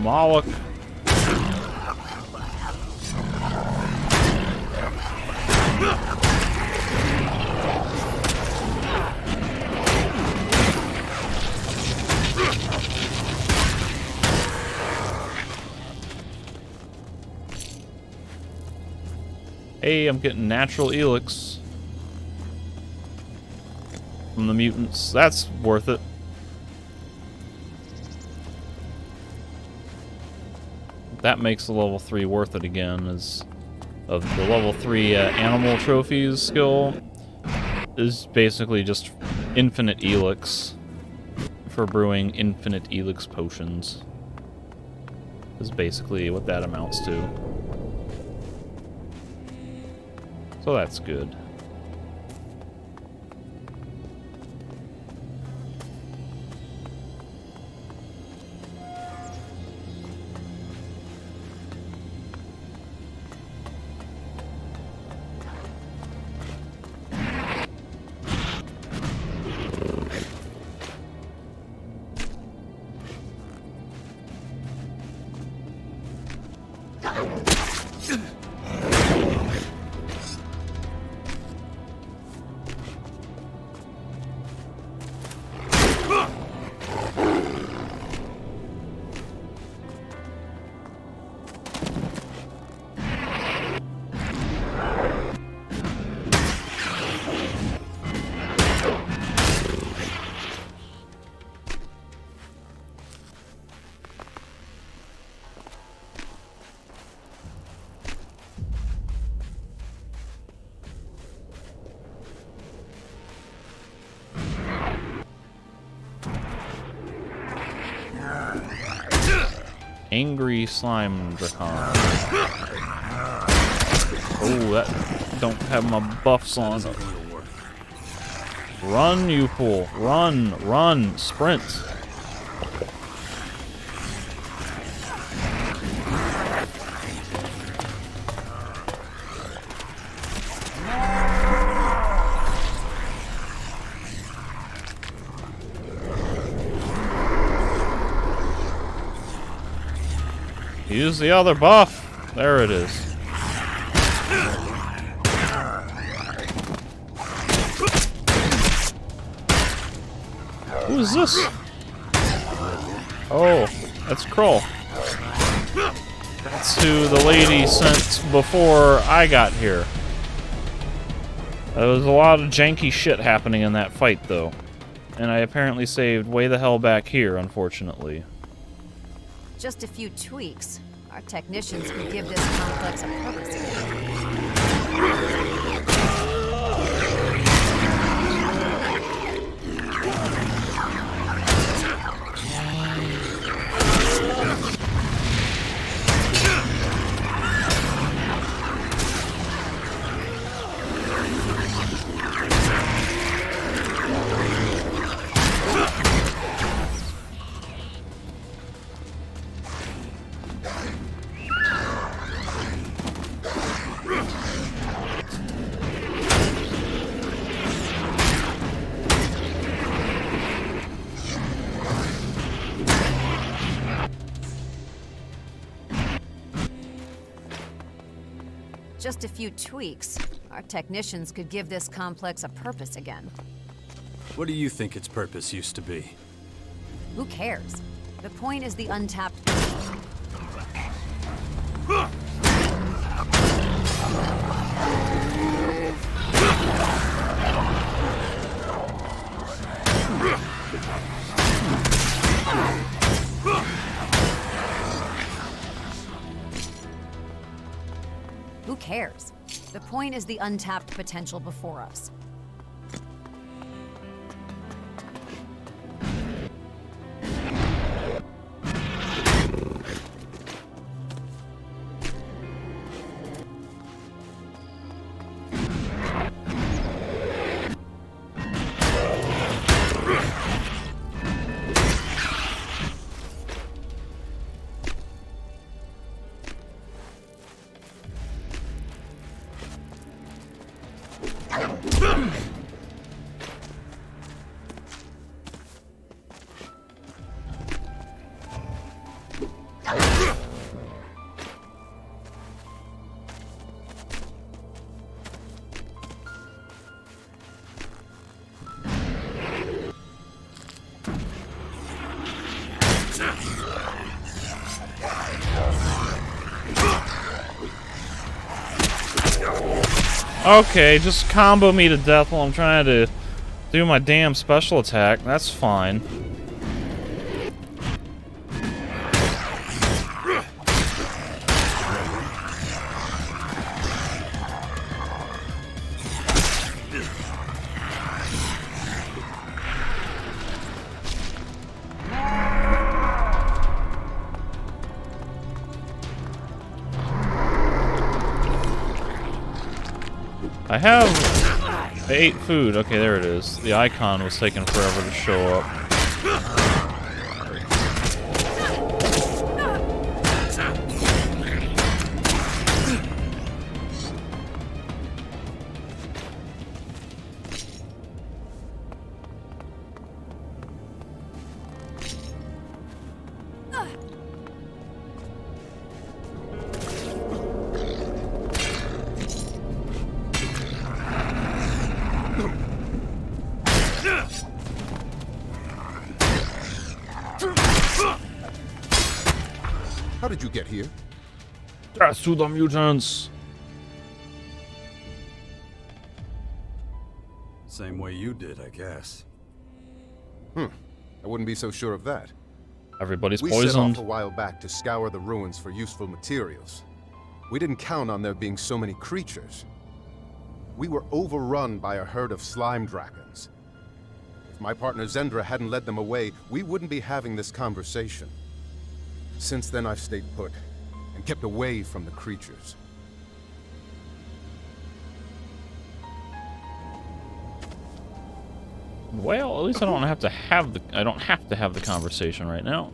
Moloch. Hey, I'm getting natural Elex from the mutants. That's worth it. That makes the level 3 worth it again, as of the level 3 animal trophies skill is basically just infinite Elex for brewing infinite Elex potions. Is basically what that amounts to. So that's good. Angry Slime Dracon. Oh, that don't have my buffs on. Run, you fool. Run, run, sprint. Use the other buff. There it is. Who is this? Oh, that's Kroll. That's who the lady sent before I got here. There was a lot of janky shit happening in that fight, though. And I apparently saved way the hell back here, unfortunately. Just a few tweaks. Our technicians could give this complex a purpose. Just a few tweaks. Our technicians could give this complex a purpose again. What do you think its purpose used to be? Who cares? The point is the untapped. Who cares? The point is the untapped potential before us. Okay, just combo me to death while I'm trying to do my damn special attack. That's fine. I ate food. Okay, there it is. The icon was taking forever to show up. How did you get here? Death to the mutants! Same way you did, I guess. I wouldn't be so sure of that. Everybody's We poisoned. set off a while back to scour the ruins for useful materials. We didn't count on there being so many creatures. We were overrun by a herd of slime dragons. If my partner Zendra hadn't led them away, we wouldn't be having this conversation. Since then, I've stayed put and kept away from the creatures. Well, at least I don't have to have the conversation right now.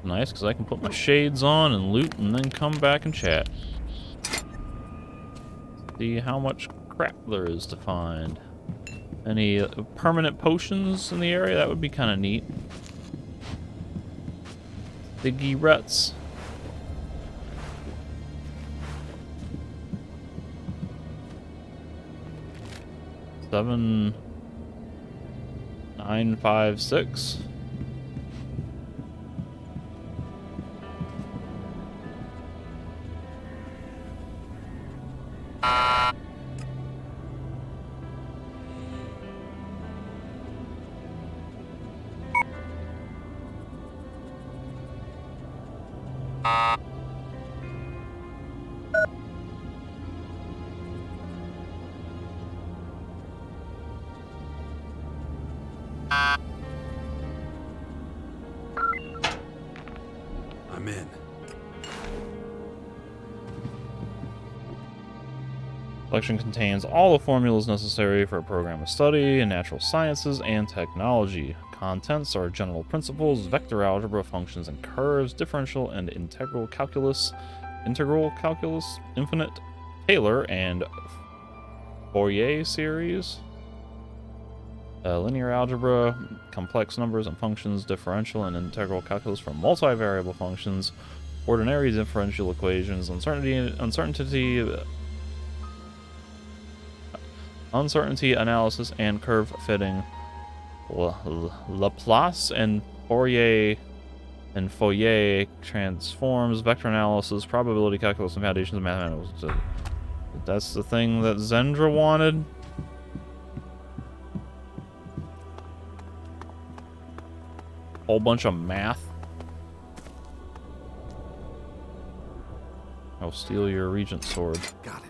Nice, because I can put my shades on and loot and then come back and chat. See how much crap there is to find. Any permanent potions in the area? That would be kind of neat. Diggy ruts. Seven, 9, 5, 6. I'm in. Collection contains all the formulas necessary for a program of study in natural sciences and technology. Contents are general principles, vector algebra, functions and curves, differential and integral calculus, infinite, Taylor and Fourier series, linear algebra, complex numbers and functions, differential and integral calculus for multivariable functions, ordinary differential equations, uncertainty analysis and curve fitting, Laplace and Fourier transforms, vector analysis, probability calculus, and foundations of mathematics. That's the thing that Zendra wanted. Whole bunch of math. I'll steal your regent sword. Got it.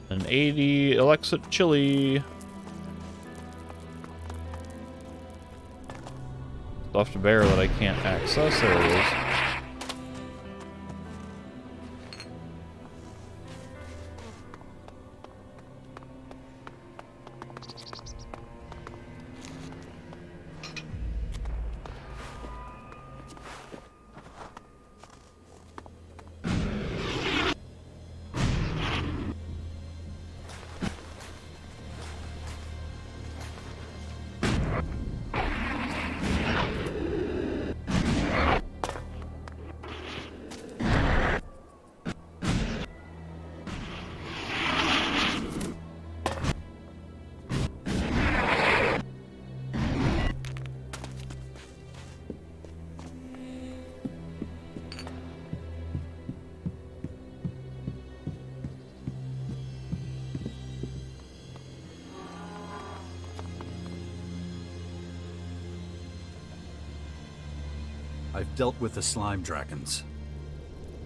An 80 Elex chili. Stuffed bear that I can't access. There it is. I've dealt with the slime dragons.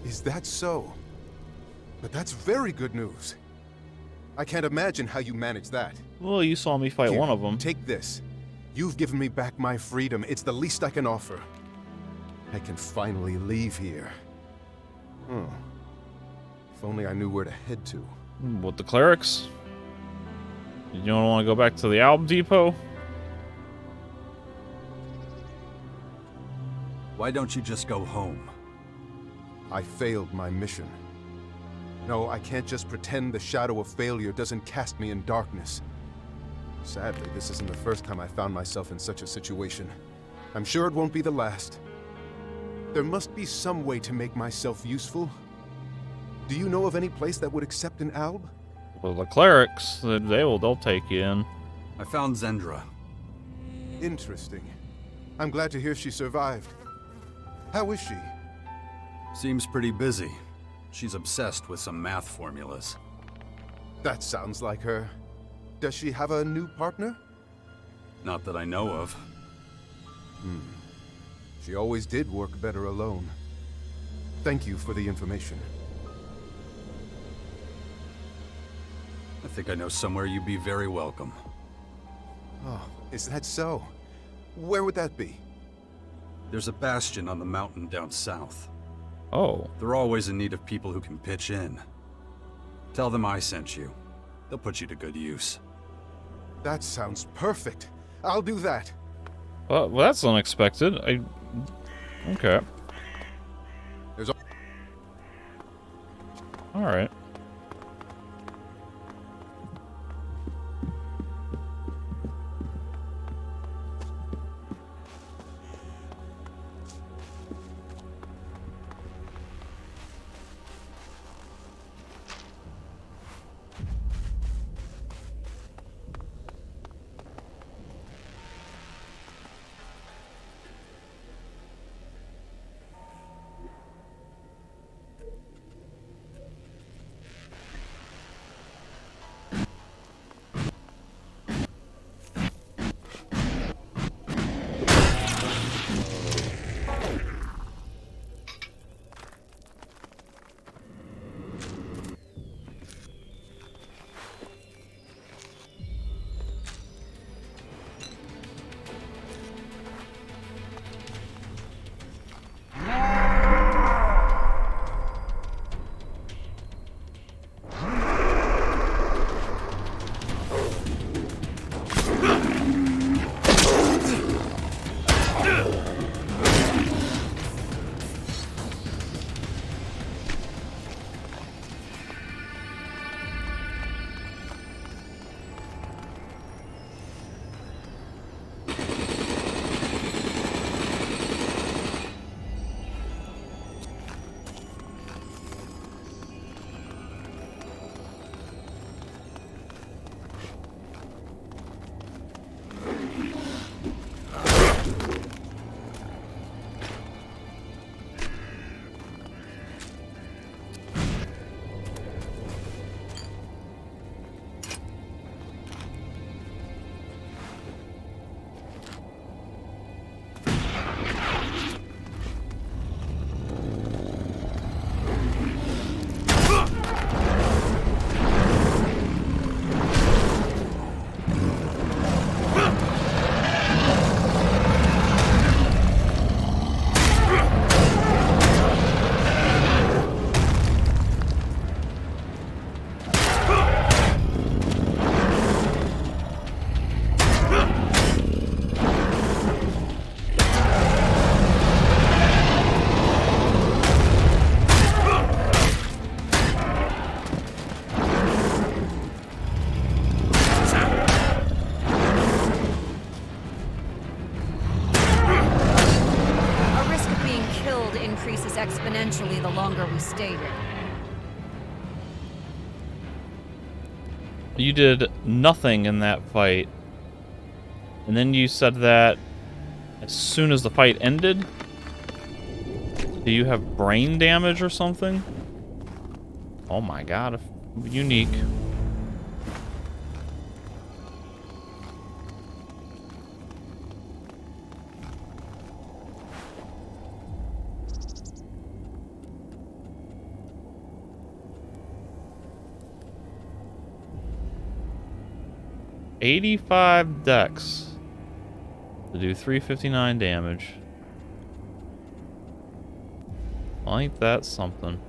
Is that so? But that's very good news. I can't imagine how you managed that. Well, you saw me fight Here, one of them. Take this. You've given me back my freedom. It's the least I can offer. I can finally leave here. If only I knew where to head to. With the clerics? You don't want to go back to the Alb Depot? Why don't you just go home? I failed my mission. No, I can't just pretend the shadow of failure doesn't cast me in darkness. Sadly, this isn't the first time I found myself in such a situation. I'm sure it won't be the last. There must be some way to make myself useful. Do you know of any place that would accept an alb? Well, the clerics, they'll take you in. I found Zendra. Interesting. I'm glad to hear she survived. How is she? Seems pretty busy. She's obsessed with some math formulas. That sounds like her. Does she have a new partner? Not that I know of. She always did work better alone. Thank you for the information. I think I know somewhere you'd be very welcome. Oh, is that so? Where would that be? There's a bastion on the mountain down south. Oh. They're always in need of people who can pitch in. Tell them I sent you. They'll put you to good use. That sounds perfect. I'll do that. Well, that's unexpected. Okay. All right. you did nothing in that fight. And then you said that as soon as the fight ended? Do you have brain damage or something? Oh my god, unique. $85 dex to do 359 damage. Well, ain't that something?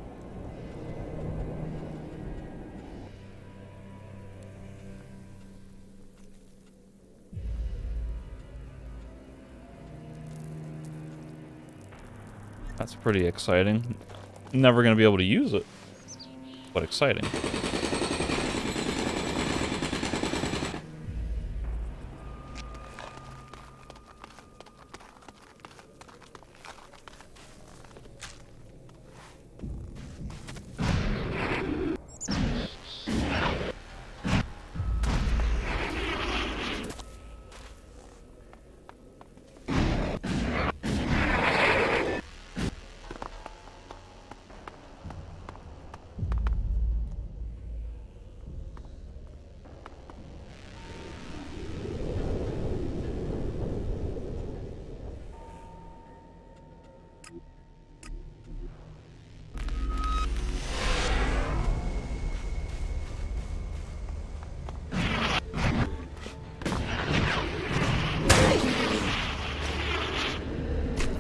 That's pretty exciting. Never gonna be able to use it, but exciting.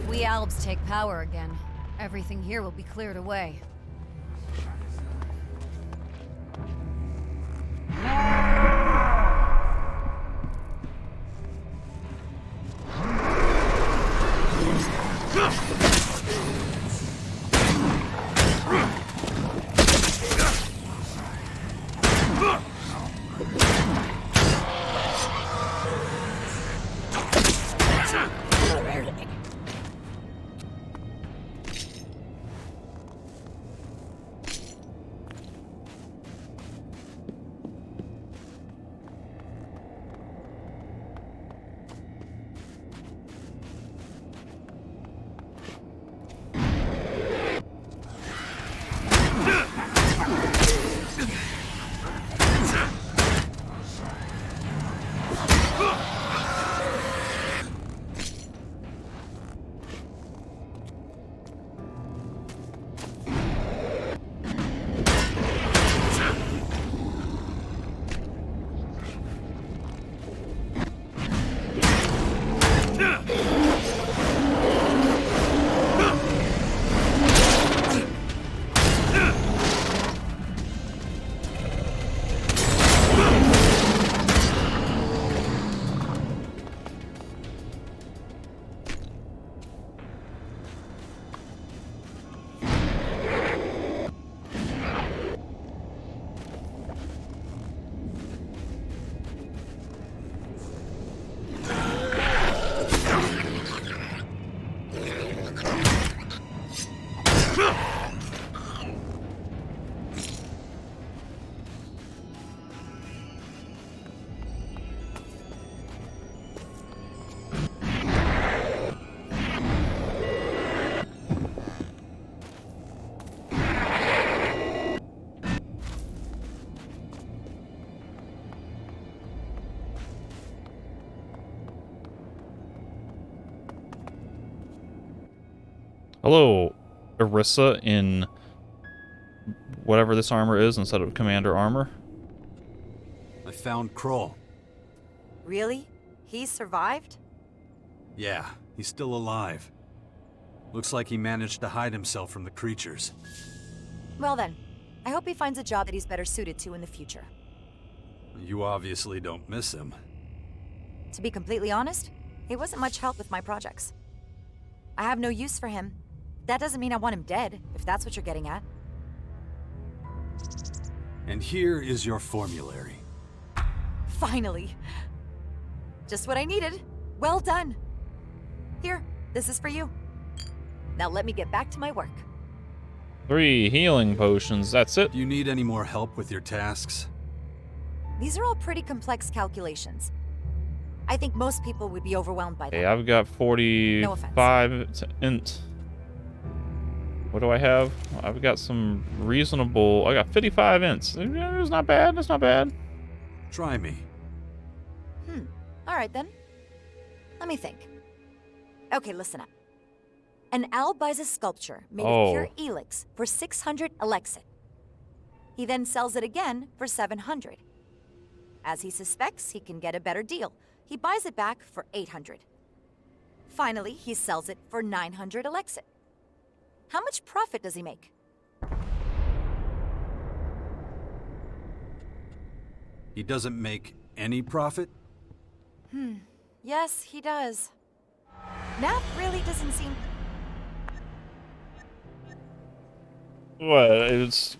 We Albs take power again. Everything here will be cleared away. Hello, Arissa in whatever this armor is instead of commander armor. I found Kroll. Really? He survived? Yeah, he's still alive. Looks like he managed to hide himself from the creatures. Well then, I hope he finds a job that he's better suited to in the future. You obviously don't miss him. To be completely honest, he wasn't much help with my projects. I have no use for him. That doesn't mean I want him dead, if that's what you're getting at. And here is your formulary. Finally. Just what I needed. Well done. Here, this is for you. Now let me get back to my work. 3 healing potions, that's it. Do you need any more help with your tasks? These are all pretty complex calculations. I think most people would be overwhelmed by them. Hey, I've got 45 int. What do I have? I've got some reasonable... I got 55 ints. It's not bad. It's not bad. Try me. All right, then. Let me think. Okay, listen up. An owl buys a sculpture made of pure Elex for 600 Elexit. He then sells it again for 700. As he suspects he can get a better deal, he buys it back for 800. Finally, he sells it for 900 Elexit. How much profit does he make? He doesn't make any profit? Yes, he does. Math really doesn't seem... What? It's...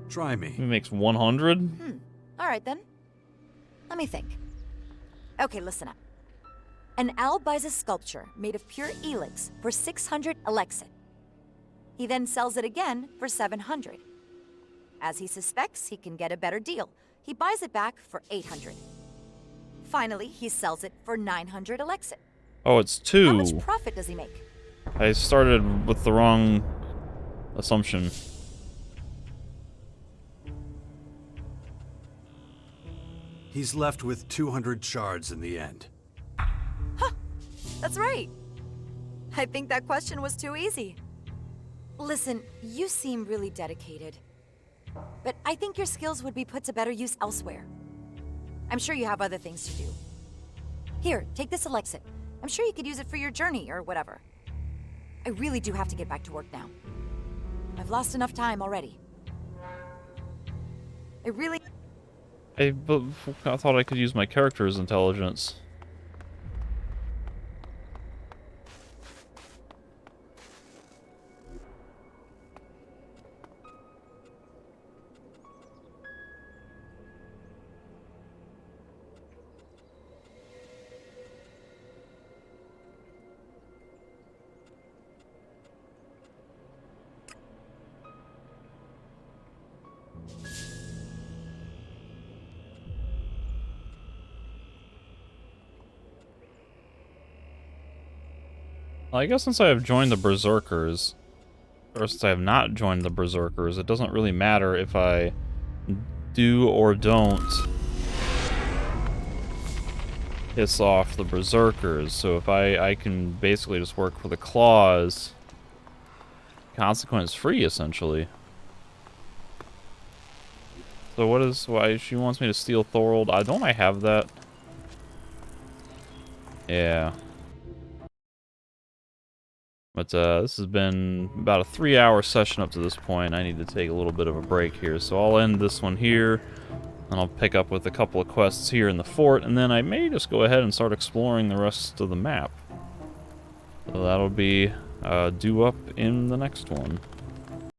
Try me. He makes 100? All right, then. Let me think. Okay, listen up. An owl buys a sculpture made of pure Elex for 600 Elexit. He then sells it again for 700. As he suspects he can get a better deal, he buys it back for 800. Finally, he sells it for 900 Elexit. Oh, it's 2. How much profit does he make? I started with the wrong assumption. He's left with 200 shards in the end. That's right. I think that question was too easy. Listen, you seem really dedicated. But I think your skills would be put to better use elsewhere. I'm sure you have other things to do. Here, take this Elexit. I'm sure you could use it for your journey or whatever. I really do have to get back to work now. I've lost enough time already. I thought I could use my character's intelligence. Well, I guess since I have joined the Berserkers, or since I have not joined the Berserkers, it doesn't really matter if I do or don't piss off the Berserkers. So if I can basically just work for the Claws, consequence free, essentially. So why she wants me to steal Thorold? Don't I have that? Yeah. But this has been about a 3-hour session up to this point. I need to take a little bit of a break here, so I'll end this one here, and I'll pick up with a couple of quests here in the fort, and then I may just go ahead and start exploring the rest of the map. So that'll be due up in the next one.